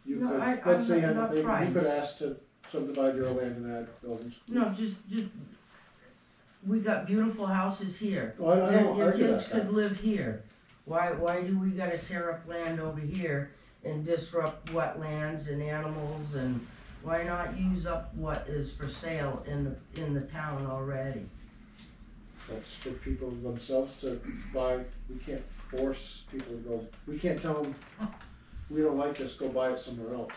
You No, could, let's say, I'm not you price. could ask to subdivide your land and add buildings. No, just, we got beautiful houses here. Oh, I don't Your argue kids that, could Pat. live here. Why do we gotta tear up land over here and disrupt wetlands and animals, and why not use up what is for sale in the town already? That's for people themselves to buy. We can't force people to go, we can't tell them, we don't like this, go buy it somewhere else.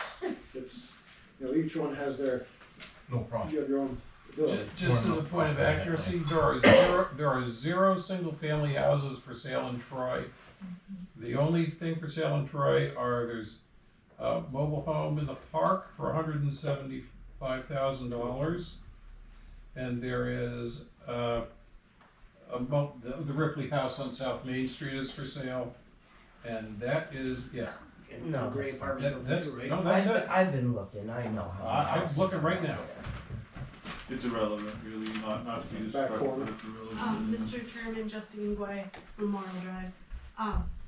It's, you know, each one has their, No problem. you have your own ability. Just to the point of accuracy, there are zero single-family houses for sale in Troy. The only thing for sale in Troy there's a mobile home in the park for $175,000. And there is, the Ripley House on South Main Street is for sale. And that is, yeah. No, Gray that's apartment building too, right? No, that's it. I've been looking, I know how. I'm looking right now. It's irrelevant, really, not to be disrespectful, but it's irrelevant. Mr. Chairman, Justine Guay, Memorial Drive.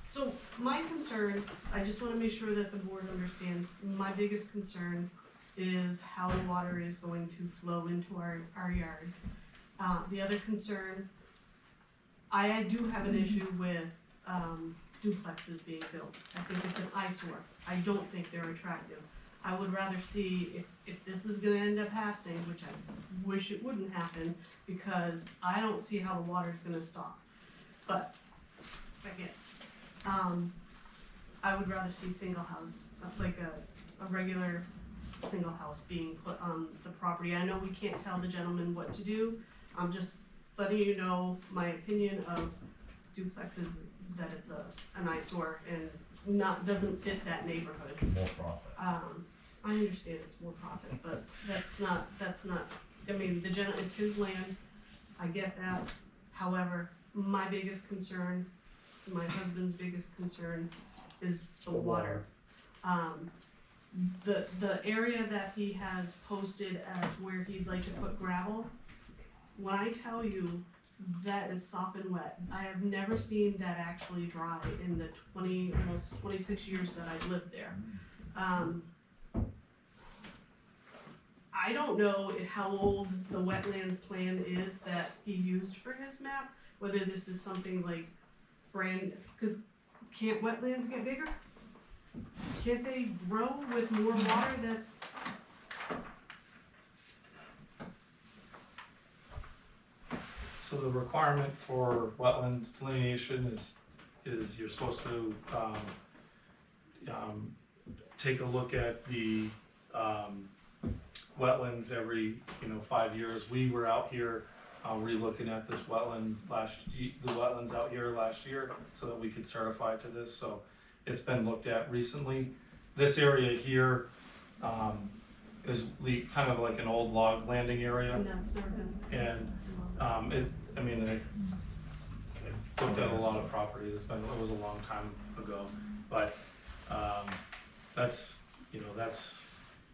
So my concern, I just wanna make sure that the board understands, my biggest concern is how the water is going to flow into our yard. The other concern, I do have an issue with duplexes being built. I think it's an eyesore. I don't think they're attractive. I would rather see if this is gonna end up happening, which I wish it wouldn't happen, because I don't see how the water's gonna stop. But, again, I would rather see single house, like a regular single house being put on the property. I know we can't tell the gentleman what to do. I'm just letting you know my opinion of duplexes, that it's an eyesore and doesn't fit that neighborhood. More profit. I understand it's more profit, but that's not, I mean, it's his land, I get that. However, my biggest concern, my husband's biggest concern is the water. The area that he has posted as where he'd like to put gravel, when I tell you that is sopping wet, I have never seen that actually dry in the almost 26 years that I've lived there. I don't know how old the wetlands plan is that he used for his map, whether this is something like because can't wetlands get bigger? Can't they grow with more water that's... So the requirement for wetland delineation is you're supposed to take a look at the wetlands every 5 years. We were out here re-looking at this wetland the wetlands out here last year so that we could certify to this. So it's been looked at recently. This area here is kind of like an old log landing area. And I looked at a lot of properties. It was a long time ago, but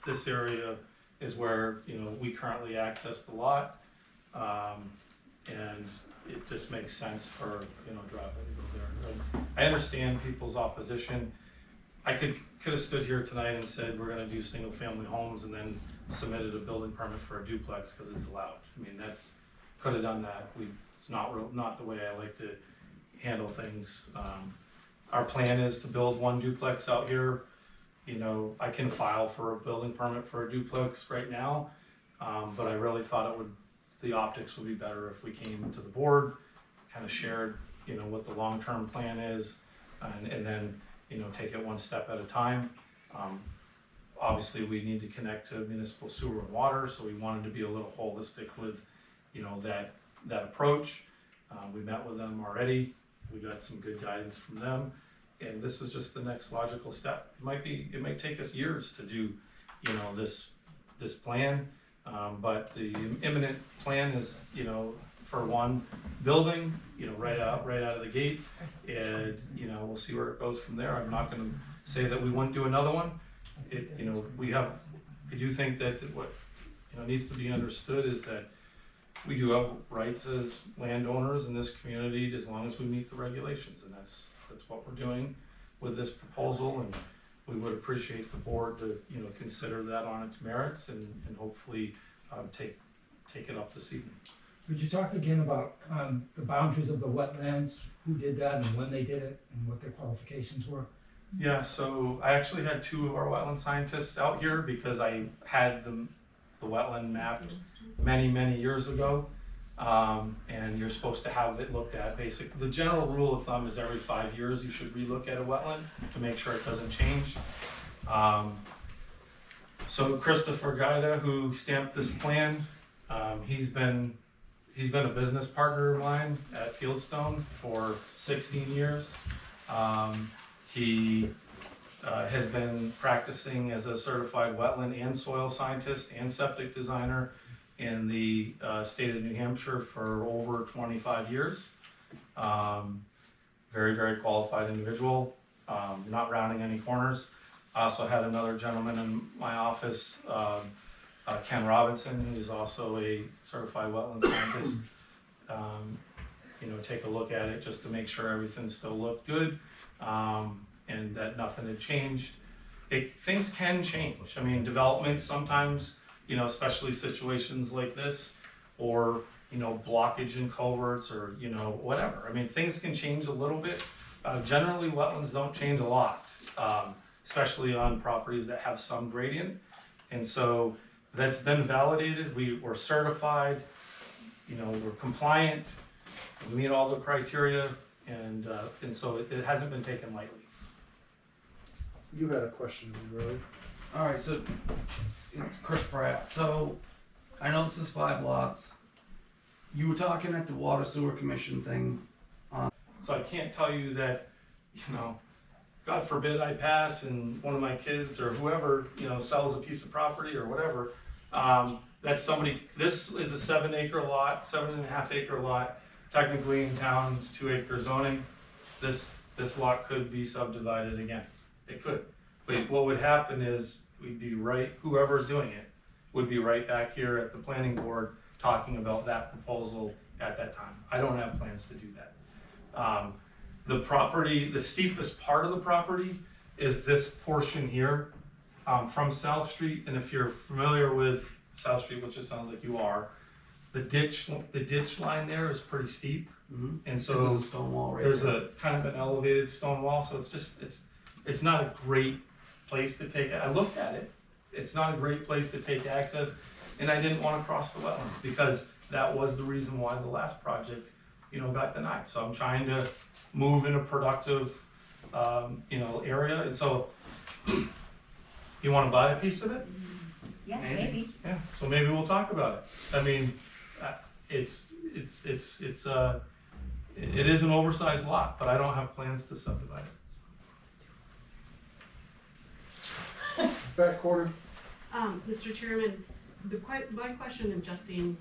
this area is where we currently access the lot, and it just makes sense for driveway to go there. And I understand people's opposition. I could have stood here tonight and said we're going to do single family homes and then submitted a building permit for a duplex because it's allowed. I mean, could have done that. It's not the way I like to handle things. Our plan is to build one duplex out here. I can file for a building permit for a duplex right now, but I really thought the optics would be better if we came to the board, kind of shared, what the long-term plan is, and then, take it one step at a time. Obviously, we need to connect to municipal sewer and water, so we wanted to be a little holistic with, that approach. We met with them already. We got some good guidance from them, and this is just the next logical step. It might take us years to do, this plan, but the imminent plan is, for one building, right out of the gate, and we'll see where it goes from there. I'm not going to say that we wouldn't do another one. I do think that what needs to be understood is that we do have rights as landowners in this community as long as we meet the regulations, and that's what we're doing with this proposal, and we would appreciate the board to consider that on its merits and hopefully take it up this evening. Could you talk again about the boundaries of the wetlands, who did that and when they did it and what their qualifications were? Yeah, so I actually had two of our wetland scientists out here because I had the wetland mapped many years ago, and you're supposed to have it looked at. The general rule of thumb is every 5 years you should relook at a wetland to make sure it doesn't change. So Christopher Gaida, who stamped this plan, he's been a business partner of mine at Fieldstone for 16 years. He has been practicing as a certified wetland and soil scientist and septic designer in the state of New Hampshire for over 25 years. Very qualified individual, not rounding any corners. I also had another gentleman in my office, Ken Robinson, who's also a certified wetland scientist. Take a look at it just to make sure everything still looked good, and that nothing had changed. things can change. I mean, developments sometimes, you know, especially situations like this, or, you know, blockage in culverts, or, you know, whatever. I mean, things can change a little bit. Generally, wetlands don't change a lot, especially on properties that have some gradient. And so that's been validated. We're certified, you know, we're compliant, we meet all the criteria, and so it hasn't been taken lightly. You had a question, really? Alright, so it's Chris Pratt. So I know this is 5 lots. You were talking at the Water Sewer Commission thing. So I can't tell you that, you know, God forbid I pass and one of my kids or whoever, you know, sells a piece of property or whatever, that somebody, this is a 7-acre lot, 7.5 acre lot. Technically in town, it's 2-acre zoning. This lot could be subdivided again. It could. But what would happen is we'd be whoever's doing it would be right back here at the planning board talking about that proposal at that time. I don't have plans to do that. The property, the steepest part of the property is this portion here, from South Street. And if you're familiar with South Street, which it sounds like you are, the ditch line there is pretty steep. Mm-hmm. And so there's a stone wall right there's there. a kind of an elevated stone wall. So it's not a great place to take it. I looked at it. It's not a great place to take access. And I didn't want to cross the wetlands because that was the reason why the last project, you know, got denied. So I'm trying to move in a productive, you know, area. And so, you want to buy a piece of it? Yeah, maybe. Yeah. So maybe we'll talk about it. I mean, it is an oversized lot, but I don't have plans to subdivide it. Back corner. Mr. Chairman, my question in Justine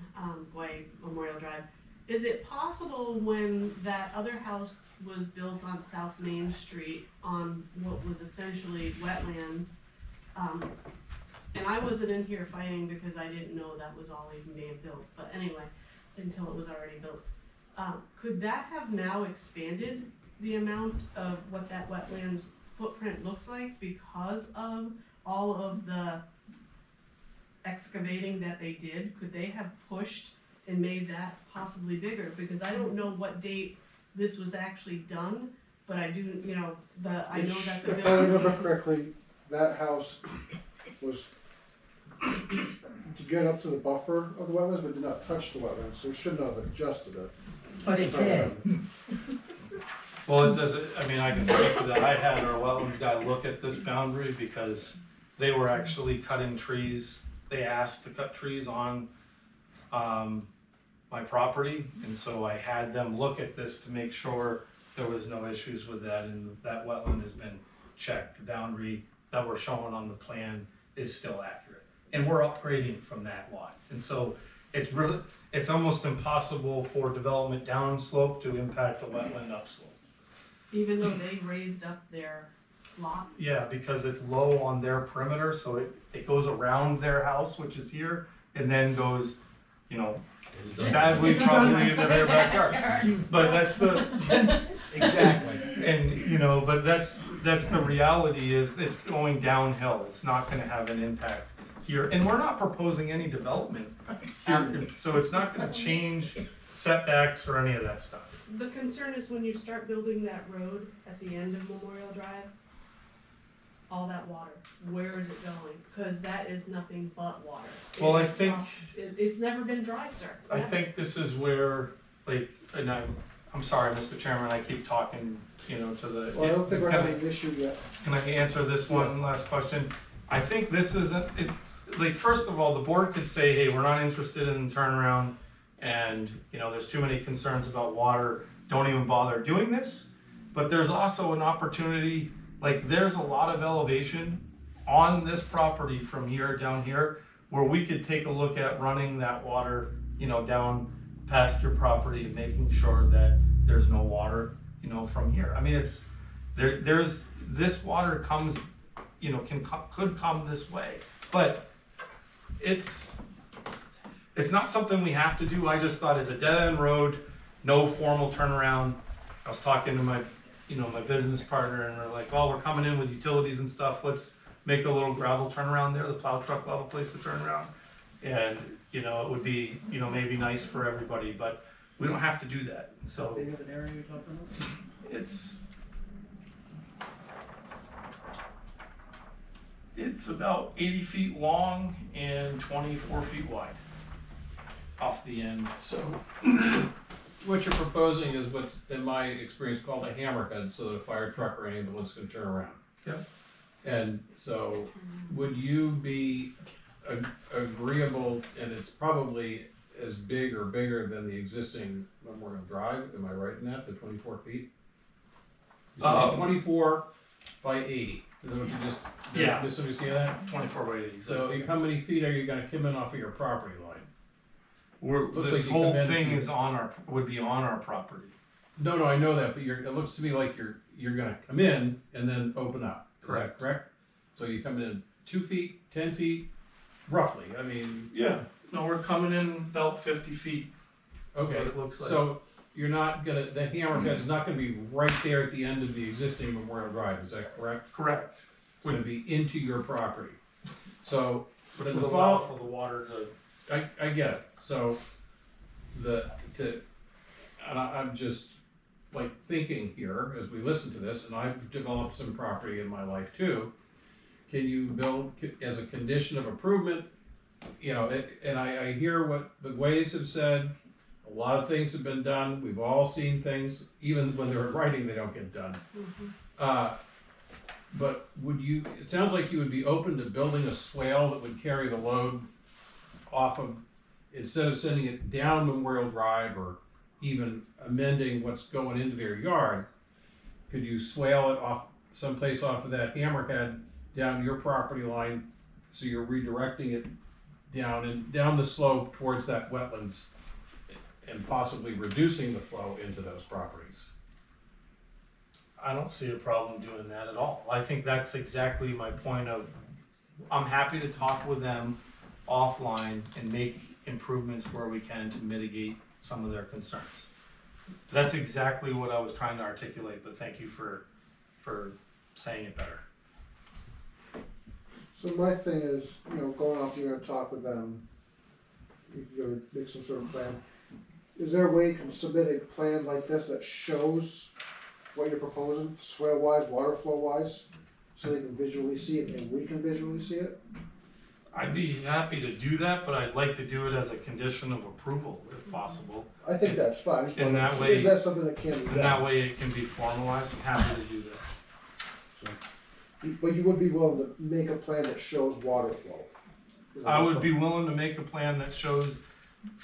Guay Memorial Drive, is it possible when that other house was built on South Main Street on what was essentially wetlands, and I wasn't in here fighting because I didn't know that was all even being built, but anyway, until it was already built, could that have now expanded the amount of what that wetlands footprint looks like because of all of the excavating that they did? Could they have pushed and made that possibly bigger? Because I don't know what date this was actually done, but I do, you know, I know that the If I remember village. correctly, that house was to get up to the buffer of the wetlands, but did not touch the wetlands, so it shouldn't have adjusted it. But it did. Well, it doesn't, I mean, I can speak to that. I had our wetlands guy look at this boundary because they were actually cutting trees. They asked to cut trees on my property, and so I had them look at this to make sure there was no issues with that, and that wetland has been checked. The boundary that we're showing on the plan is still accurate, and we're upgrading from that lot. And so it's almost impossible for development downslope to impact a wetland upslope. Even though they raised up their lot? Yeah, because it's low on their perimeter, so it goes around their house, which is here, and then goes, you know, sadly probably into their backyard. But that's the Exactly. And you know, but that's the reality, is it's going downhill. It's not going to have an impact here, and we're not proposing any development here, so it's not going to change setbacks or any of that stuff. The concern is when you start building that road at the end of Memorial Drive, all that water, where is it going? Because that is nothing but water. Well, I It is think- soft. It's never been dry, sir. I Never. think this is where, like, and I'm sorry, Mr. Chairman, I keep talking, you know, to the. Well, I don't think we're Can having an issue yet. Can I answer this one last question? I think this isn't, like, first of all, the board could say, hey, we're not interested in the turnaround, and, you know, there's too many concerns about water, don't even bother doing this. But there's also an opportunity, like, there's a lot of elevation on this property from here down here, where we could take a look at running that water, you know, down past your property and making sure that there's no water, you know, from here. I mean, there's this water comes, you know, could come this way, but it's not something we have to do. I just thought, as a dead end road, no formal turnaround. I was talking to my business partner, and we're like, well, we're coming in with utilities and stuff. Let's make a little gravel turnaround there, the plow truck will have a place to turn around. And, you know, it would be, you know, maybe nice for everybody, but we don't have to do that, so. How big of an area you're talking about? It's about 80 feet long and 24 feet wide off the end. So, what you're proposing is what's, in my experience, called a hammerhead, so that a fire truck or ambulance can turn around. Yep. And so, would you be agreeable, and it's probably as big or bigger than the existing Memorial Drive, am I right in that, the 24 feet? You said 24 by 80, is that what you just, Yeah. did somebody see that? 24 by 80. So how many feet are you gonna come in off of your property line? Looks This like you whole come in- thing is would be on our property. No, I know that, but it looks to me like you're gonna come in and then open up. Is that correct? So you come in 2 feet, 10 feet, roughly, I mean. Yeah. No, we're coming in about 50 feet. Okay, What it looks like. so you're not gonna, that hammerhead's not gonna be right there at the end of the existing Memorial Drive, is that correct? Correct. It's gonna be into your property. So, Which then would the allow fall, for the water to. I get it, so and I'm just like thinking here as we listen to this, and I've developed some property in my life too. Can you build as a condition of improvement? You know, and I hear what the Ways have said. A lot of things have been done. We've all seen things, even when they're in writing, they don't get done. But would you? It sounds like you would be open to building a swale that would carry the load off of, instead of sending it down Memorial Drive or even amending what's going into their yard. Could you swale it off someplace off of that hammerhead down your property line, so you're redirecting it down the slope towards that wetlands, and possibly reducing the flow into those properties? I don't see a problem doing that at all. I think that's exactly my point of, I'm happy to talk with them offline and make improvements where we can to mitigate some of their concerns. That's exactly what I was trying to articulate, but thank you for saying it better. So my thing is, you know, going off, you're gonna talk with them, you're gonna make some sort of plan. Is there a way you can submit a plan like this that shows what you're proposing, swale wise, water flow wise, so they can visually see it and we can visually see it? I'd be happy to do that, but I'd like to do it as a condition of approval if possible. I think that's fine. Just And wondering, that way, is that something that can be done? and that way it can be formalized. I'm happy to do that. But you would be willing to make a plan that shows water flow? I would be willing to make a plan that shows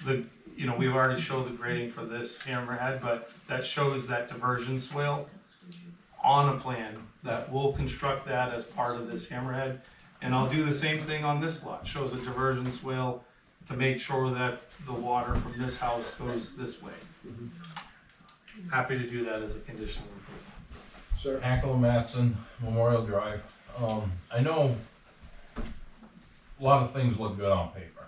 we've already showed the grading for this hammerhead, but that shows that diversion swale on a plan that we'll construct that as part of this hammerhead. And I'll do the same thing on this lot, shows a diversion swale to make sure that the water from this house goes this way. Happy to do that as a condition of approval. Sir? Ackle Matson, Memorial Drive. I know a lot of things look good on paper,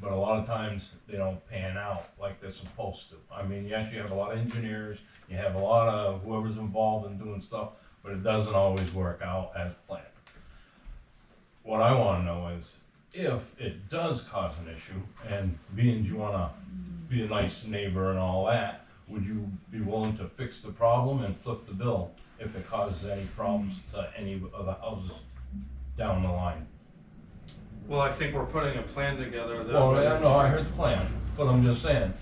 but a lot of times they don't pan out like they're supposed to. I mean, yes, you have a lot of engineers, you have a lot of whoever's involved in doing stuff, but it doesn't always work out as planned. What I wanna know is, if it does cause an issue, and being you wanna be a nice neighbor and all that, would you be willing to fix the problem and flip the bill if it causes any problems to any of the houses down the line? Well, I think we're putting a plan together that. Well, I heard the plan, but I'm just saying,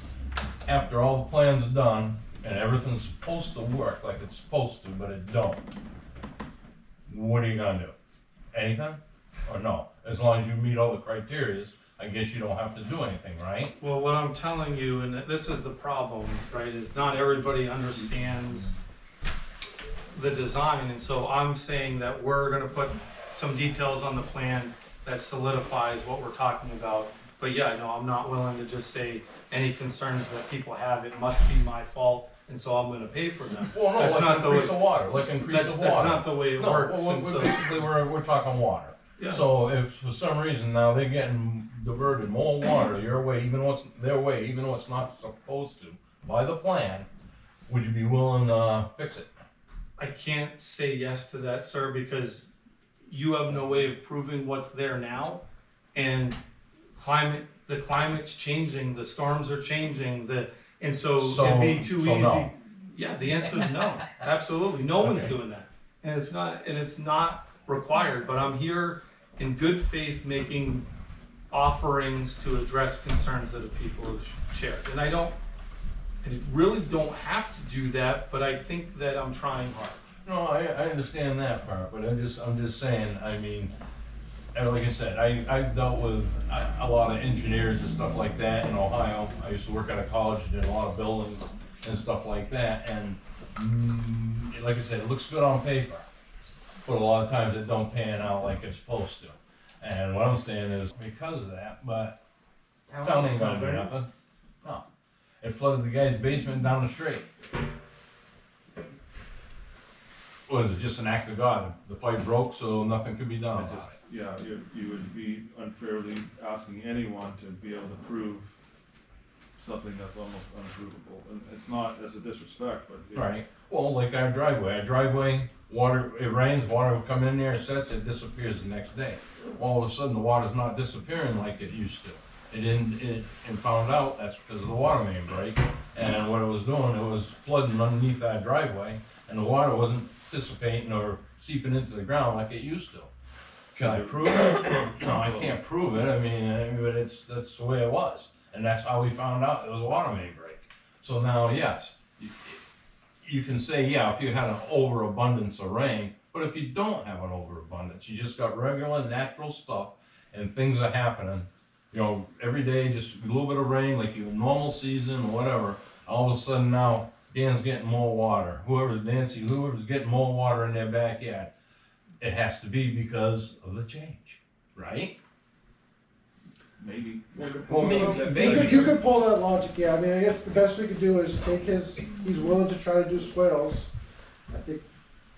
after all the plans are done, and everything's supposed to work like it's supposed to, but it don't, what are you gonna do? Anything? Or no? As long as you meet all the criterias, I guess you don't have to do anything, right? Well, what I'm telling you, and this is the problem, right, is not everybody understands the design, and so I'm saying that we're gonna put some details on the plan that solidifies what we're talking about. But yeah, no, I'm not willing to just say any concerns that people have, it must be my fault, and so I'm gonna pay for them. Well, no, That's like not the increase way- the water, like increase the water. That's not the way it No, works, well, and so. basically, we're talking water. Yeah. So if for some reason now they're getting diverted more water your way, even what's their way, even what's not supposed to, by the plan, would you be willing to fix it? I can't say yes to that, sir, because you have no way of proving what's there now, and the climate's changing, the storms are changing, and so it'd be too easy. No. Yeah, the answer is no, absolutely, no one's doing that, and it's not required, but I'm here in good faith making offerings to address concerns that the people have shared, and I really don't have to do that, but I think that I'm trying hard. No, I understand that part, but I'm just saying, I mean, like I said, I've dealt with a lot of engineers and stuff like that in Ohio. I used to work at a college and did a lot of buildings and stuff like that, and like I said, it looks good on paper, but a lot of times it don't pan out like it's supposed to. And what I'm saying is because of that, but town ain't gonna do nothing. No. It flooded the guy's basement down the street. Was it just an act of God? The pipe broke, so nothing could be done about it. Yeah, you would be unfairly asking anyone to be able to prove something that's almost unprovable, and it's not as a disrespect, but. Right, well, like our driveway, water, it rains, water will come in there, it sets, it disappears the next day. All of a sudden, the water's not disappearing like it used to. And found out that's because of the water main break, and what it was doing, it was flooding underneath our driveway, and the water wasn't dissipating or seeping into the ground like it used to. Can I prove it? No, I can't prove it, I mean, but that's the way it was. And that's how we found out it was a water main break. So now, yes, you can say, yeah, if you had an overabundance of rain, but if you don't have an overabundance, you just got regular natural stuff and things are happening, you know, every day, just a little bit of rain, like your normal season or whatever, all of a sudden now, Dan's getting more water, whoever's getting more water in their backyard. It has to be because of the change, right? Maybe. Well, maybe. You could pull that logic, yeah, I mean, I guess the best we could do is take he's willing to try to do swales. I think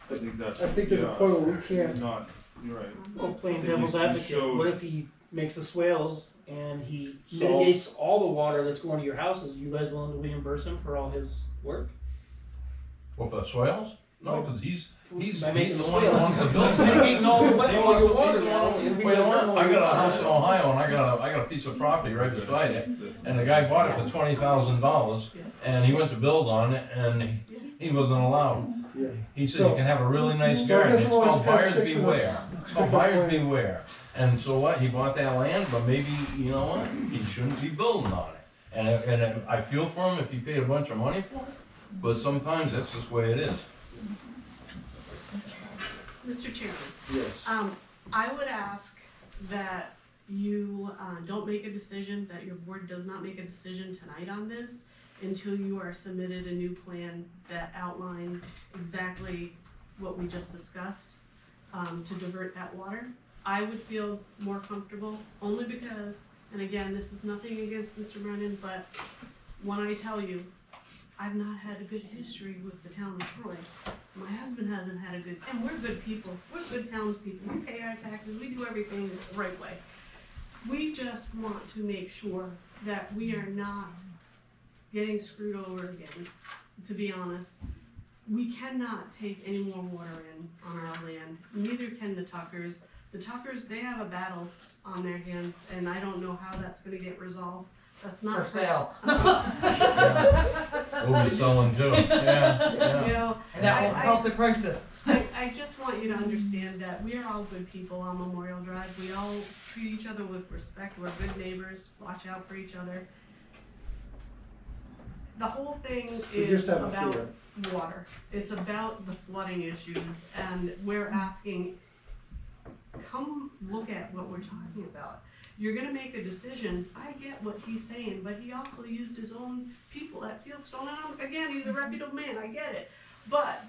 there's a point where we can't. Not, you're right. Well, playing So devil's you advocate, showed- what if he makes the swales and he Solves- mitigates all the water that's going to your houses? You guys willing to reimburse him for all his work? Well, for the swales? No, because he's By making the the one that swales. wants to build. He's mitigating all the wet, all your water. Well, you know what? I got a house in Ohio and I got a piece of property right beside it, and the guy bought it for $20,000, and he went to build on it, and he wasn't allowed. He said you can have a really nice garden. It's called buyers beware. It's called buyers beware. And so what? He bought that land, but maybe, you know what? He shouldn't be building on it. And I feel for him if he paid a bunch of money for it, but sometimes that's just the way it is. Mr. Chairman. Yes. I would ask that you don't make a decision, that your board does not make a decision tonight on this until you are submitted a new plan that outlines exactly what we just discussed to divert that water. I would feel more comfortable, only because, and again, this is nothing against Mr. Brennan, but when I tell you, I've not had a good history with the town of Troy. My husband hasn't had a good, and we're good people, we're good townspeople, we pay our taxes, we do everything the right way. We just want to make sure that we are not getting screwed over again, to be honest. We cannot take any more water in on our land, neither can the Tuckers. The Tuckers, they have a battle on their hands, and I don't know how that's gonna get resolved. That's not For sale. We'll be selling too, yeah. You know, And that will help the crisis. I just want you to understand that we are all good people on Memorial Drive. We all treat each other with respect. We're good neighbors, watch out for each other. The whole thing We is just have a about fear. water. It's about the flooding issues, and we're asking, come look at what we're talking about. You're gonna make a decision. I get what he's saying, but he also used his own people at Fieldstone, and again, he's a reputable man, I get it. But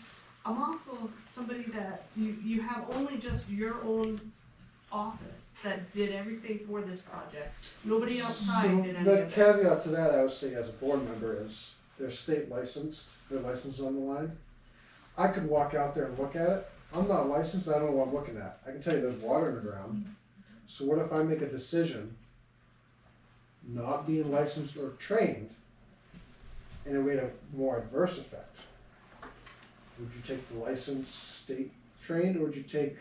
I'm also somebody that you have only just your own office that did everything for this project. Nobody outside did any The of it. caveat to that, I would say as a board member, is they're state licensed, their license is on the line. I could walk out there and look at it. I'm not licensed, I don't know what I'm looking at. I can tell you there's water in the ground. So what if I make a decision, not being licensed or trained, and it made a more adverse effect? Would you take the licensed state trained, or would you take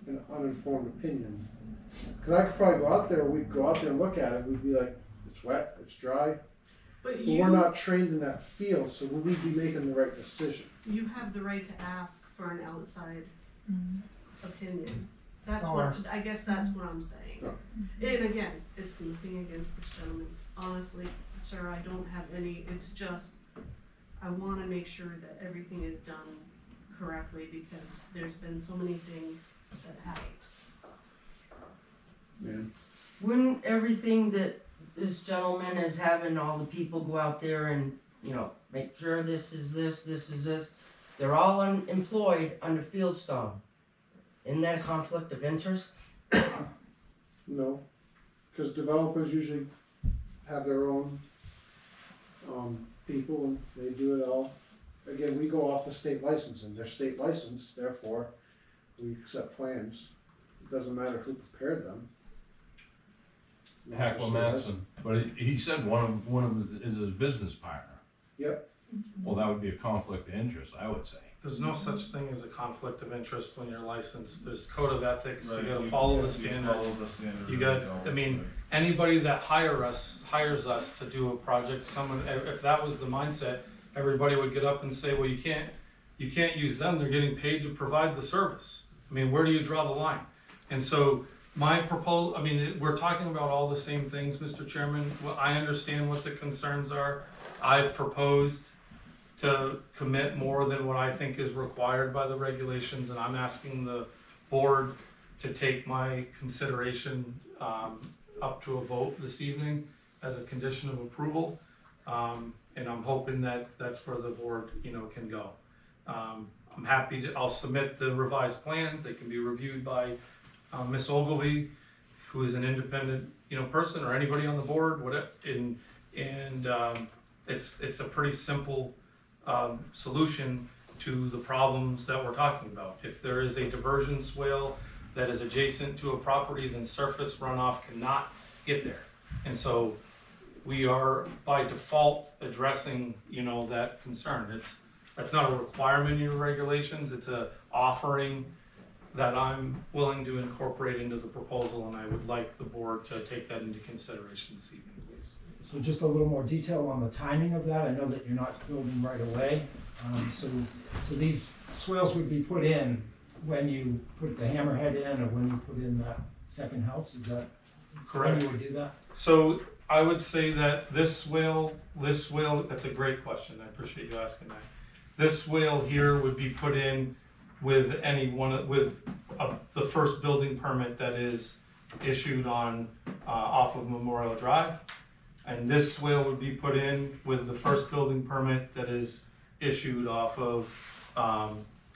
an uninformed opinion. Cause I could probably go out there, we'd go out there and look at it, we'd be like, it's wet, it's dry. But But you, we're not trained in that field, so will we be making the right decision? you have the right to ask for an outside opinion. That's what, Source. I guess that's what I'm saying. And again, it's nothing against this gentleman. It's honestly, sir, I don't have any, it's just, I wanna make sure that everything is done correctly because there's been so many things that haven't. Wouldn't everything that this gentleman is having all the people go out there and, you know, make sure this is this, they're all employed under Fieldstone. Isn't that a conflict of interest? No, cause developers usually have their own, people and they do it all. Again, we go off the state licensing, they're state licensed, therefore we accept plans. It doesn't matter who prepared them. Hackle Madison, but he said one of his is his business partner. Yep. Well, that would be a conflict of interest, I would say. There's no such thing as a conflict of interest when you're licensed. There's code of ethics, Right, you gotta you- follow the you standards. follow the standards You and got, go, I mean, right. anybody that hires us to do a project, someone, if that was the mindset, everybody would get up and say, well, you can't use them, they're getting paid to provide the service. I mean, where do you draw the line? And so, my proposal, I mean, we're talking about all the same things, Mr. Chairman. Well, I understand what the concerns are. I've proposed to commit more than what I think is required by the regulations, and I'm asking the board to take my consideration up to a vote this evening as a condition of approval. And I'm hoping that that's where the board, you know, can go. I'm happy to, I'll submit the revised plans. They can be reviewed by Ms. Ogilvy, who is an independent, you know, person, or anybody on the board, whatever. And it's a pretty simple solution to the problems that we're talking about. If there is a diversion swale that is adjacent to a property, then surface runoff cannot get there. And so we are by default addressing, you know, that concern. That's not a requirement in your regulations, it's a offering that I'm willing to incorporate into the proposal, and I would like the board to take that into consideration this evening, please. So just a little more detail on the timing of that. I know that you're not building right away. So these swales would be put in when you put the hammerhead in or when you put in that second house, is that? Correct. When you would do that? So I would say that this swale, that's a great question, I appreciate you asking that. This swale here would be put in with the first building permit that is issued on, off of Memorial Drive. And this swale would be put in with the first building permit that is issued off of,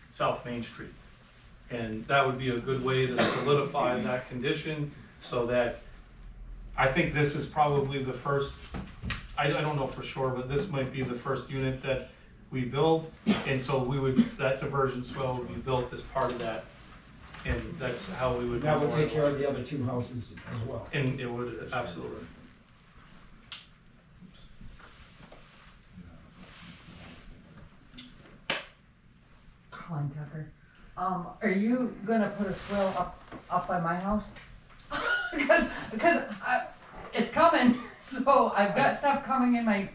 South Main Street. And that would be a good way to solidify that condition, so that, I think this is probably the first, I don't know for sure, but this might be the first unit that we build, and so that diversion swale would be built as part of that, and that's how we would. That would take care of the other two houses as well. And it would, absolutely. Colin Tucker, are you gonna put a swale up by my house? because it's coming, so I've got stuff coming in my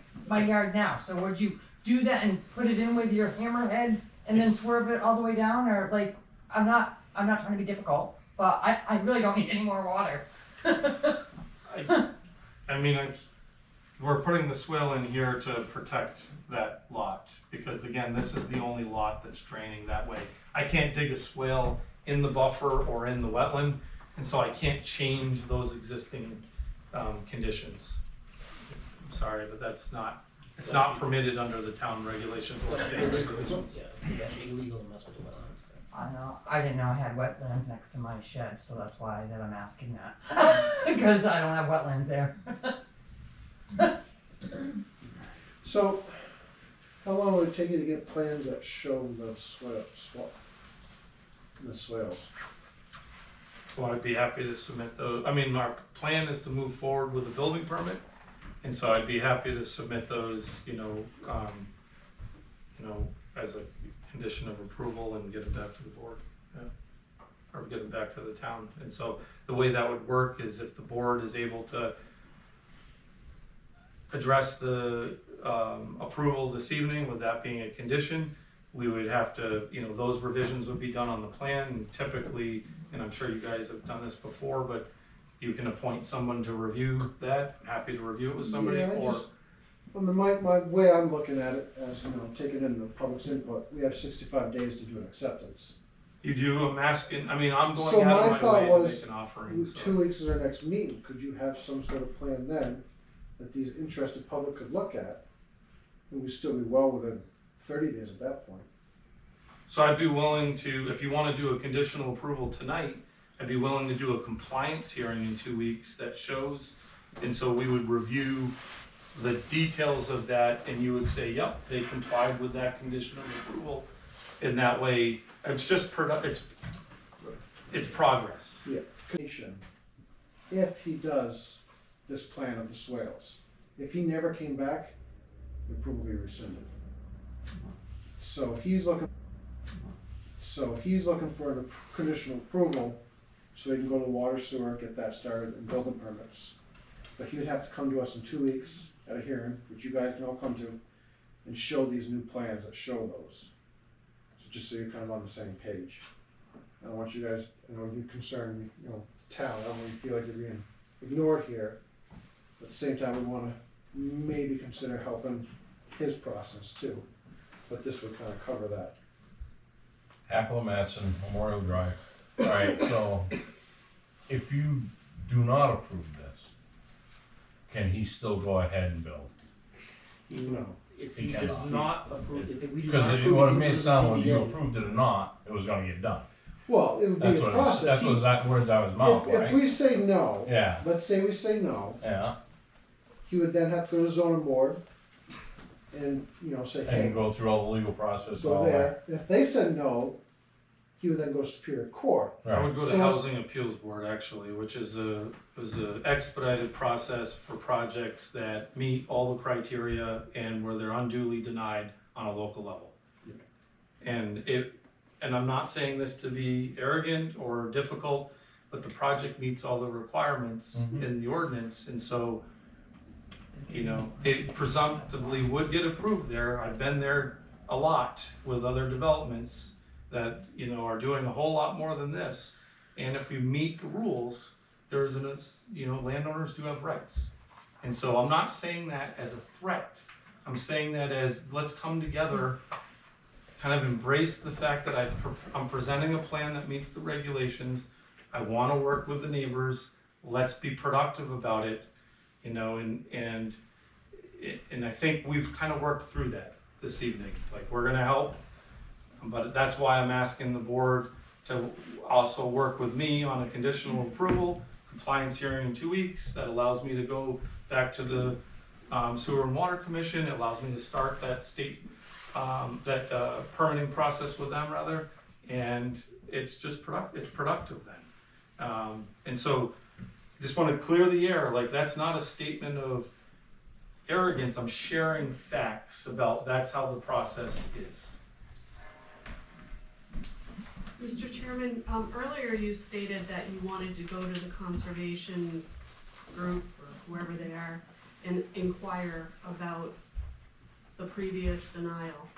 yard now, so would you do that and put it in with your hammerhead and then swerve it all the way down, or like, I'm not trying to be difficult, but I really don't need any more water. I mean, we're putting the swale in here to protect that lot, because again, this is the only lot that's draining that way. I can't dig a swale in the buffer or in the wetland, and so I can't change those existing conditions. I'm sorry, but it's not permitted under the town regulations or state regulations. Yeah, it's actually illegal to mess with the wetlands. I know, I didn't know I had wetlands next to my shed, so that's why that I'm asking that. Because I don't have wetlands there. So, how long would it take you to get plans that show the swales? Well, I'd be happy to submit those. I mean, our plan is to move forward with a building permit, and so I'd be happy to submit those, as a condition of approval and get it back to the board. Yeah. get them back to the town. And so the way that would work is if the board is able to address the approval this evening, with that being a condition, we would have to, those revisions would be done on the plan, and typically, and I'm sure you guys have done this before, but you can appoint someone to review that. I'm happy to review it with somebody, Yeah, my way I'm looking at it, as taking in the public's input, we have 65 days to do an acceptance. You do, I'm asking, I'm going So out my of my thought way to was, make an offering. So. 2 weeks is our next meeting, could you have some sort of plan then that these interested public could look at? And we'd still be well within 30 days at that point. So I'd be willing to, if you want to do a conditional approval tonight, I'd be willing to do a compliance hearing in 2 weeks that shows, and so we would review the details of that, and you would say, yep, they complied with that condition of approval. In that way, it's just it's progress. Yeah. If he does this plan of the swales, if he never came back, the approval will be rescinded. So he's looking for a conditional approval so he can go to the water sewer, get that started, and building permits. But he would have to come to us in 2 weeks at a hearing, which you guys can all come to, and show these new plans that show those. So just so you're kind of on the same page. I don't want you guys, you concerned, town, I don't want you to feel like you're being ignored here. But at the same time, we want to maybe consider helping his process too. But this would kind of cover that. Hackle Matson, Memorial Drive. All right, so if you do not approve this, can he still go ahead and build? No. If He he does cannot. not approve, if we do not Because approve, what it we made go it to sound, whether you ZBA. approved it or not, it was gonna get done. Well, it would be That's a what process. that's what that words out of his mouth, If right? we say no, Yeah, let's say we say no, yeah, he would then have to go to the zoning board and, say, hey, and go through all the legal process and go all there. that. And if they said no, he would then go to Superior Court. I would go to So- Housing Appeals Board actually, which is was an expedited process for projects that meet all the criteria and where they're unduly denied on a local level. And I'm not saying this to be arrogant or difficult, but the project meets all the requirements in the ordinance, and so, it presumptively would get approved there. I've been there a lot with other developments that, are doing a whole lot more than this. And if we meet the rules, landowners do have rights. And so I'm not saying that as a threat. I'm saying that as, let's come together, kind of embrace the fact that I'm presenting a plan that meets the regulations. I want to work with the neighbors. Let's be productive about it, and I think we've kind of worked through that this evening. Like, we're gonna help, but that's why I'm asking the board to also work with me on a conditional approval, compliance hearing in 2 weeks. That allows me to go back to the Sewer and Water Commission. It allows me to start that permitting process with them rather, and it's just productive then. And so just want to clear the air, like, that's not a statement of arrogance. I'm sharing facts about that's how the process is. Mr. Chairman, earlier you stated that you wanted to go to the conservation group, or whoever they are, and inquire about the previous denial.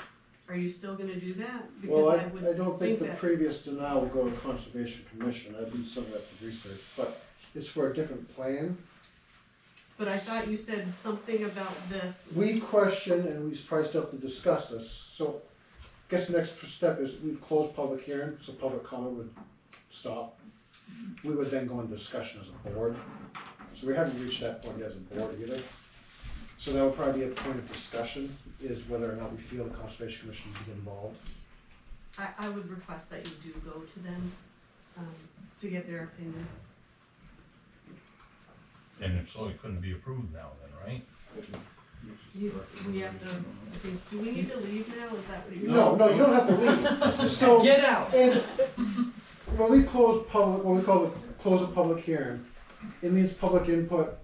Are you still gonna do that? Well, Because would I don't think the that- previous denial will go to Conservation Commission. I do some of that research, but it's for a different plan. But I thought you said something about this. We question, and we probably still have to discuss this, so I guess the next step is we'd close public hearing, so public comment would stop. We would then go into discussion as a board, so we haven't reached that point yet as a board either. So that would probably be a point of discussion, is whether or not we feel the Conservation Commission should get involved. I would request that you do go to them, to get their opinion. And if so, it couldn't be approved now then, right? We have to, I think, do we need to leave now? Is that what you're saying? No, you don't have to leave. So, Get out. And when we close a public hearing, it means public input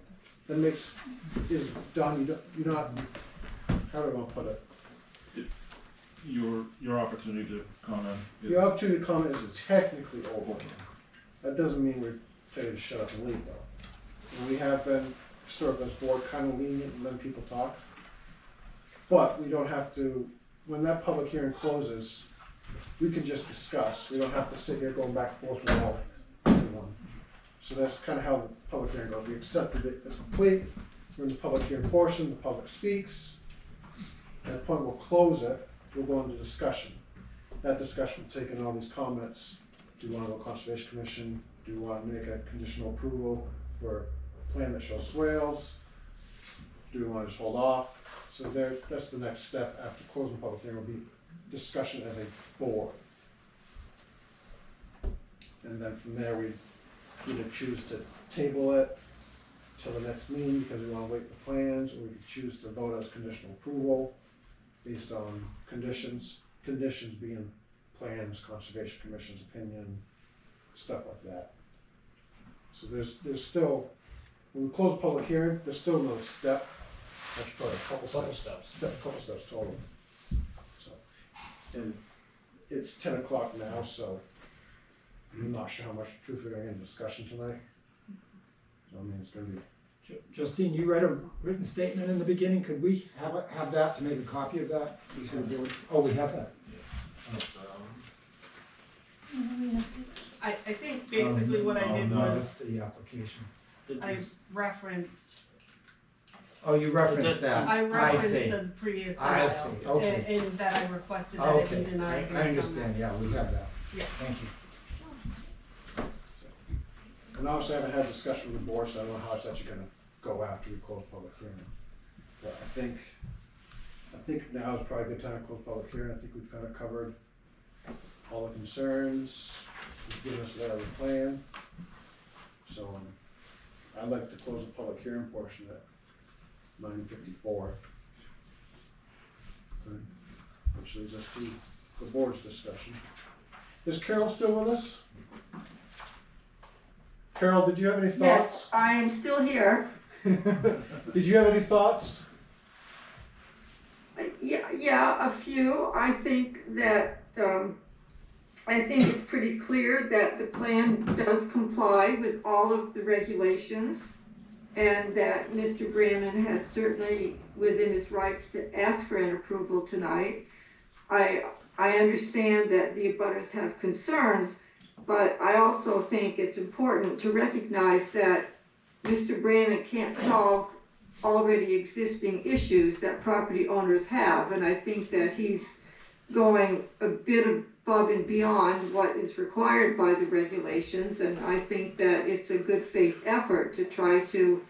that is done. You're not, how do I want to put it? Your opportunity to comment is. Your opportunity to comment is technically over. That doesn't mean we're telling you to shut up and leave though. And we have been, historically, as board, kind of lenient and letting people talk. But we don't have to, when that public hearing closes, we can just discuss. We don't have to sit here going back and forth with all everyone. So that's kind of how the public hearing goes. We accepted it as complete. We're in the public hearing portion, the public speaks. At the point we'll close it, we'll go into discussion. That discussion will take in all these comments. Do you want to go Conservation Commission? Do you want to make a conditional approval for a plan that shows swales? Do we want to just hold off? So that's the next step after closing the public hearing will be discussion as a board. And then from there, we either choose to table it till the next meeting because we want to wait for plans, or we could choose to vote as conditional approval based on conditions being plans, Conservation Commission's opinion, stuff like that. So there's still, when we close the public hearing, there's still another step. Actually, probably a couple steps. A couple steps total. So, and it's 10 o'clock now, so I'm not sure how much truth we're going to get in discussion tonight. So I mean, it's going to be. Justine, you read a written statement in the beginning. Could we have that to make a copy of that? Oh, we have that. I think basically what I did no, was that's the application. I referenced. Oh, you referenced that. I referenced see. the previous I denial. see. Okay. And that I requested that it be denied based I on understand. that. Yeah, we have that. Yes. Thank you. And obviously, I haven't had a discussion with the board, so I don't know how it's actually going to go after we close public hearing. But I think now is probably a good time to close public hearing. I think we've kind of covered all the concerns. We've given us that other plan. So I'd like to close the public hearing portion at 9:54. Which leads us to the board's discussion. Is Carol still with us? Carol, did you have any thoughts? Yes, I am still here. Did you have any thoughts? Yeah, a few. I think that, I think it's pretty clear that the plan does comply with all of the regulations, and that Mr. Brandon has certainly within his rights to ask for an approval tonight. I understand that the abutters have concerns, but I also think it's important to recognize that Mr. Brandon can't solve already existing issues that property owners have, and I think that he's going a bit above and beyond what is required by the regulations, and I think that it's a good faith effort to try to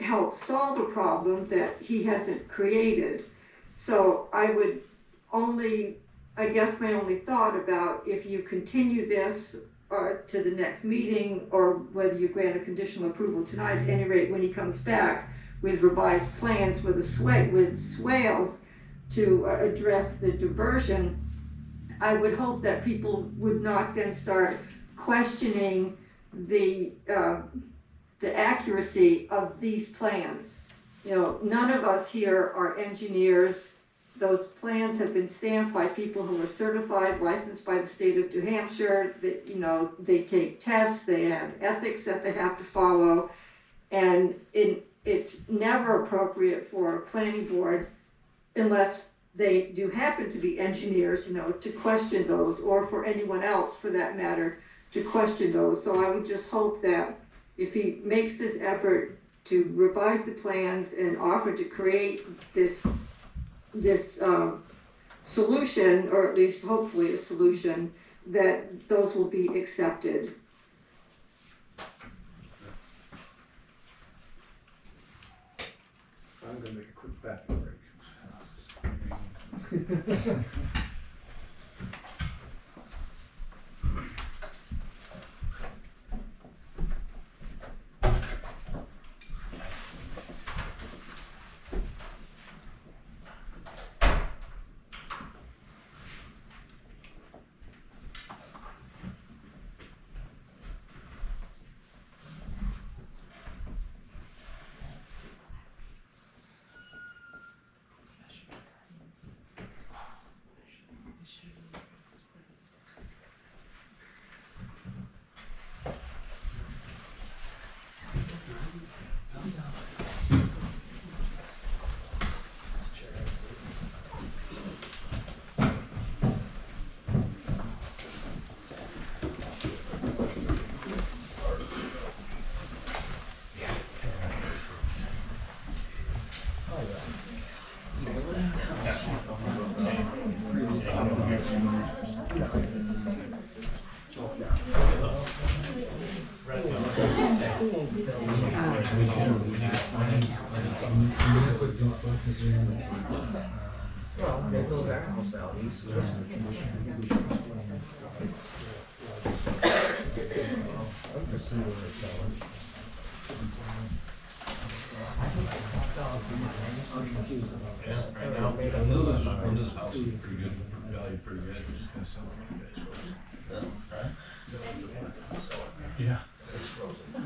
help solve a problem that he hasn't created. So I would only, I guess my only thought about if you continue this to the next meeting, or whether you grant a conditional approval tonight, at any rate, when he comes back with revised plans with swales to address the diversion, I would hope that people would not then start questioning the accuracy of these plans. You know, none of us here are engineers. Those plans have been stamped by people who are certified, licensed by the state of New Hampshire. That, you know, they take tests, they have ethics that they have to follow, and it's never appropriate for a planning board, unless they do happen to be engineers, you know, to question those, or for anyone else for that matter, to question those. So I would just hope that if he makes this effort to revise the plans and offer to create this solution, or at least hopefully a solution, that those will be accepted. I'm gonna make a quick bathroom break. Well, they build their house values. Yeah, right now, Linda's house is pretty good, valued pretty good. Right? Yeah.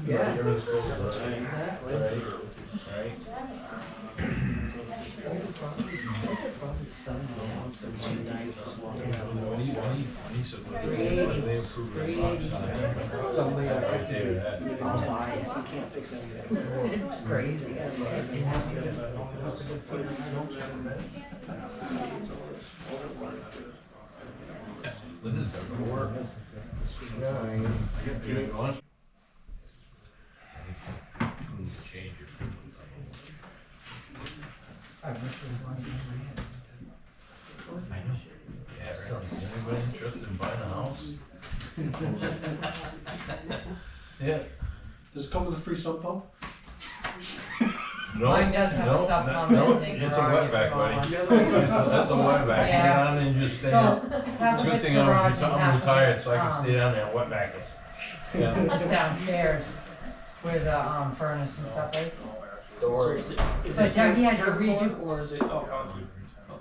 Yeah. There is gold, Exactly. right? Right there, I'll buy it. You can't fix anything. It's crazy. Linda's got good work. You didn't go on? Change your. I know. Yeah, right. Is anybody interested in buying a house? Yeah. Does it come with a free sump pump? No, Mine does have a no, sub that- pump no, in the it's a garage wetback, if buddy. you want one. That's a wetback. You Yeah. get on and just stay. So, It's half a of good it's thing garage and I'm half of retired, it's, so I can stay down there and wetback it. Yeah. It's downstairs where the furnace and stuff is. So is it But Dougie had to dirt floor, redo, or is it, oh, concrete?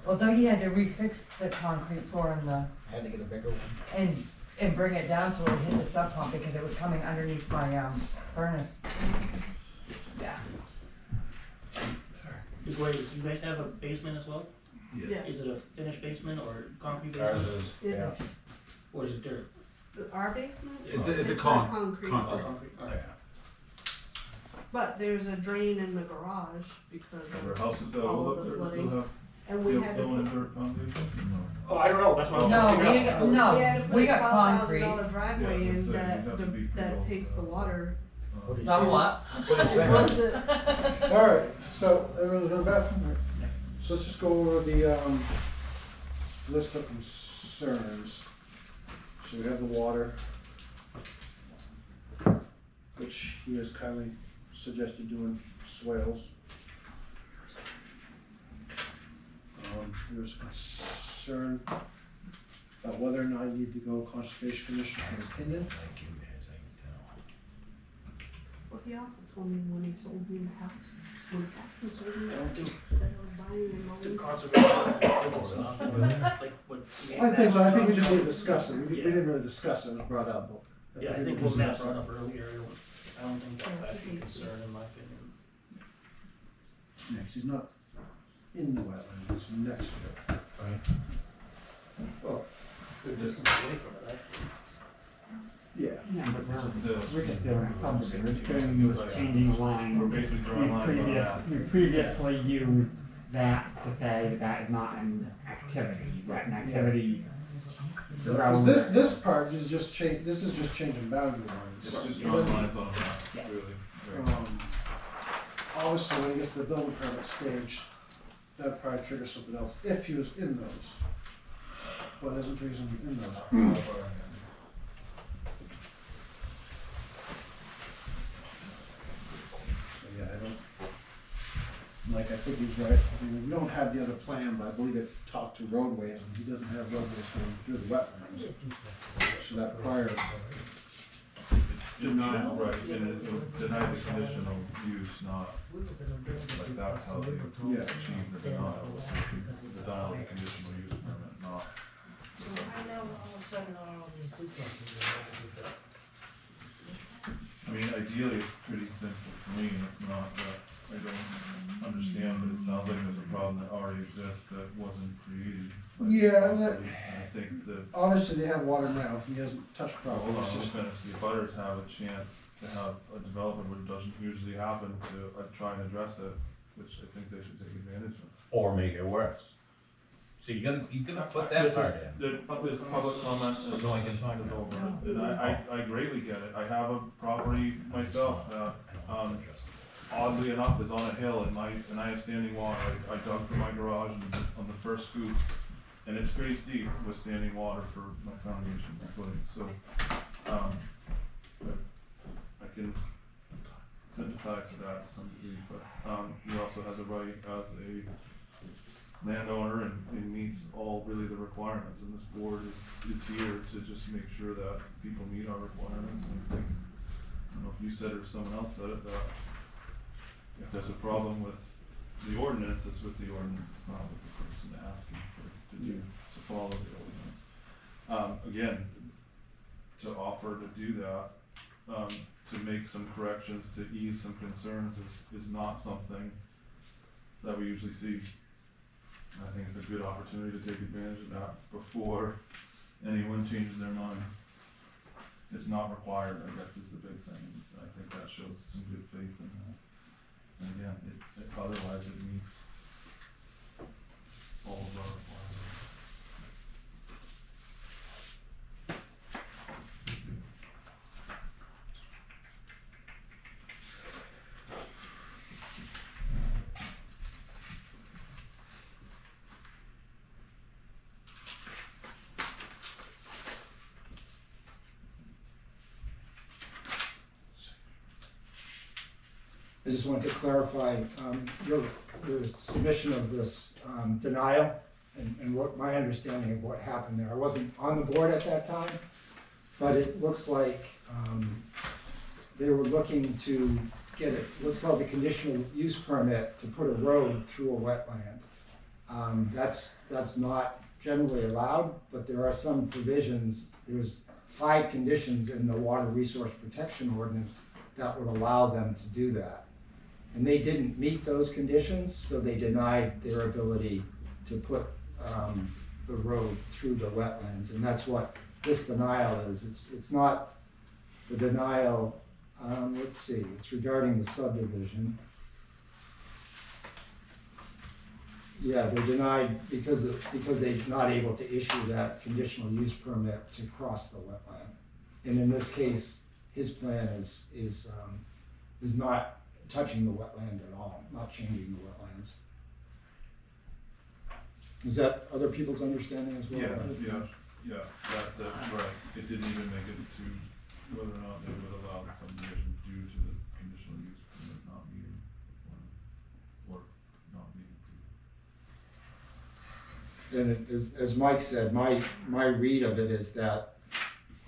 well, Dougie had to refix the concrete floor in the, Had to get a bigger one. and bring it down so it hit the sub pump because it was coming underneath my, furnace. Yeah. Wait, do you guys have a basement as well? Yes. Is it a finished basement or concrete Ours basement? is, yeah. It's, Or is it dirt? our basement? It's a It's concrete. Oh, concrete, alright. But there's a drain in the garage because Are there of houses that all will of look the there flooding. still have And we had to fieldstone and put, dirt foundation? Oh, I don't know, that's what I'm No, trying to we figure out. got, no, we had to put we a got $12,000 concrete. driveway Yeah, in that's it. that, You'd have to be that pretty takes the old. water. Somewhat. Was it, Alright, so everyone's going back? So let's just go over the, list of concerns. So we have the water, which he has kindly suggested doing swales. There's concern about whether or not you need to go Conservation Commission for an opinion. well, he also told me when he sold me the house, when Paxton sold me I don't think, that I was buying and The mowing. conservation, like what. I think so, I think we just need to discuss it, we didn't really discuss it, it was brought up. Yeah, I think what Matt brought up earlier, I don't think that's actually a concern in my opinion. Yeah, 'cause he's not in the wetland, he's next to it. Right. Well, good distance away from it, right? Yeah. Yeah, but This. we're just doing a subdivision, we're changing We're lines. basically drawing lines on that. We previously used that to say that is not an activity, but an activity. Because this part is just this is just changing boundary lines. It's just drawing lines on a map, really. Right. Obviously, when he gets to the building permit stage, that probably triggers something else, if he was in those. But isn't reason in those. So, yeah, I don't, like, I think he's right, I mean, we don't have the other plan, but I believe it talked to roadways, and he doesn't have roadways going through the wetlands. So that prior denial. Right, and it denied the conditional use, not, like, that's how they achieved the denial, was the denial of the conditional use permit, not. So I know all of a sudden all these duplexes are over. I mean, ideally, it's pretty simple for me, and it's not that I don't understand, but it sounds like there's a problem that already exists that wasn't created. Yeah, And I think that, obviously they have water now, he hasn't touched well, properly, hold it's on, just, just finish, the butters have a chance to have a development, which doesn't usually happen, to try and address it, which I think they should take advantage of. Or make it worse. So you gotta put that part in. The public comment is No, I can talk is about over, and I greatly get it, I have a property myself that, oddly enough, is on a hill, and I have standing water, I dug for my garage on the first scoop, and it's pretty steep with standing water for my foundation footing, so ties to that to some degree, but, he also has a right as a landowner and meets all really the requirements, and this board is here to just make sure that people meet our requirements, and I think, I don't know if you said it or someone else said it, that if there's a problem with the ordinance, it's with the ordinance, it's not with the person asking to follow the ordinance. Again, to offer to do that, to make some corrections, to ease some concerns is not something that we usually see. I think it's a good opportunity to take advantage of that before anyone changes their mind. It's not required, I guess, is the big thing. I think that shows some good faith in that. And again, otherwise it meets all of our requirements. I just want to clarify, your submission of this denial and what my understanding of what happened there. I wasn't on the board at that time, but it looks like they were looking to get what's called a conditional use permit to put a road through a wetland. That's not generally allowed, but there are some provisions. There's 5 conditions in the Water Resource Protection Ordinance that would allow them to do that. And they didn't meet those conditions, so they denied their ability to put the road through the wetlands. And that's what this denial is. It's not the denial, let's see, it's regarding the subdivision. Yeah, they're denied because they're not able to issue that conditional use permit to cross the wetland. And in this case, his plan is not touching the wetland at all, not changing the wetlands. Is that other people's understanding as well? Yes, that's right. It didn't even make it to whether or not they would allow the subdivision due to the conditional use permit not meeting or not being approved. And as Mike said, my read of it is that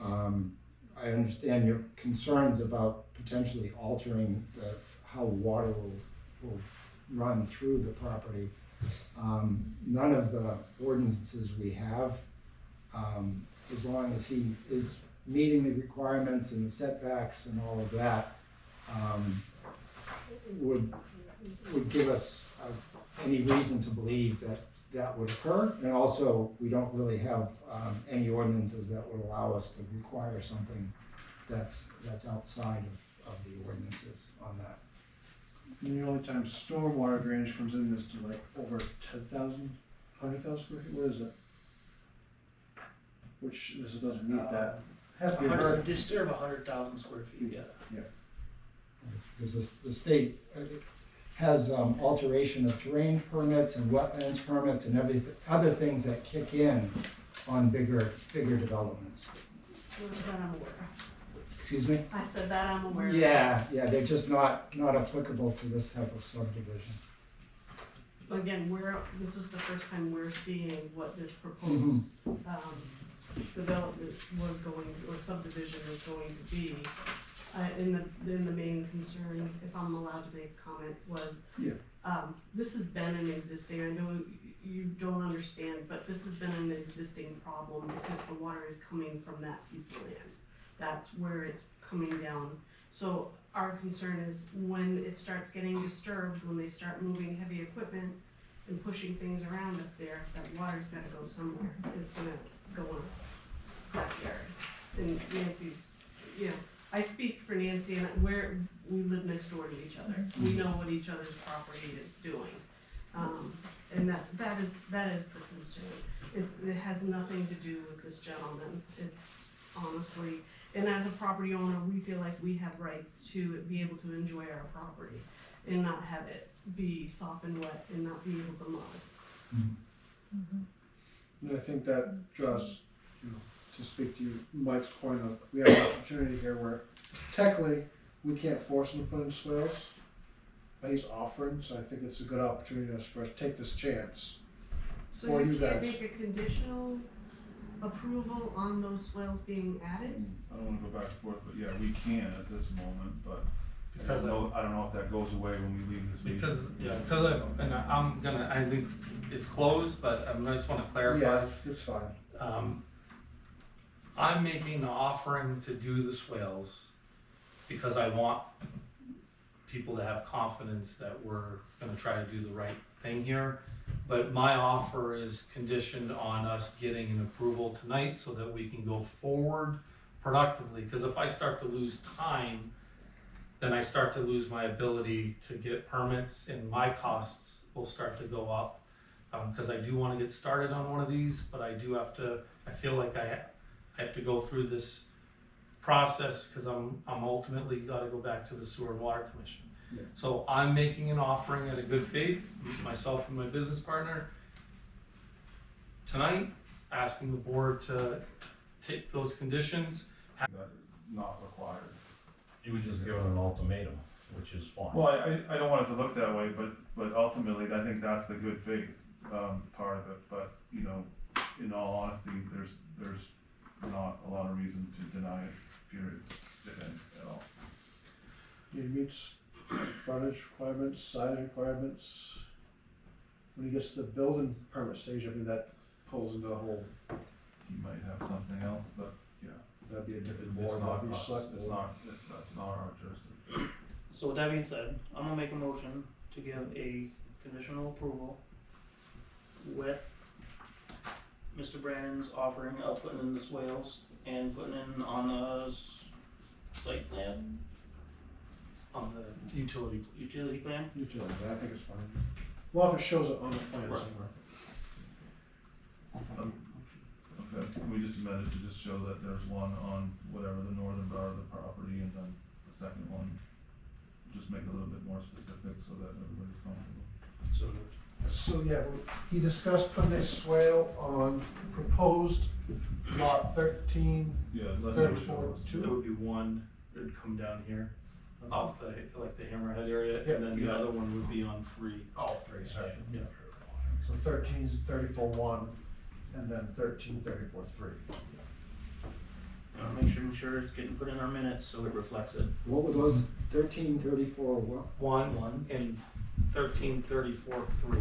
I understand your concerns about potentially altering how water will run through the property. None of the ordinances we have, as long as he is meeting the requirements and the setbacks and all of that, would give us any reason to believe that would occur. And also, we don't really have any ordinances that would allow us to require something that's outside of the ordinances on that. And the only time stormwater drainage comes in is to like over 10,000, 100,000 square feet, what is it? Which this doesn't meet that. Has to be a Disturb 100,000 square feet, yeah. Yeah. Because the state has alteration of terrain permits and wetlands permits and other things that kick in on bigger developments. That I'm aware of. Excuse me? I said that I'm aware of. Yeah, they're just not applicable to this type of subdivision. Again, this is the first time we're seeing what this proposed development was going to, or subdivision is going to be. In the main concern, if I'm allowed to make a comment, was this has been an existing, I know you don't understand, but this has been an existing problem because the water is coming from that piece of land. That's where it's coming down. So our concern is when it starts getting disturbed, when they start moving heavy equipment and pushing things around up there, that water's gotta go somewhere. It's gonna go in a backyard. And Nancy's, I speak for Nancy and we live next door to each other. We know what each other's property is doing. And that is the concern. It has nothing to do with this gentleman. It's honestly, and as a property owner, we feel like we have rights to be able to enjoy our property and not have it be soft and wet and not be able to mud. And I think that just, to speak to Mike's point of, we have an opportunity here where technically we can't force him to put in swales, but he's offering, so I think it's a good opportunity for us to take this chance. So For you you can't guys. make a conditional approval on those swales being added? I don't wanna go back and forth, but yeah, we can at this moment, but I Because don't know if that goes away when we leave this meeting. I think it's closed, but I just wanna clarify. Yeah, it's fine. I'm making the offering to do the swales because I want people to have confidence that we're gonna try to do the right thing here. But my offer is conditioned on us getting an approval tonight so that we can go forward productively. Cause if I start to lose time, then I start to lose my ability to get permits and my costs will start to go up. Cause I do wanna get started on one of these, but I feel like I have to go through this process cause I'm ultimately gotta go back to the Sewer and Water Commission. Yeah. So I'm making an offering out of good faith, myself and my business partner, tonight, asking the board to take those conditions. That is not required. You would just give it an ultimatum, which is fine. Well, I don't want it to look that way, but ultimately, I think that's the good faith, part of it, but, you know, in all honesty, there's not a lot of reason to deny it, period, if any, at all. It meets frontage requirements, size requirements. When he gets to the building permit stage, I mean, that pulls into a whole, He might have something else, but, yeah. that'd be a different It's board, not that'd be us, select it's board. not, that's not our jurisdiction. So with that being said, I'm gonna make a motion to give a conditional approval with Mr. Brannon's offering of putting in the swales and putting in on the site plan, On the utility. utility plan. Utility, I think it's fine. Well, if it shows it on the plan Right. somewhere. Okay, can we just amend it to just show that there's one on whatever the northern part of the property, and then the second one, just make it a little bit more specific so that everybody's comfortable. So, yeah, he discussed putting a swale on proposed lot 13, Yeah, let him 34, show us. There would be one, it would come down here, off the, like the hammerhead area, Yeah. and then the other one would be on 3. All three, sorry. Yeah. So 13, 34, 1, and then 13, 34, 3. Make sure it's getting put in our minutes so it reflects it. What were those, 1334, what? 1 and 1334 3.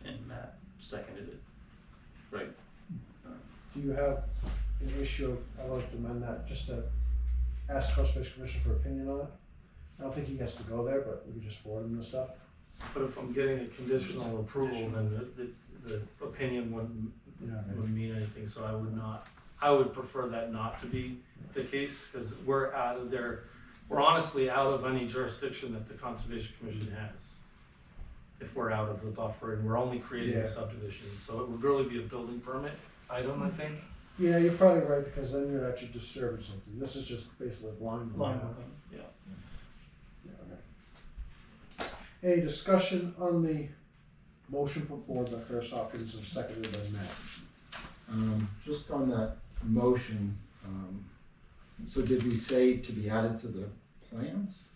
And Matt seconded it. Right. Do you have an issue of, I'd like to amend that, just to ask the Conservation Commission for opinion on it? I don't think he has to go there, but we could just forward him the stuff. But if I'm getting a conditional approval, then the opinion wouldn't mean anything, so I would prefer that not to be the case, because we're honestly out of any jurisdiction that the Conservation Commission has. If we're out of the buffer and we're only creating Yeah. a subdivision, so it would really be a building permit item, I think. Yeah, you're probably right, because then you're actually disturbing something. This is just basically blind. Line working, yeah. Yeah, okay. Any discussion on the motion put forward by Chris Hopkins and seconded by Matt? Just on that motion, so did we say to be added to the plans?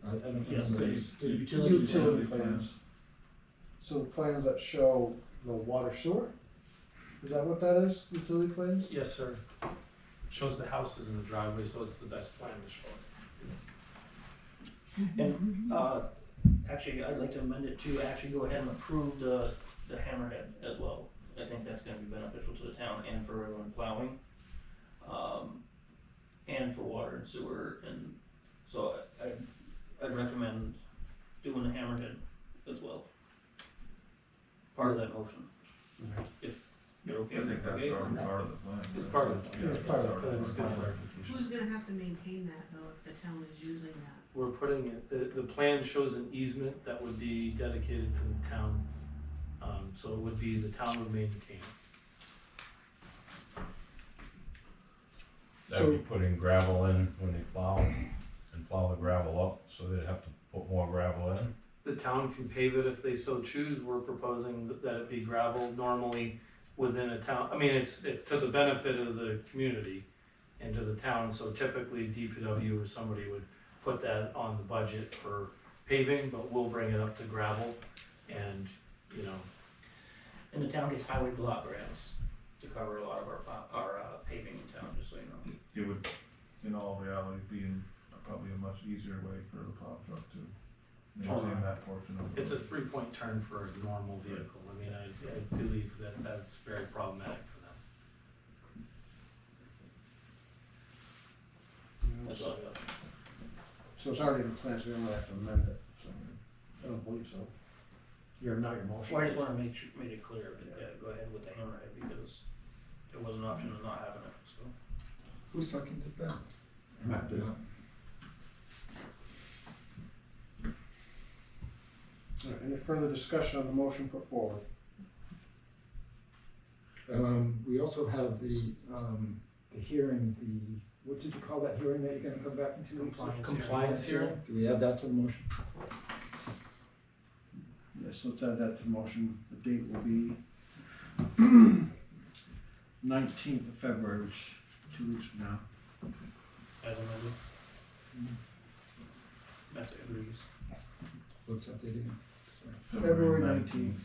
I don't Yes, remember. please. The utility plans. So the plans that show the water sewer? Is that what that is, utility plans? Yes, sir. Shows the houses in the driveway, so it's the best plan to show it. And, actually, I'd like to amend it to actually go ahead and approve the hammerhead as well. I think that's gonna be beneficial to the town and for everyone plowing, and for water and sewer, and so I'd recommend doing the hammerhead as well. Part of that motion, if you're okay I with think it. that's Okay? already part of the plan. It's part of the plan. Yeah, It's part of the already plan. It's good part of the plan. clarification. Who's gonna have to maintain that though, if the town is using that? We're putting it, the plan shows an easement that would be dedicated to the town. So it would be, the town would maintain. That would be putting gravel in when they plow and plow the gravel up, so they'd have to put more gravel in. The town can pave it if they so choose. We're proposing that it be gravel. Normally, within a town, I mean, it's to the benefit of the community and to the town, so typically DPW or somebody would put that on the budget for paving, but we'll bring it up to gravel, and, you know, And the town gets highway block grants to cover a lot of our paving in town, just so you know. It would, in all reality, be probably a much easier way for the plow truck to maintain that portion of it. it's a 3-point turn for a normal vehicle. I mean, I believe that that's very problematic for them. That's all I got. So it's already in the plan, so we don't have to amend it, so, I don't believe so. You're not your motion. Well, I just wanna make it clear that, go ahead with the hammerhead, because there was an option of not having it, so. Who seconded that? Matt did. All right, any further discussion on the motion put forward? We also have the hearing, what did you call that hearing that you're gonna come back in 2 weeks? Compliance hearing? Do we add that to the motion? Yes, let's add that to the motion. The date will be 19th of February, which is 2 weeks from now. As amended. That's agrees. What's that date again? Sorry. February 19th.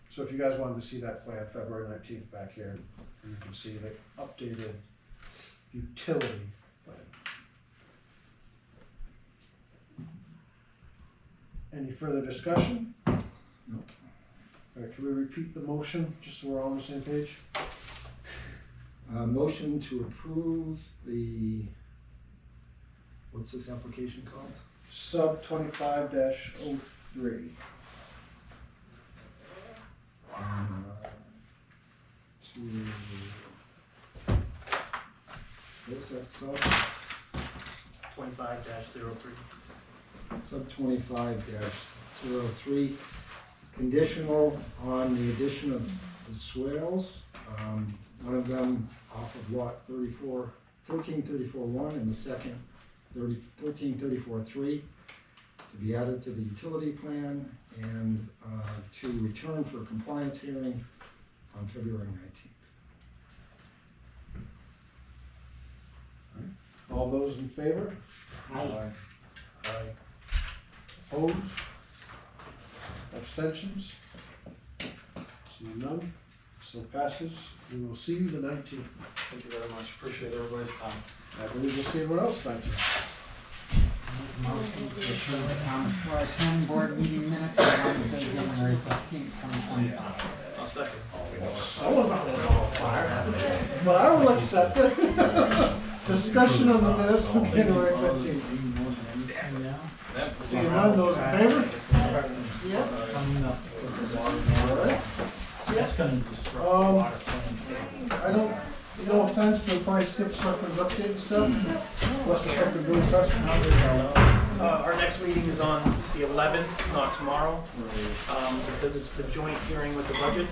So if you guys wanted to see that plan, February 19th back here, you can see the updated utility plan. Any further discussion? No. All right, can we repeat the motion, just so we're all on the same page? Motion to approve what's this application called? Sub 25-03. What was that sub? 25-03. Sub 25-03, conditional on the addition of the swales. One of them off of lot 1334-1 and the second 1334-3 to be added to the utility plan and to return for a compliance hearing on February 19th. All those in favor? Aye. Aye. Opposed? Abstentions? Seeing none, so passes. We will see you the 19th. Thank you very much, appreciate everybody's time. I believe we'll see everyone else 19th. Motion to approve the Common Flora Planning Board meeting minutes for Wednesday, January 15th, 2025. I'll second. Someone's not gonna go on fire. But I will accept it. Discussion on the minutes from January 15th. Seeing none, those in favor? Yep. Alright. I don't, no offense, but probably skip Selectmen's update and stuff. Unless there's something really pressing. Our next meeting is on the 11th, not tomorrow, because it's the joint hearing with the budget.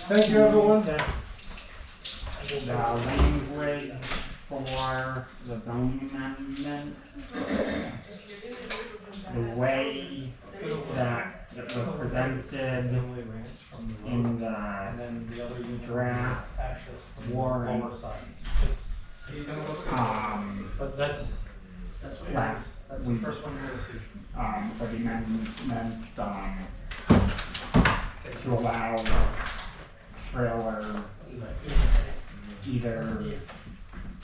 Thank you, everyone. The language for the zoning amendment, the way that it was presented in the draft warrant, But that's the first one we're gonna see. for the amendment, to allow trailers either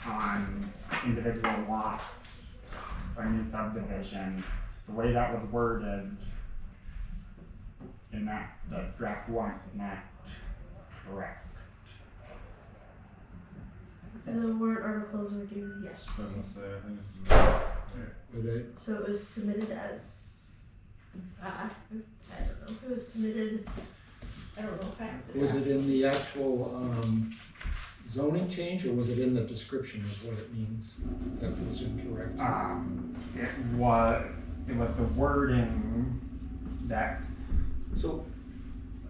on individual lots or new subdivision. The way that was worded in that, the draft warrant is not correct. The warrant articles were due yesterday. I was gonna say, I think it's. So it was submitted as, I don't know if it was submitted, I don't know if I have to. Was it in the actual zoning change, or was it in the description of what it means that was incorrect? It was the wording that. So,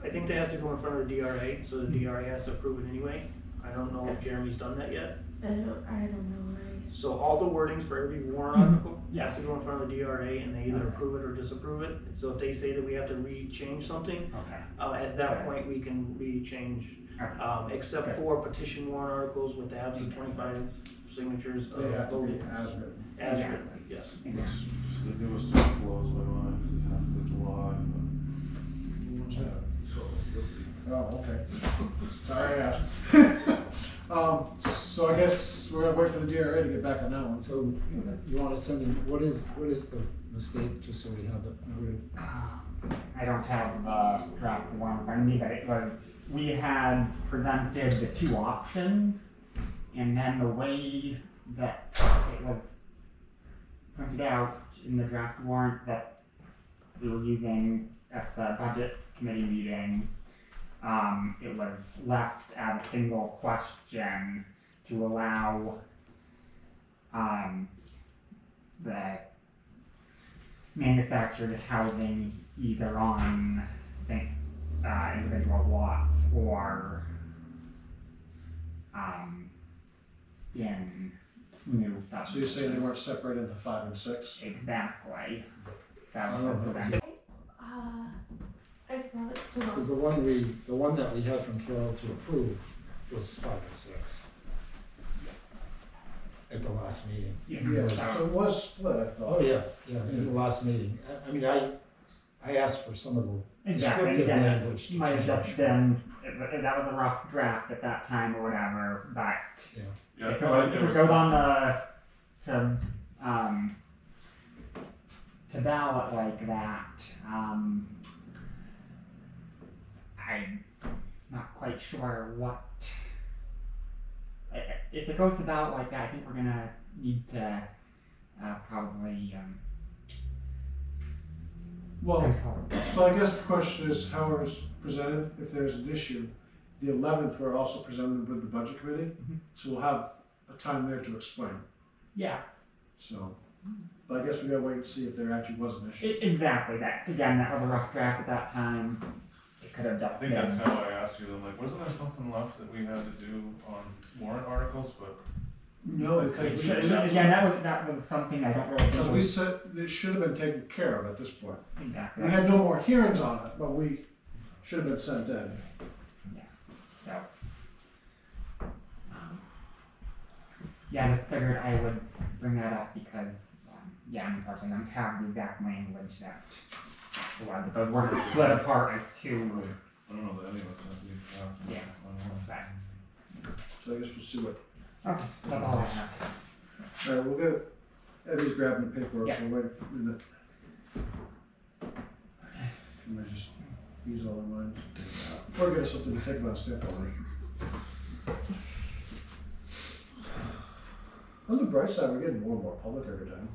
I think that has to go in front of the DRA, so the DRA has to approve it anyway. I I don't know if Jeremy's done that yet. I don't know, right? So all the wordings for every warrant article Yeah. has to go in front of the DRA and they either approve it or disapprove it. So if they say that we have to re-change something, Okay. at that point, we can re-change. Except for petition warrant articles with the absent 25 signatures of They have to be voting. as written. As written, yes. The newest one blows my mind because it happens a lot, What's that? but we'll see. Oh, okay. Sorry I asked. So I guess we're gonna wait for the DRA to get back on that one. So you wanna send in, what is the mistake, just so we have it noted? I don't have the draft one in front of me, but it was, we had presented the two options, and then the way that it was printed out in the draft warrant that we were using at the budget committee meeting, it was left as a single question to allow the manufactured housing either on individual lots or in new subdivisions. So you're saying they weren't separated into 5 and 6? Exactly. That was for them. Because the one that we had from Carol to approve was 5 and 6. At the last meeting. Yeah, so it was split, I thought. Oh, yeah, in the last meeting. I mean, I asked for some of the Exactly, descriptive again, language. it might have just been, that was a rough draft at that time or whatever, but Yeah, I if felt like it there was goes something- on to ballot like that, I'm not quite sure what, if it goes to ballot like that, I think we're gonna need to probably Well, so I guess the question is how it was presented, if there's an issue. The 11th, we're also presented with the budget committee, so we'll have a time there to explain. Yes. So, but I guess we gotta wait and see if there actually was an issue. Exactly, that, again, that was a rough draft at that time. It could have I just think been. that's kind of why I asked you, I'm like, wasn't there something left that we had to do on warrant articles, but. No, because we. Again, that was something I don't really. Because we said it should have been taken care of at this point. Exactly. We had no more hearings on it, but we should have been sent in. Yeah, so. Yeah, I just figured I would bring that up because, unfortunately, I don't have the exact language that, but those were split apart as two. I don't know that any of us have the. Yeah. So I guess we'll see what. Okay, that's all I have. Alright, we'll get, Eddie's grabbing the paperwork, so we'll wait for the. Let me just ease all our minds. Or get us something to think about step already. On the bright side, we're getting more and more public every time.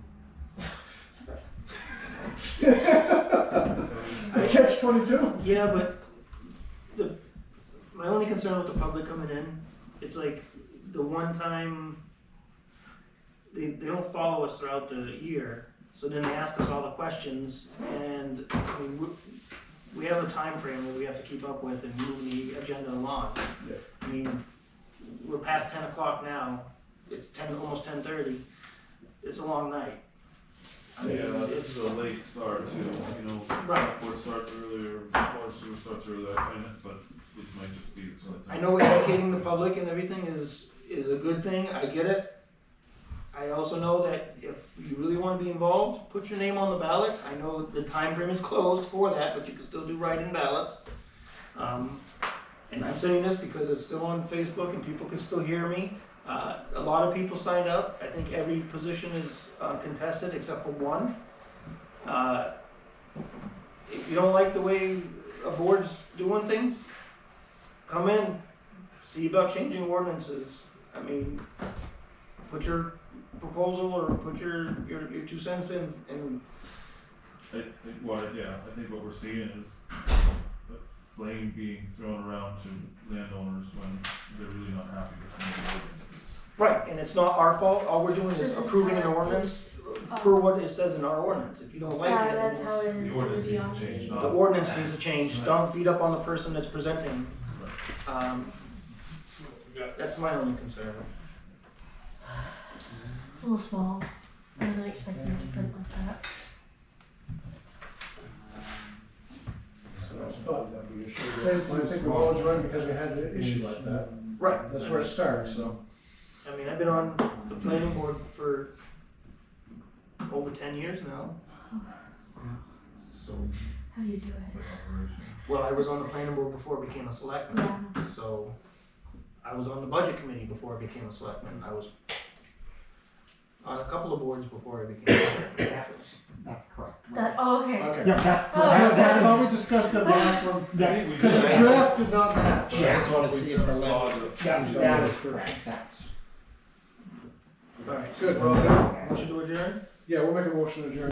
I catch 22. Yeah, but my only concern with the public coming in, it's like the one time they don't follow us throughout the year, so then they ask us all the questions, and we have a time frame that we have to keep up with and move the agenda along. Yeah. I mean, we're past 10 o'clock now. It's almost 10:30. It's a long night. I mean, Yeah, this is a late start too, Right. Board starts earlier, water sewer starts earlier, but it might just be the sort of time. I know educating the public and everything is a good thing, I get it. I also know that if you really wanna be involved, put your name on the ballot. I know the time frame is closed for that, but you can still do write-in ballots. And I'm saying this because it's still on Facebook and people can still hear me. A lot of people signed up. I think every position is contested except for one. If you don't like the way a board's doing things, come in, see about changing ordinances. I mean, put your proposal or put your 2 cents in and. I think what we're seeing is blame being thrown around to landowners when they're really not happy with some of the ordinances. Right, and it's not our fault. All we're doing is approving an ordinance per what it says in our ordinance. If you don't like it, that's how it is. The ordinance needs to change, the ordinance needs to change. Don't beat up on the person that's presenting. We That's my only concern. It's a little small. I wasn't expecting it to print like that. Says, do you think we'll all join because we had an issue like that? Right. That's where it starts, so. I mean, I've been on the planning board for over 10 years now. So, How do you do it? well, I was on the planning board before I became a selectman. Yeah. So, I was on the budget committee before I became a selectman. I was on a couple of boards before I became a selectman. That's correct. That, oh, okay. Okay. Yeah, that's Oh, correct. I thought we discussed that last one, Yeah. because the draft did not match. I just wanna see if the language. Yeah, that is correct. That's. Alright, Good. motion to adjourn? Yeah, we'll make a motion to adjourn.